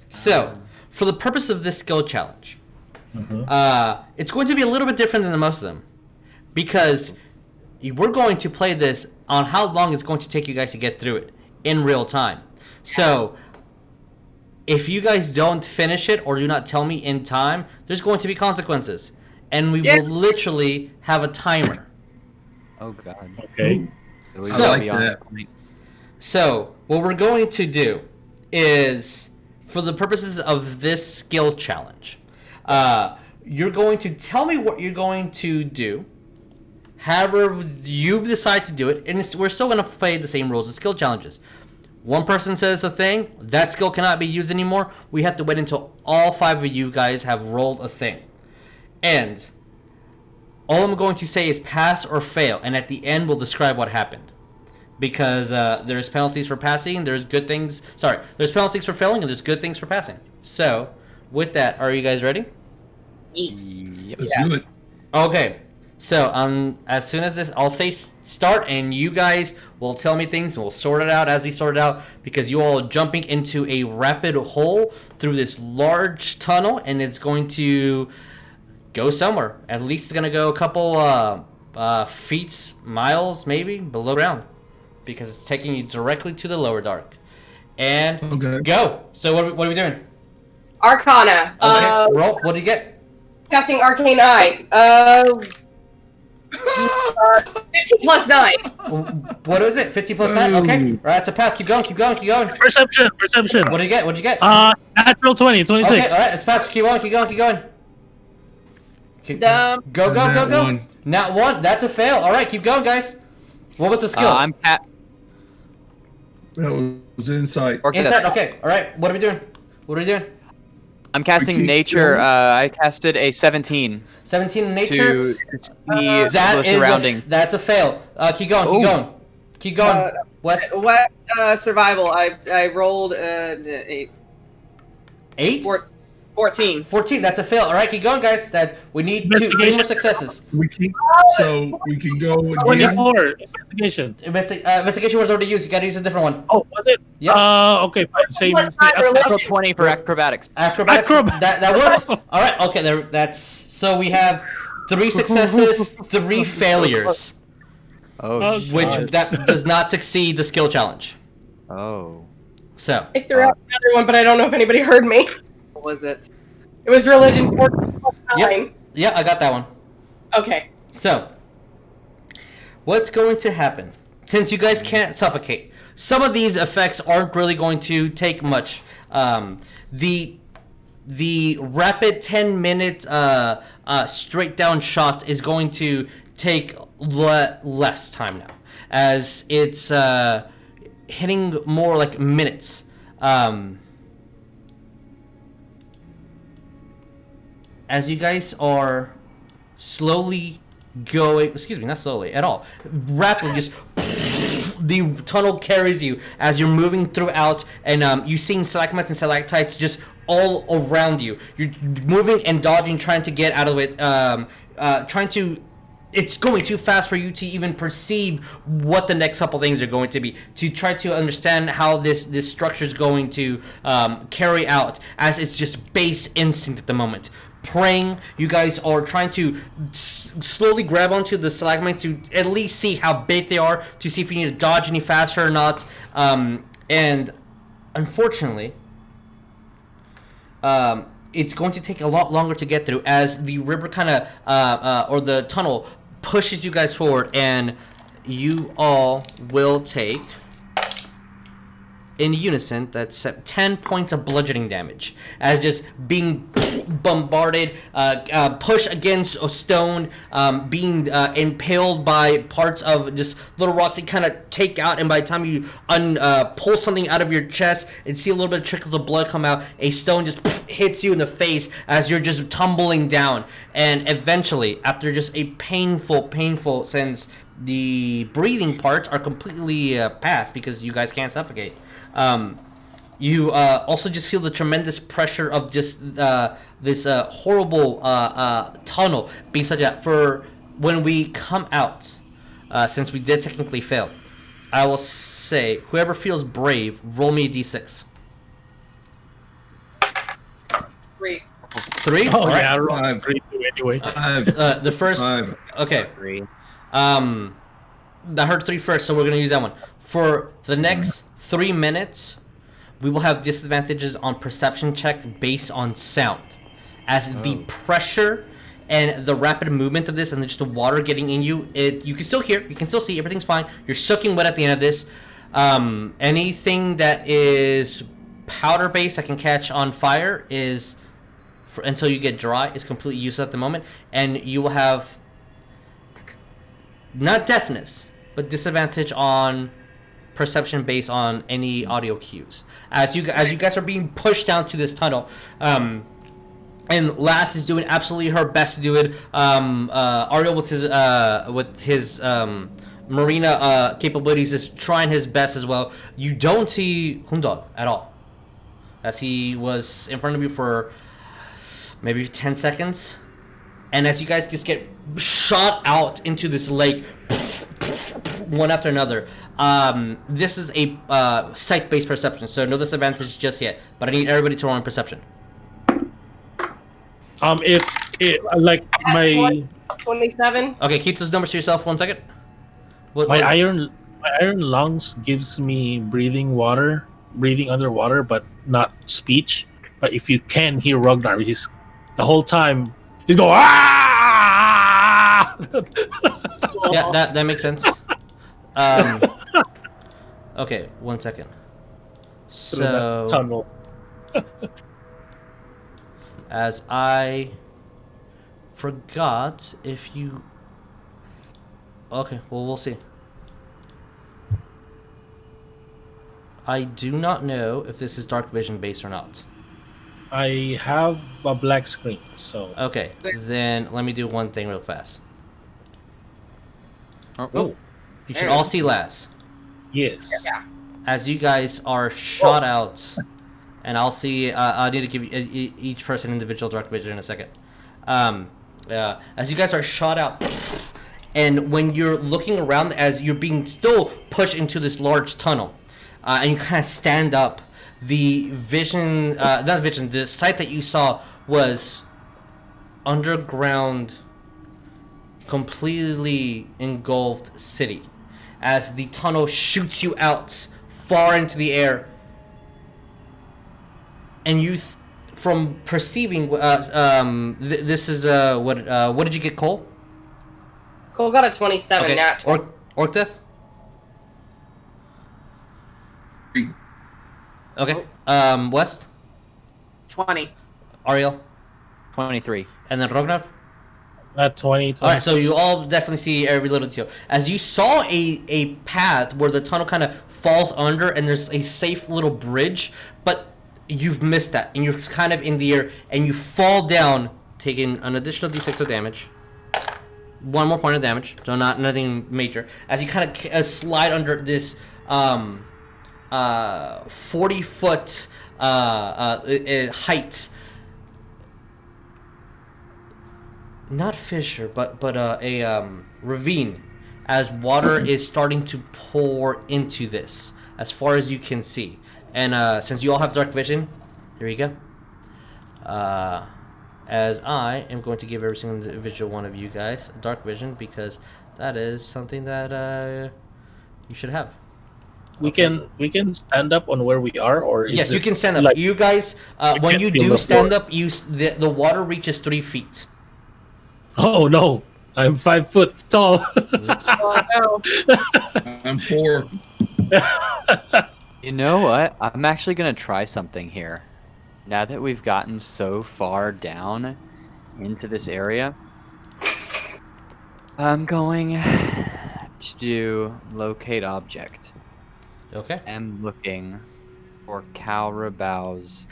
So, for the purpose of this skill challenge, it's going to be a little bit different than most of them, because we're going to play this on how long it's going to take you guys to get through it in real time. So, if you guys don't finish it or do not tell me in time, there's going to be consequences. And we will literally have a timer. Oh god. Okay. So, what we're going to do is, for the purposes of this skill challenge, you're going to tell me what you're going to do, however you decide to do it, and we're still going to play the same rules as skill challenges. One person says a thing, that skill cannot be used anymore. We have to wait until all 5 of you guys have rolled a thing. And all I'm going to say is pass or fail, and at the end we'll describe what happened. Because there's penalties for passing, there's penalties for failing, and there's good things for passing. So, with that, are you guys ready? Yep. Let's do it. Okay. So, as soon as this, I'll say start, and you guys will tell me things, and we'll sort it out as we sort it out, because you all are jumping into a rapid hole through this large tunnel, and it's going to go somewhere. At least it's going to go a couple feet, miles, maybe, below ground, because it's taking you directly to the lower dark. And go. So, what are we doing? Arcana. Okay. Roll. What do you get? Casting Arcane Eye. 15 plus 9. What is it? 50 plus 9? Okay. All right, that's a pass. Keep going. Perception. What'd you get? Natural 20, 26. Okay, all right, it's pass. Keep going. Go. Not one. That's a fail. All right, keep going, guys. What was the skill? I'm Pat. That was insight. Insight. Okay. All right. What are we doing? I'm casting nature. I casted a 17. 17 in nature. To see the surrounding. That's a fail. Keep going. West. What survival? I rolled 8. 8? 14. 14. That's a fail. All right, keep going, guys. That we need 2 more successes. We can go again. 24. Investigation. Investigation was already used. You gotta use a different one. Oh, was it? Yeah. Okay, fine. Same. Natural 20 for acrobatics. Acrobatics. That works. All right. Okay. That's so we have 3 successes, 3 failures. Oh, which that does not succeed the skill challenge. Oh. So. I threw out another one, but I don't know if anybody heard me. What was it? It was religion 14 plus 9. Yeah, I got that one. Okay. So, what's going to happen? Since you guys can't suffocate, some of these effects aren't really going to take much. The rapid 10-minute straight down shot is going to take less time now. as it's hitting more like minutes. As you guys are slowly going, excuse me, not slowly at all, rapidly, just the tunnel carries you as you're moving throughout, and you're seeing stalagmites and stalactites just all around you. You're moving and dodging, trying to get out of it, it's going too fast for you to even perceive what the next couple things are going to be, to try to understand how this structure is going to carry out, as it's just base instinct at the moment. Praying, you guys are trying to slowly grab onto the stalagmites to at least see how big they are, to see if you need to dodge any faster or not. And unfortunately, it's going to take a lot longer to get through, as the river kind of or the tunnel pushes you guys forward, and you all will take, in unison, that's 10 points of bludgeoning damage, as just being bombarded, pushed against a stone, being impaled by parts of just little rocks that kind of take out, and by the time you pull something out of your chest and see a little bit of trickles of blood come out, a stone just hits you in the face as you're just tumbling down. And eventually, after just a painful, since the breathing parts are completely past because you guys can't suffocate, you also just feel the tremendous pressure of just this horrible tunnel being such that for when we come out, since we did technically fail, I will say whoever feels brave, roll me a d6. 3. 3? Oh, right. yeah, I rolled 3 too anyway. The first... 5. Okay. 3. I heard 3 first, so we're going to use that one. For the next 3 minutes, we will have disadvantages on perception check based on sound, as the pressure and the rapid movement of this and just the water getting in you, you can still hear, you can still see, everything's fine. You're soaking wet at the end of this. Anything that is powder based that can catch on fire is, until you get dry, is completely useless at the moment, and you will have not deafness, but disadvantage on perception based on any audio cues, as you guys are being pushed down to this tunnel. And Lass is doing absolutely her best to do it. Ariell with his marina capabilities is trying his best as well. You don't see Hundog at all, as he was in front of you for maybe 10 seconds, and as you guys just get shot out into this lake, one after another. This is a sight-based perception, so no disadvantage just yet, but I need everybody to roll on perception. If like my 27. Okay, keep those numbers to yourself 1 second. my iron lungs gives me breathing underwater, but not speech. But if you can hear Rognarv, he's the whole time he's going ah. Yeah, that makes sense. Okay, 1 second. So tunnel. as I forgot if you... Okay, well, we'll see. I do not know if this is dark vision based or not. I have a black screen, so... Okay, then let me do one thing real fast. Oh. You should all see Laz. Yes. As you guys are shot out, and I'll see... I need to give each person individual dark vision in a second. As you guys are shot out, and when you're looking around, as you're being still pushed into this large tunnel, and you kind of stand up, the vision, the sight that you saw was underground, completely engulfed city, as the tunnel shoots you out far into the air, and you from perceiving this is what did you get, Cole? Cole got a 27. Okay. Nat. Orcdeath? Okay. West? 20. Ariell? 23. And then Rognarv? At 20. All right, so you all definitely see every little detail. As you saw a path where the tunnel kind of falls under, and there's a safe little bridge, but you've missed that, and you're kind of in the air, and you fall down, taking an additional d6 of damage. One more point of damage, so nothing major. As you kind of slide under this 40-foot height. Not fissure, but a ravine, as water is starting to pour into this, as far as you can see. And since you all have dark vision, here you go. As I am going to give every single individual one of you guys dark vision, because that is something that you should have. We can stand up on where we are, or yes, you can stand up. Like, you guys, when you do stand up, the water reaches 3 feet. Oh no! I'm 5 foot tall. Oh, no. I'm 4. You know what? I'm actually gonna try something here. Now that we've gotten so far down into this area, I'm going to do locate object. Okay. I'm looking for Calrabao's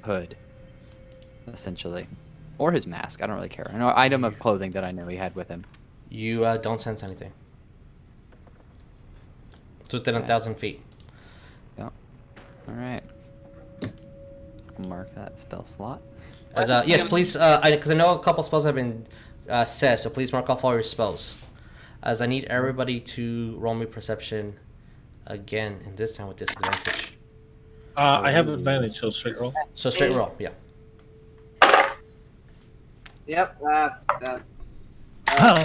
hood, essentially. Or his mask, I don't really care. An item of clothing that I know he had with him. You don't sense anything. It's within 1,000 feet. Yep. Alright. Mark that spell slot. As, yes, please, because I know a couple spells have been said, so please mark off all your spells. As I need everybody to roll me perception again, and this time with disadvantage. I have advantage, so straight roll. So straight roll, yeah. Yep, that's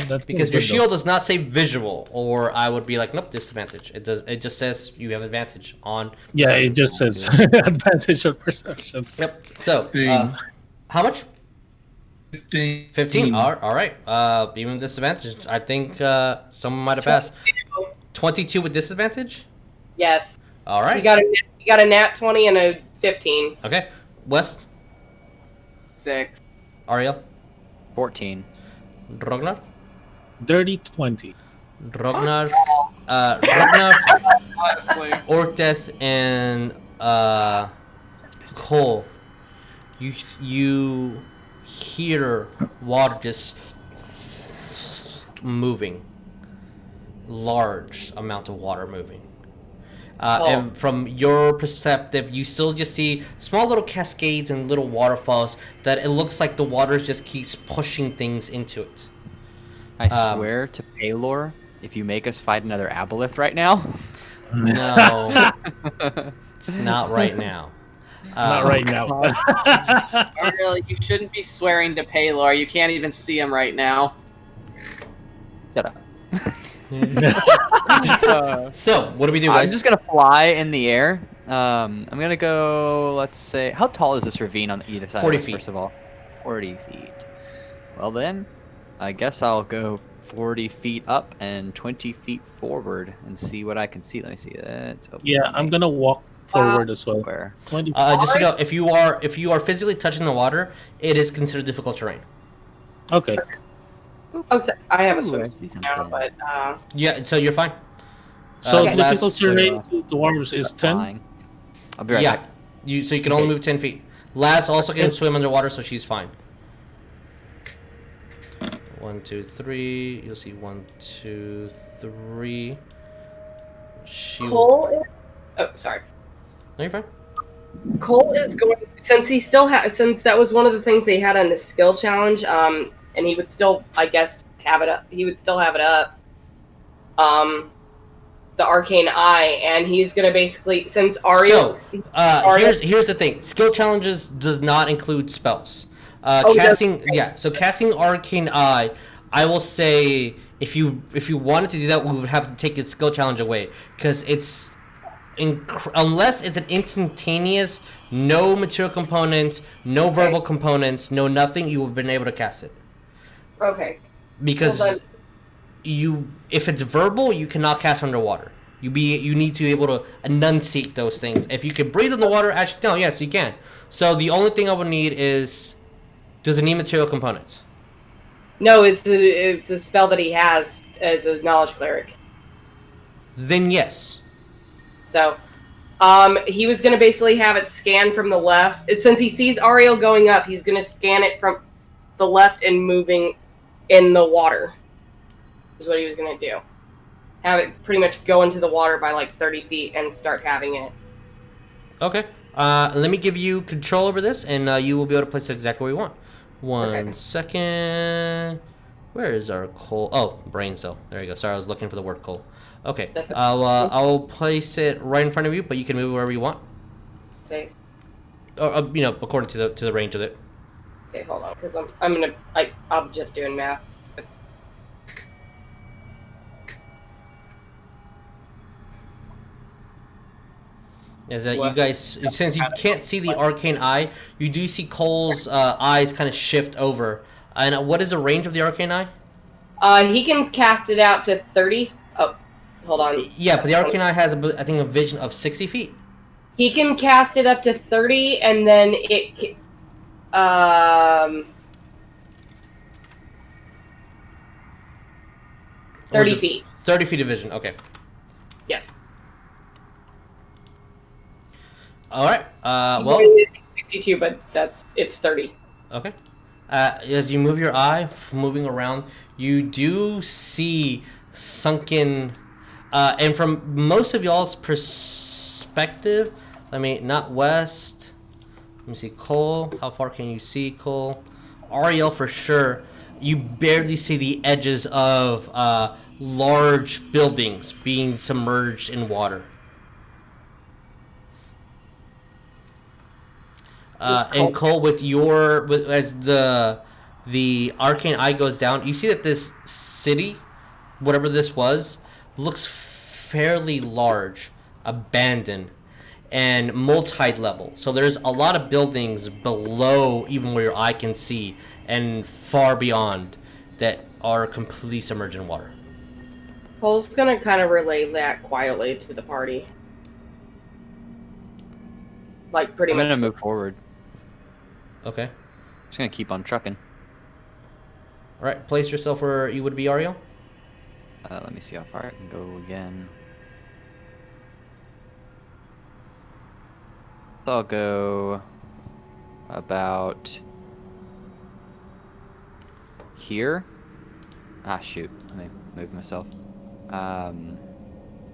That's because your shield does not say visual, or I would be like, nope, disadvantage. It does. It just says you have advantage on. Yeah, it just says advantage of perception. Yep. So, how much? 15. 15. All right. Even disadvantage, I think someone might have passed. 22 with disadvantage. Yes. All right. You got a nat 20 and a 15. Okay. West. 6. Ariell. 14. Rognarv. Dirty 20. Rognarv. Honestly. Orcdeath and Cole. You hear water just moving. Large amount of water moving. And from your perspective, you still just see small little cascades and little waterfalls that it looks like the water just keeps pushing things into it. I swear to Paylor, if you make us fight another aboleth right now. No. It's not right now. Not right now. Ariell, you shouldn't be swearing to Paylor. You can't even see him right now. Shut up. So, what do we do, guys? I'm just gonna fly in the air. I'm gonna go, let's say, how tall is this ravine on either side 40 of us, feet. first of all? 40 feet. Well then, I guess I'll go 40 feet up and 20 feet forward and see what I can see. Let me see that. Yeah, I'm gonna walk forward as well. Where? 20. Just so you know, if you are physically touching the water, it is considered difficult terrain. Okay. Oh, so I have a Ooh, swim I see something. now, but Yeah, so you're fine. So Okay. difficult last- terrain to dwarves is 10. Flying. I'll be right Yeah, back. so you can only move 10 feet. Laz also can swim underwater, so she's fine. 1, 2, 3. You'll see 1, 2, 3. Cole is... Oh, sorry. No, you're fine. Cole is going, since he still has, since that was one of the things they had on the skill challenge, and he would still, I guess, have it up. He would still have it up. The Arcane Eye, and he's gonna basically, since Ariell. So, here's the thing. Skill challenges does not include spells. Casting Arcane Eye, I will say if you wanted to do that, we would have to take its skill challenge away, because it's unless it's an instantaneous, no material component, no verbal components, no nothing, you would have been able to cast it. Okay. Because if it's verbal, you cannot cast underwater. You need to be able to enunciate those things. If you can breathe in the water, actually, no, yes, you can. So the only thing I would need is, does it need material components? No, it's a spell that he has as a knowledge cleric. Then yes. So, he was going to basically have it scanned from the left. Since he sees Ariell going up, he's going to scan it from the left and moving in the water. Is what he was going to do. Have it pretty much go into the water by like 30 feet and start having it. Okay. Let me give you control over this, and you will be able to place it exactly where you want. One second. Where is our coal? Oh, brain cell. There you go. Sorry, I was looking for the word coal. Okay. I'll place it right in front of you, but you can move wherever you want. Thanks. Or according to the range of it. Okay, hold on, because I'm just doing math. Is that you guys, since you can't see the arcane eye, you do see Cole's eyes kind of shift over. And what is the range of the arcane eye? He can cast it out to 30. Oh, hold on. Yeah, but the arcane eye has, I think, a vision of 60 feet. He can cast it up to 30, and then it 30 feet. 30 feet of vision. Okay. Yes. All right. Well, 62, but it's 30. Okay. As you move your eye, moving around, you do see sunken, and from most of y'all's perspective, not west. Let me see, Cole. How far can you see, Cole? Ariell, for sure. You barely see the edges of large buildings being submerged in water. And Cole, as the arcane eye goes down, you see that this city, whatever this was, looks fairly large, abandoned, and multi-level. So there's a lot of buildings below even where your eye can see, and far beyond, that are completely submerged in water. Cole's gonna kind of relay that quietly to the party. Like, pretty much. I'm gonna move forward. Okay. Just gonna keep on trucking. All right, place yourself where you would be, Ariell. Let me see how far I can go again. So I'll go about here. Ah, shoot. Let me move myself.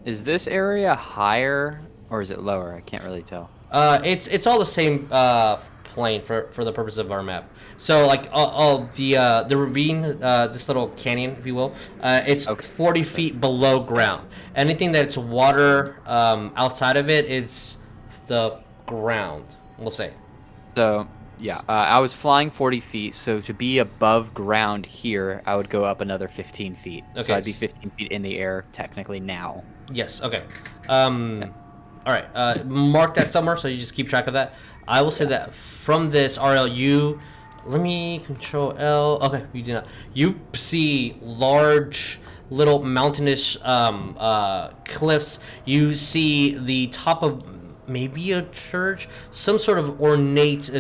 Is this area higher or is it lower? I can't really tell. It's all the same plane for the purpose of our map. So like the ravine, this little canyon, if you will, it's 40 feet below ground. Anything that's water outside of it, it's the ground, we'll say. So yeah, I was flying 40 feet, so to be above ground here, I would go up another 15 feet. Okay. So I'd be 15 feet in the air technically now. Yes. Okay. All right, mark that somewhere so you just keep track of that. I will say that from this, Ariell, let me control L. Okay, you do not. You see large little mountainous cliffs. You see the top of maybe a church, some sort of ornate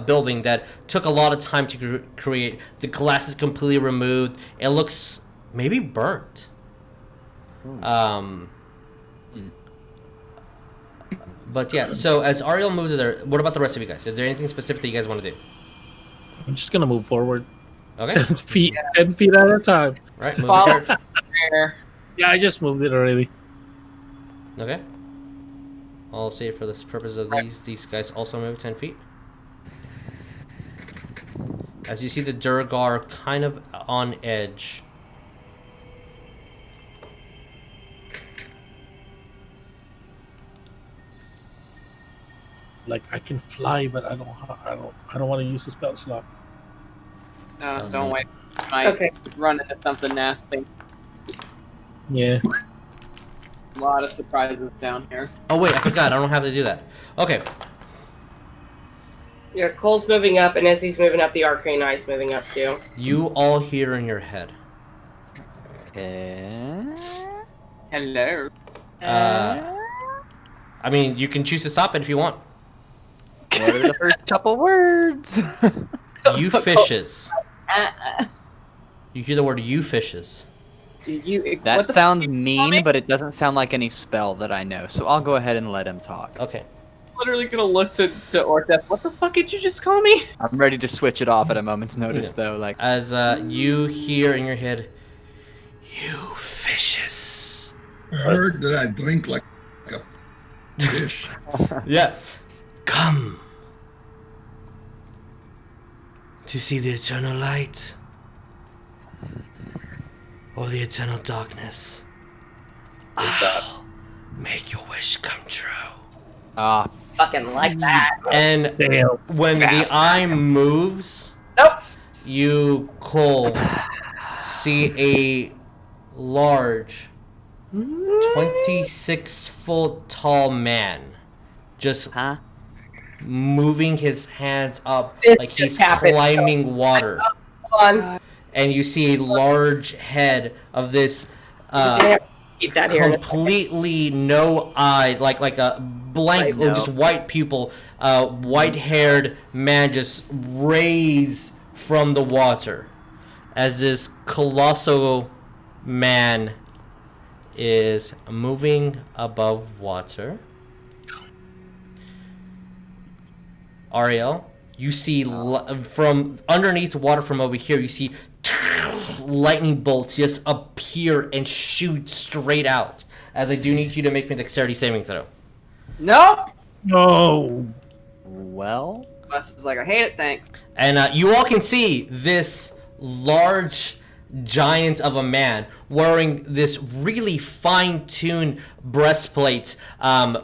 building that took a lot of time to create. The glass is completely removed. It looks maybe burnt. But yeah, so as Ariell moves there, what about the rest of you guys? Is there anything specific that you guys want to do? I'm just gonna move forward. Okay. 10 feet, 10 feet at a time. Right. Move Yeah, I just moved it already. Okay. I'll say for the purpose of these guys also move 10 feet. As you see the Durgar kind of on edge. Like I can fly, but I don't want to use the spell slot. No, don't wait. Might run into something nasty. Yeah. A lot of surprises down here. Oh wait, I forgot. I don't have to do that. Okay. Yeah, Cole's moving up, and as he's moving up, the arcane eye's moving up too. You all hear in your head. Hello. I mean, you can choose to stop it if you want. What are the first couple words? You fishes. You hear the word "you fishes." That sounds mean, but it doesn't sound like any spell that I know. So I'll go ahead and let him talk. Okay. I'm literally gonna look to Orcdeath. What the fuck did you just call me? I'm ready to switch it off at a moment's notice, though. Like as you hear in your head, "You fishes." I heard that I drink like a fish. Yeah. Come to see the eternal light or the eternal darkness. I'll make your wish come true. Ah, Fucking like that. And when the eye moves, Nope. you, Cole, see a large 26-foot tall man just moving his hands up like he's climbing water. And you see a large head of this completely no eye, like a blank or just white pupil, white-haired man just raise from the water as this colossal man is moving above water. Ariell, you see from underneath the water from over here, you see lightning bolts just appear and shoot straight out. As I do need you to make me a dexterity saving throw. Nope. No. well. Wes is like, I hate it, thanks. And you all can see this large giant of a man wearing this really fine-tuned breastplate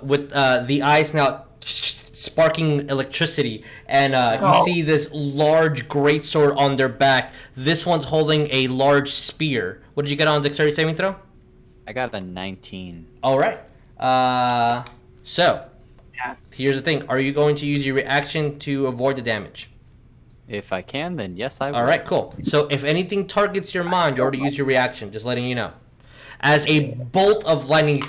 with the eyes now sparking electricity, and you see this large greatsword on their back. This one's holding a large spear. What did you get on dexterity saving throw? I got a 19. All right. So here's the thing: are you going to use your reaction to avoid the damage? If I can, then yes, I will. All right, cool. So if anything targets your mind, you already use your reaction. Just letting you know. As a bolt of lightning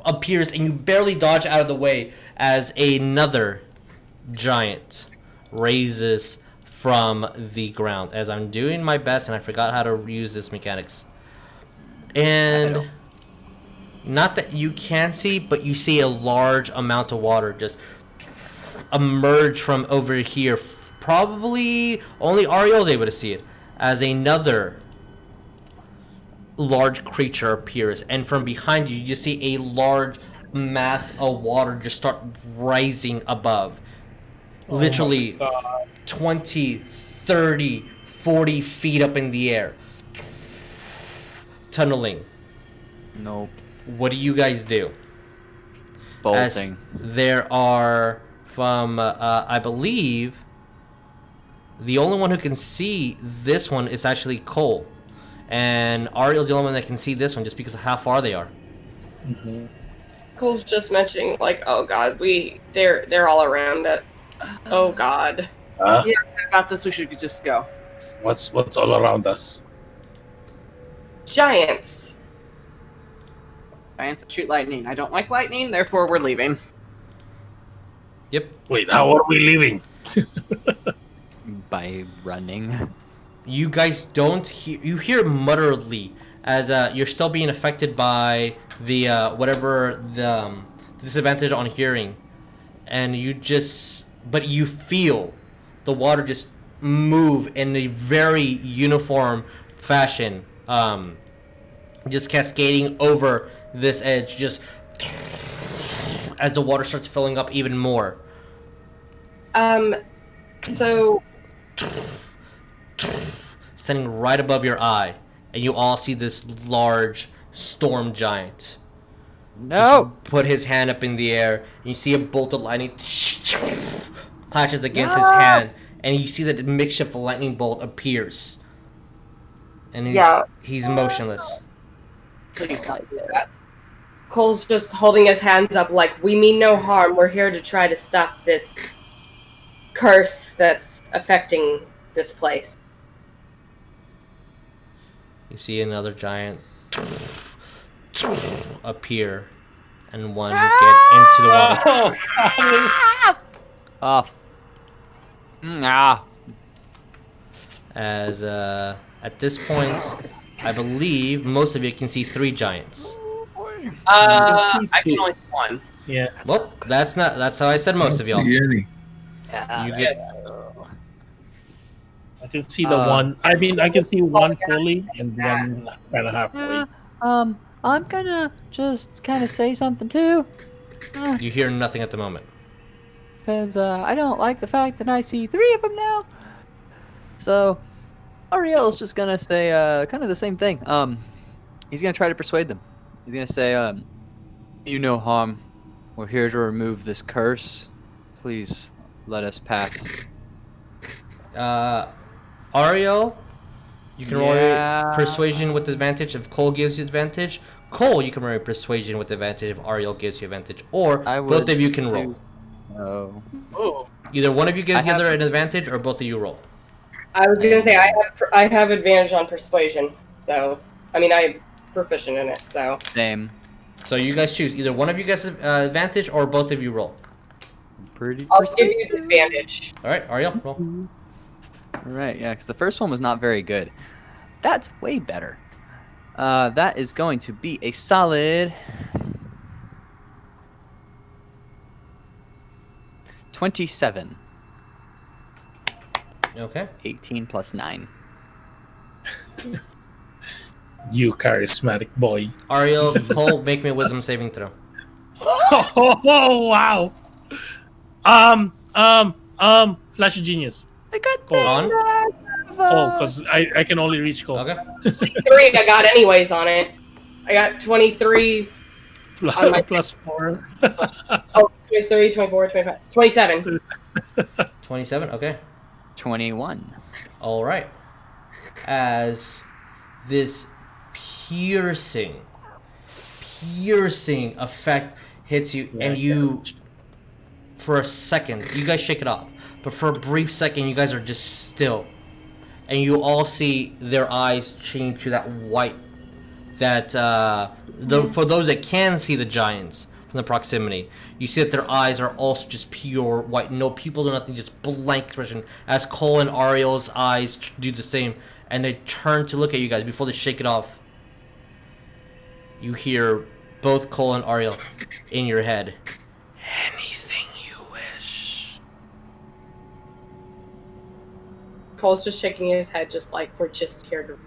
appears, and you barely dodge out of the way, as another giant raises from the ground. As I'm doing my best, and I forgot how to use this mechanics. And not that you can see, but you see a large amount of water just emerge from over here. Probably only Ariell's able to see it, as another large creature appears, and from behind you, you just see a large mass of water just start rising above. Literally 20, 30, 40 feet up in the air. Tunneling. Nope. What do you guys do? Bolting. As there are, from, I believe, the only one who can see this one is actually Cole. And Ariell's the only one that can see this one just because of how far they are. Mm-hmm. Cole's just mentioning, like, oh god, they're all around it. Oh god. Yeah, about this we should just go. What's all around us? Giants. Giants that shoot lightning. I don't like lightning, therefore we're leaving. Yep. Wait, how are we leaving? By running. You guys don't hear... You hear mutteredly as you're still being affected by the whatever the disadvantage on hearing. And you just... But you feel the water just move in a very uniform fashion. Just cascading over this edge, just as the water starts filling up even more. So... Standing right above your eye, and you all see this large storm giant. No! Just put his hand up in the air, and you see a bolt of lightning clashes against his hand, and you see that the makeshift lightning bolt appears. And he's motionless. Please not do that. Cole's just holding his hands up like, we mean no harm. We're here to try to stop this curse that's affecting this place. You see another giant appear, and one get into the water. As at this point, I believe most of you can see 3 giants. I can only see one. Yeah. Well, that's how I said most of y'all. Yeah, You get I can see the one. I mean, I can see one fully and one kind of halfway. I'm gonna just kind of say something too. You hear nothing at the moment. Because I don't like the fact that I see 3 of them now. So, Ariell's just gonna say kind of the same thing. He's gonna try to persuade them. He's gonna say, "You no harm. We're here to remove this curse. Please let us pass." Ariell, you can roll persuasion with advantage if Cole gives you advantage. Cole, you can roll persuasion with advantage if Ariell gives you advantage. Or both of you can roll. Oh. Either one of you gives the other an advantage, or both of you roll. I was gonna say I have advantage on persuasion, so I mean I'm proficient in it, so Same. So you guys choose. Either one of you gets advantage, or both of you roll. Pretty. I'll give you the advantage. All right, Ariell, roll. Right, yeah, because the first one was not very good. That's way better. That is going to be a solid 27. Okay. 18 plus 9. You charismatic boy. Ariell, Cole, make me a wisdom saving throw. Oh, wow. Flash of Genius. I got Cole. On? Oh, because I can only reach Cole. Okay. 23 I got anyways on it. I got 23 on my Plus 4. 23, 24, 25, 27. 27. Okay. 21. All right. As this piercing effect hits you, and you, for a second, you guys shake it off, but for a brief second, you guys are just still, and you all see their eyes change to that white. That for those that can see the giants from the proximity, you see that their eyes are also just pure white, no pupils or nothing, just blank expression. As Cole and Ariell's eyes do the same, and they turn to look at you guys before they shake it off. You hear both Cole and Ariell in your head. Anything you wish. Cole's just shaking his head, just like we're just here to.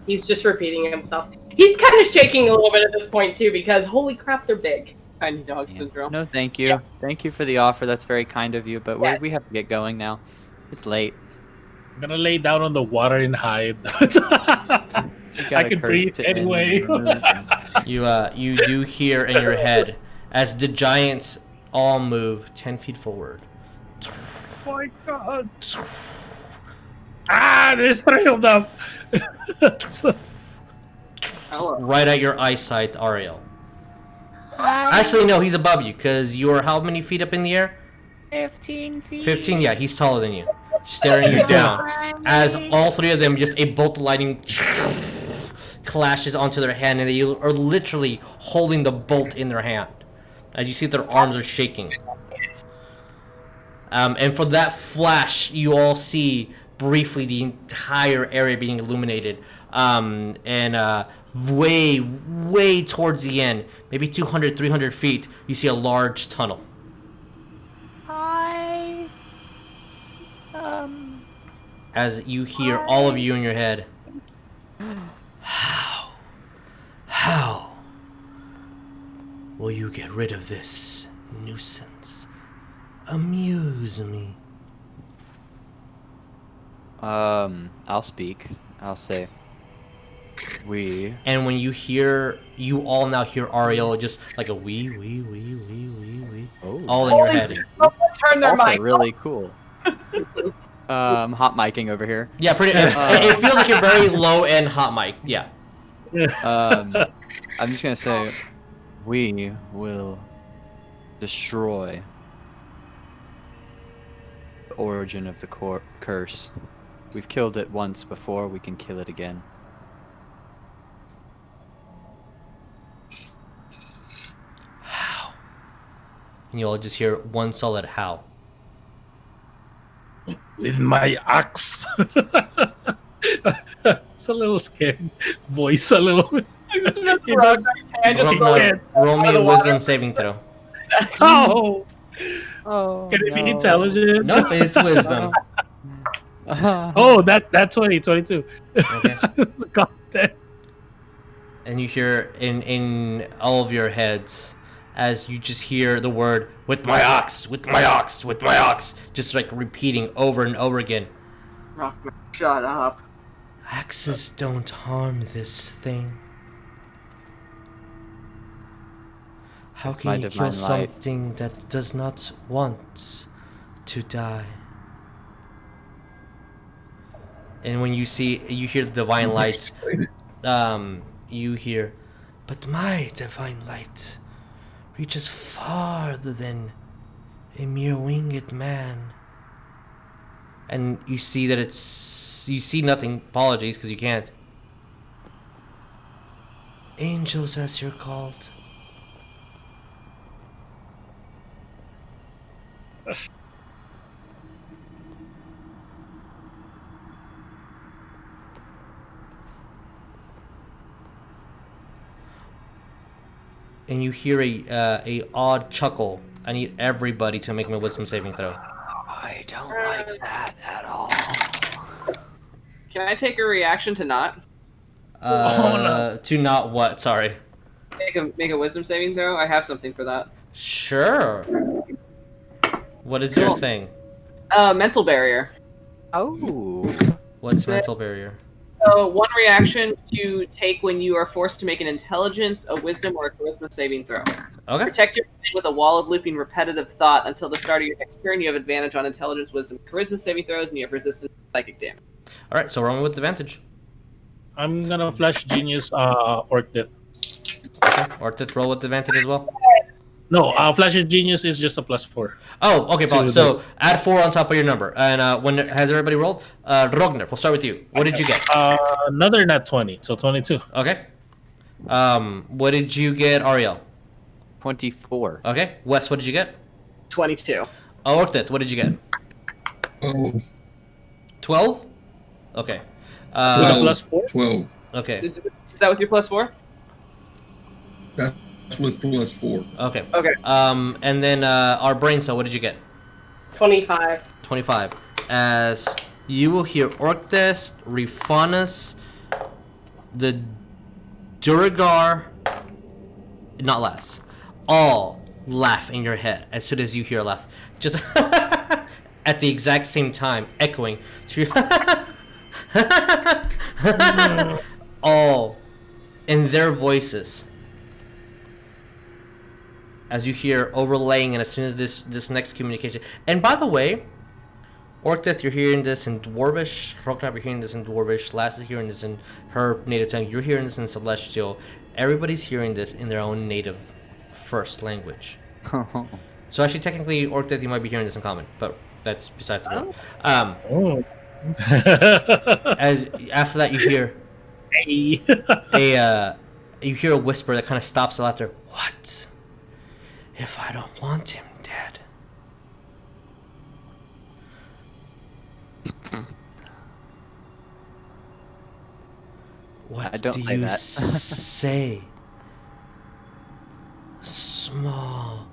He's just repeating himself. He's kind of shaking a little bit at this point too, because holy crap, they're big. Tiny dog syndrome. No, thank you. Yeah. Thank you for the offer. That's very kind of you, but Yes. we have to get going now. It's late. I'm gonna lay down on the water and hide. I can breathe anyway. You do hear in your head as the giants all move 10 feet forward. Oh my god. There's 3 of them. Hello. Right at your eyesight, Ariell. Actually, no, he's above you, because you're how many feet up in the air? 15 feet. 15, yeah, he's taller than you. Staring you down. As all 3 of them, just a bolt of lightning clashes onto their hand, and they are literally holding the bolt in their hand. As you see their arms are shaking. And for that flash, you all see briefly the entire area being illuminated. Way towards the end, maybe 200, 300 feet, you see a large tunnel. Hi. As you hear all of you in your head. How will you get rid of this nuisance? Amuse me. I'll speak. I'll say, And when you all now hear Ariell just like a wee, Oh. all in your head. Turn their Also mic. really cool. Hot micing over here. Yeah, pretty. It feels like a very low end hot mic. Yeah. I'm just gonna say, we will destroy the origin of the curse. We've killed it once before, we can kill it again. How? And you all just hear one solid how. With my axe. It's a little scared voice, a little bit. I'm just gonna He throw does- and just Rognarv, like, Roll me out of a the wisdom water. saving throw. Oh! Oh, Can it be no. intelligent? Nope, it's wisdom. Oh, that 22. Okay. God damn. And you hear in all of your heads as you just hear the word with my ox, with my ox, with my ox, just like repeating over and over again. Rognarv, shut up. Axes don't harm this thing. How My can you kill divine light. something that does not want to die? And when you hear the divine light, you hear, but my divine light reaches farther than a mere winged man. And you see that you see nothing. Apologies, because you can't. Angels, as you're called. And you hear a odd chuckle. I need everybody to make me a wisdom saving throw. I don't like that at all. Can I take a reaction to not To not what? Sorry. make a wisdom saving throw? I have something for that. Sure. What is your Cool. thing? Mental barrier. Oh. What's mental barrier? So one reaction to take when you are forced to make an intelligence, a wisdom, or a charisma saving throw. Okay. Protect your mind with a wall of looping repetitive thought until the start of your next turn. You have advantage on intelligence, wisdom, and charisma saving throws, and you have resistance to psychic damage. All right. So roll me with advantage. I'm gonna flash genius Orcdeath. Okay. Orcdeath, roll with advantage as well. No, flash genius is just a +4. Oh, okay, Paul. To So add 4 on top of your number. And when has everybody rolled? Rognarv, we'll start with you. What did you get? Another nat 20, so 22. Okay. What did you get, Ariell? 24. Okay. Wes, what did you get? 22. Oh, Orcdeath, what did you get? Oh, 12? Okay. With a 12. +4? 12. Okay. Is that with your +4? That's with +4. Okay. Okay. And then our brain cell, what did you get? 25. 25. As you will hear Orcdeath, Rifanus, the Duragar, not last, all laugh in your head as soon as you hear a laugh. Just at the exact same time, echoing. All in their voices. As you hear overlaying, and as soon as this next communication. And by the way, Orcdeath, you're hearing this in Dwarvish. Rognarv, you're hearing this in Dwarvish. Lass is hearing this in her native tongue. You're hearing this in Celestial. Everybody's hearing this in their own native first language. So actually, technically, Orcdeath, you might be hearing this in common, but that's besides the point. Oh. As after that, you hear Hey. you hear a whisper that kind of stops the laughter. What if I don't want him dead? What I don't do say you that. say? Small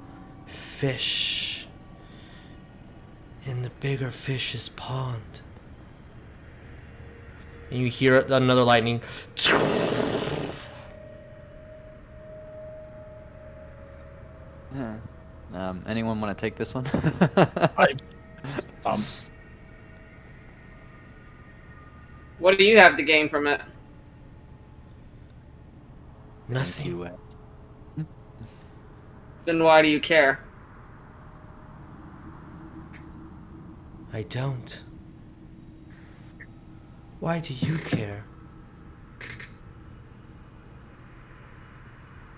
fish in the bigger fish's pond. And you hear another lightning. Yeah. Anyone want to take this one? What do you have to gain from it? Nothing. US. Then why do you care? I don't. Why do you care?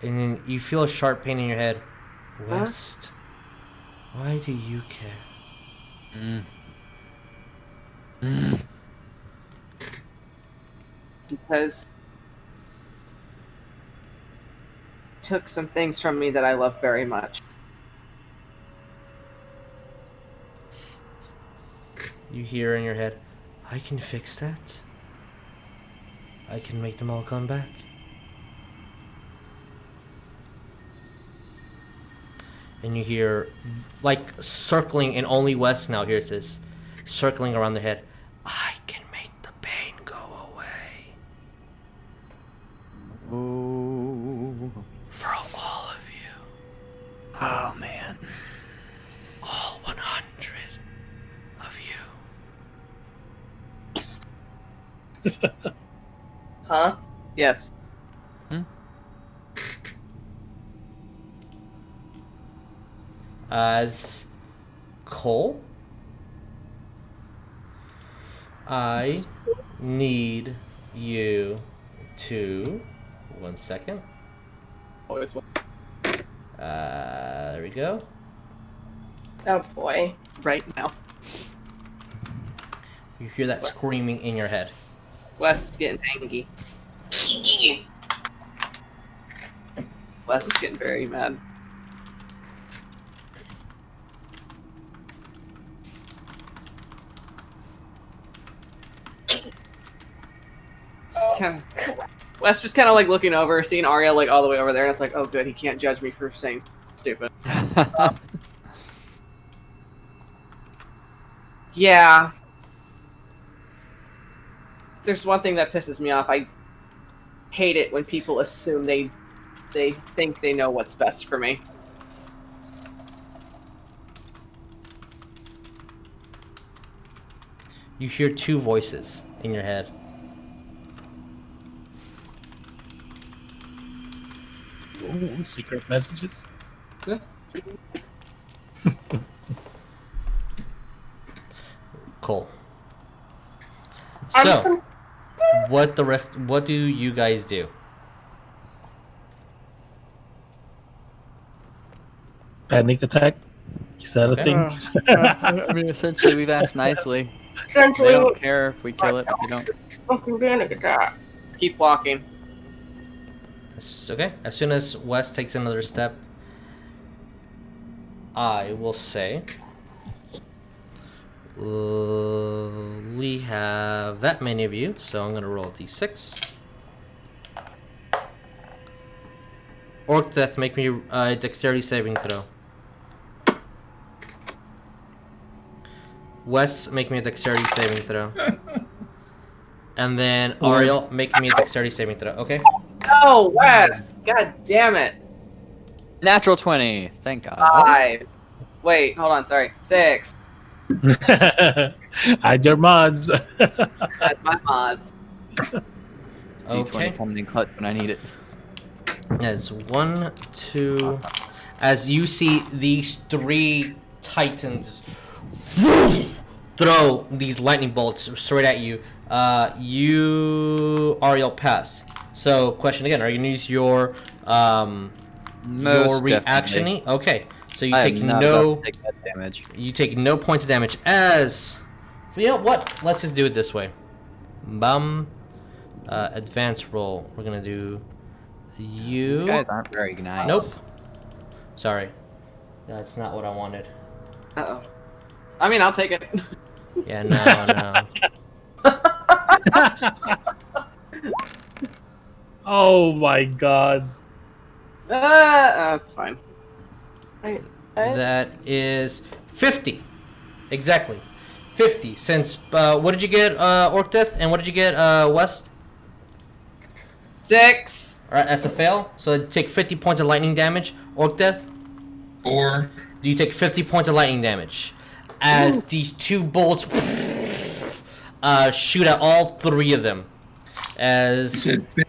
And then you feel a sharp pain in your head. West, why do you care? Because it took some things from me that I love very much. You hear in your head, I can fix that. I can make them all come back. And you hear, like, circling, and only West now hears this, circling around the head, I can make the pain go away. Oh. For all of you. Oh, man. All 100 of you. Huh? Yes. As Cole, I need you to 1 second. Always one. There we go. Oh boy. Right now. You hear that screaming in your head. Wes is getting angry. Wes is getting very mad. Wes just kind of like looking over, seeing Ariell like all the way over there, and it's like, oh good, he can't judge me for saying stupid. Yeah. There's one thing that pisses me off. I hate it when people assume they think they know what's best for me. You hear two voices in your head. Ooh, secret messages. Cool. So, what do you guys do? Panic attack? Is that a thing? I mean, essentially, we've asked nicely. Essentially, They don't care if we kill it. They don't. fucking panic attack. Keep walking. Okay, as soon as Wes takes another step, I will say we have that many of you, so I'm gonna roll a d6. Orcdeath, make me a dexterity saving throw. Wes, make me a dexterity saving throw. And then Ariell, make me a dexterity saving throw, okay? No, Wes! God damn it! Natural 20. Thank God. 5. Wait, hold on, sorry. 6. Add your mods. That's my mods. It's D20 Okay. coming in clutch when I need it. As 1, 2, as you see these three titans throw these lightning bolts straight at you, you Ariell pass. So, question again: are you gonna use your Most reactioning? Okay, so you I take am not no about to take that damage. you take no points of damage. As you know what? Let's just do it this way. Advance roll. We're gonna do you. These guys aren't very nice. Nope. Sorry, that's not what I wanted. Uh-oh. I mean, I'll take it. Yeah, no. Oh my god. That's fine. That is 50. Exactly. 50. Since, what did you get, Orcdeath? And what did you get, West? 6. Alright, that's a fail. So take 50 points of lightning damage. Orcdeath, Or you take 50 points of lightning damage. As these two bolts shoot at all three of them. As you said 50,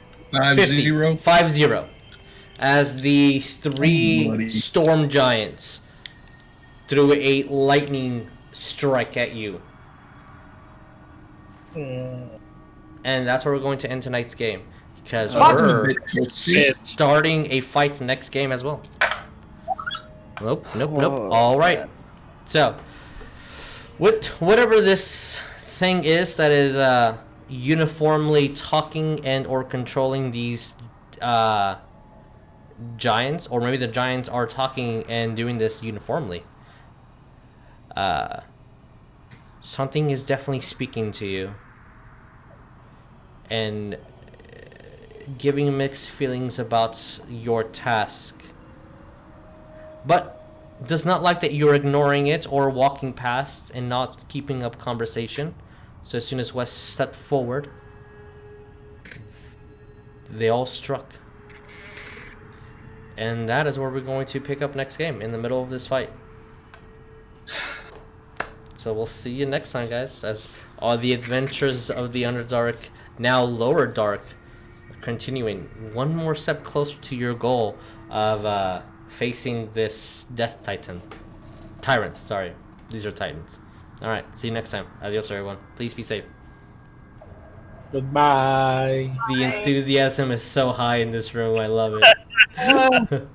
50. As the three Bloody. storm giants threw a lightning strike at you. And that's where we're going to end tonight's game. Because we're starting a fight next game as well. Nope. Whoa. Alright. So, whatever this thing is that is uniformly talking and or controlling these giants, or maybe the giants are talking and doing this uniformly. something is definitely speaking to you. And giving mixed feelings about your task. But does not like that you're ignoring it or walking past and not keeping up conversation. So as soon as Wes stepped forward, they all struck. And that is where we're going to pick up next game, in the middle of this fight. So we'll see you next time, guys, as all the adventures of the Underdark, now Lower Dark, continuing one more step closer to your goal of facing this Death Tyrant, sorry. These are Titans. Alright, see you next time. Adios, everyone. Please be safe. Goodbye. The enthusiasm is so high in this room. I love it.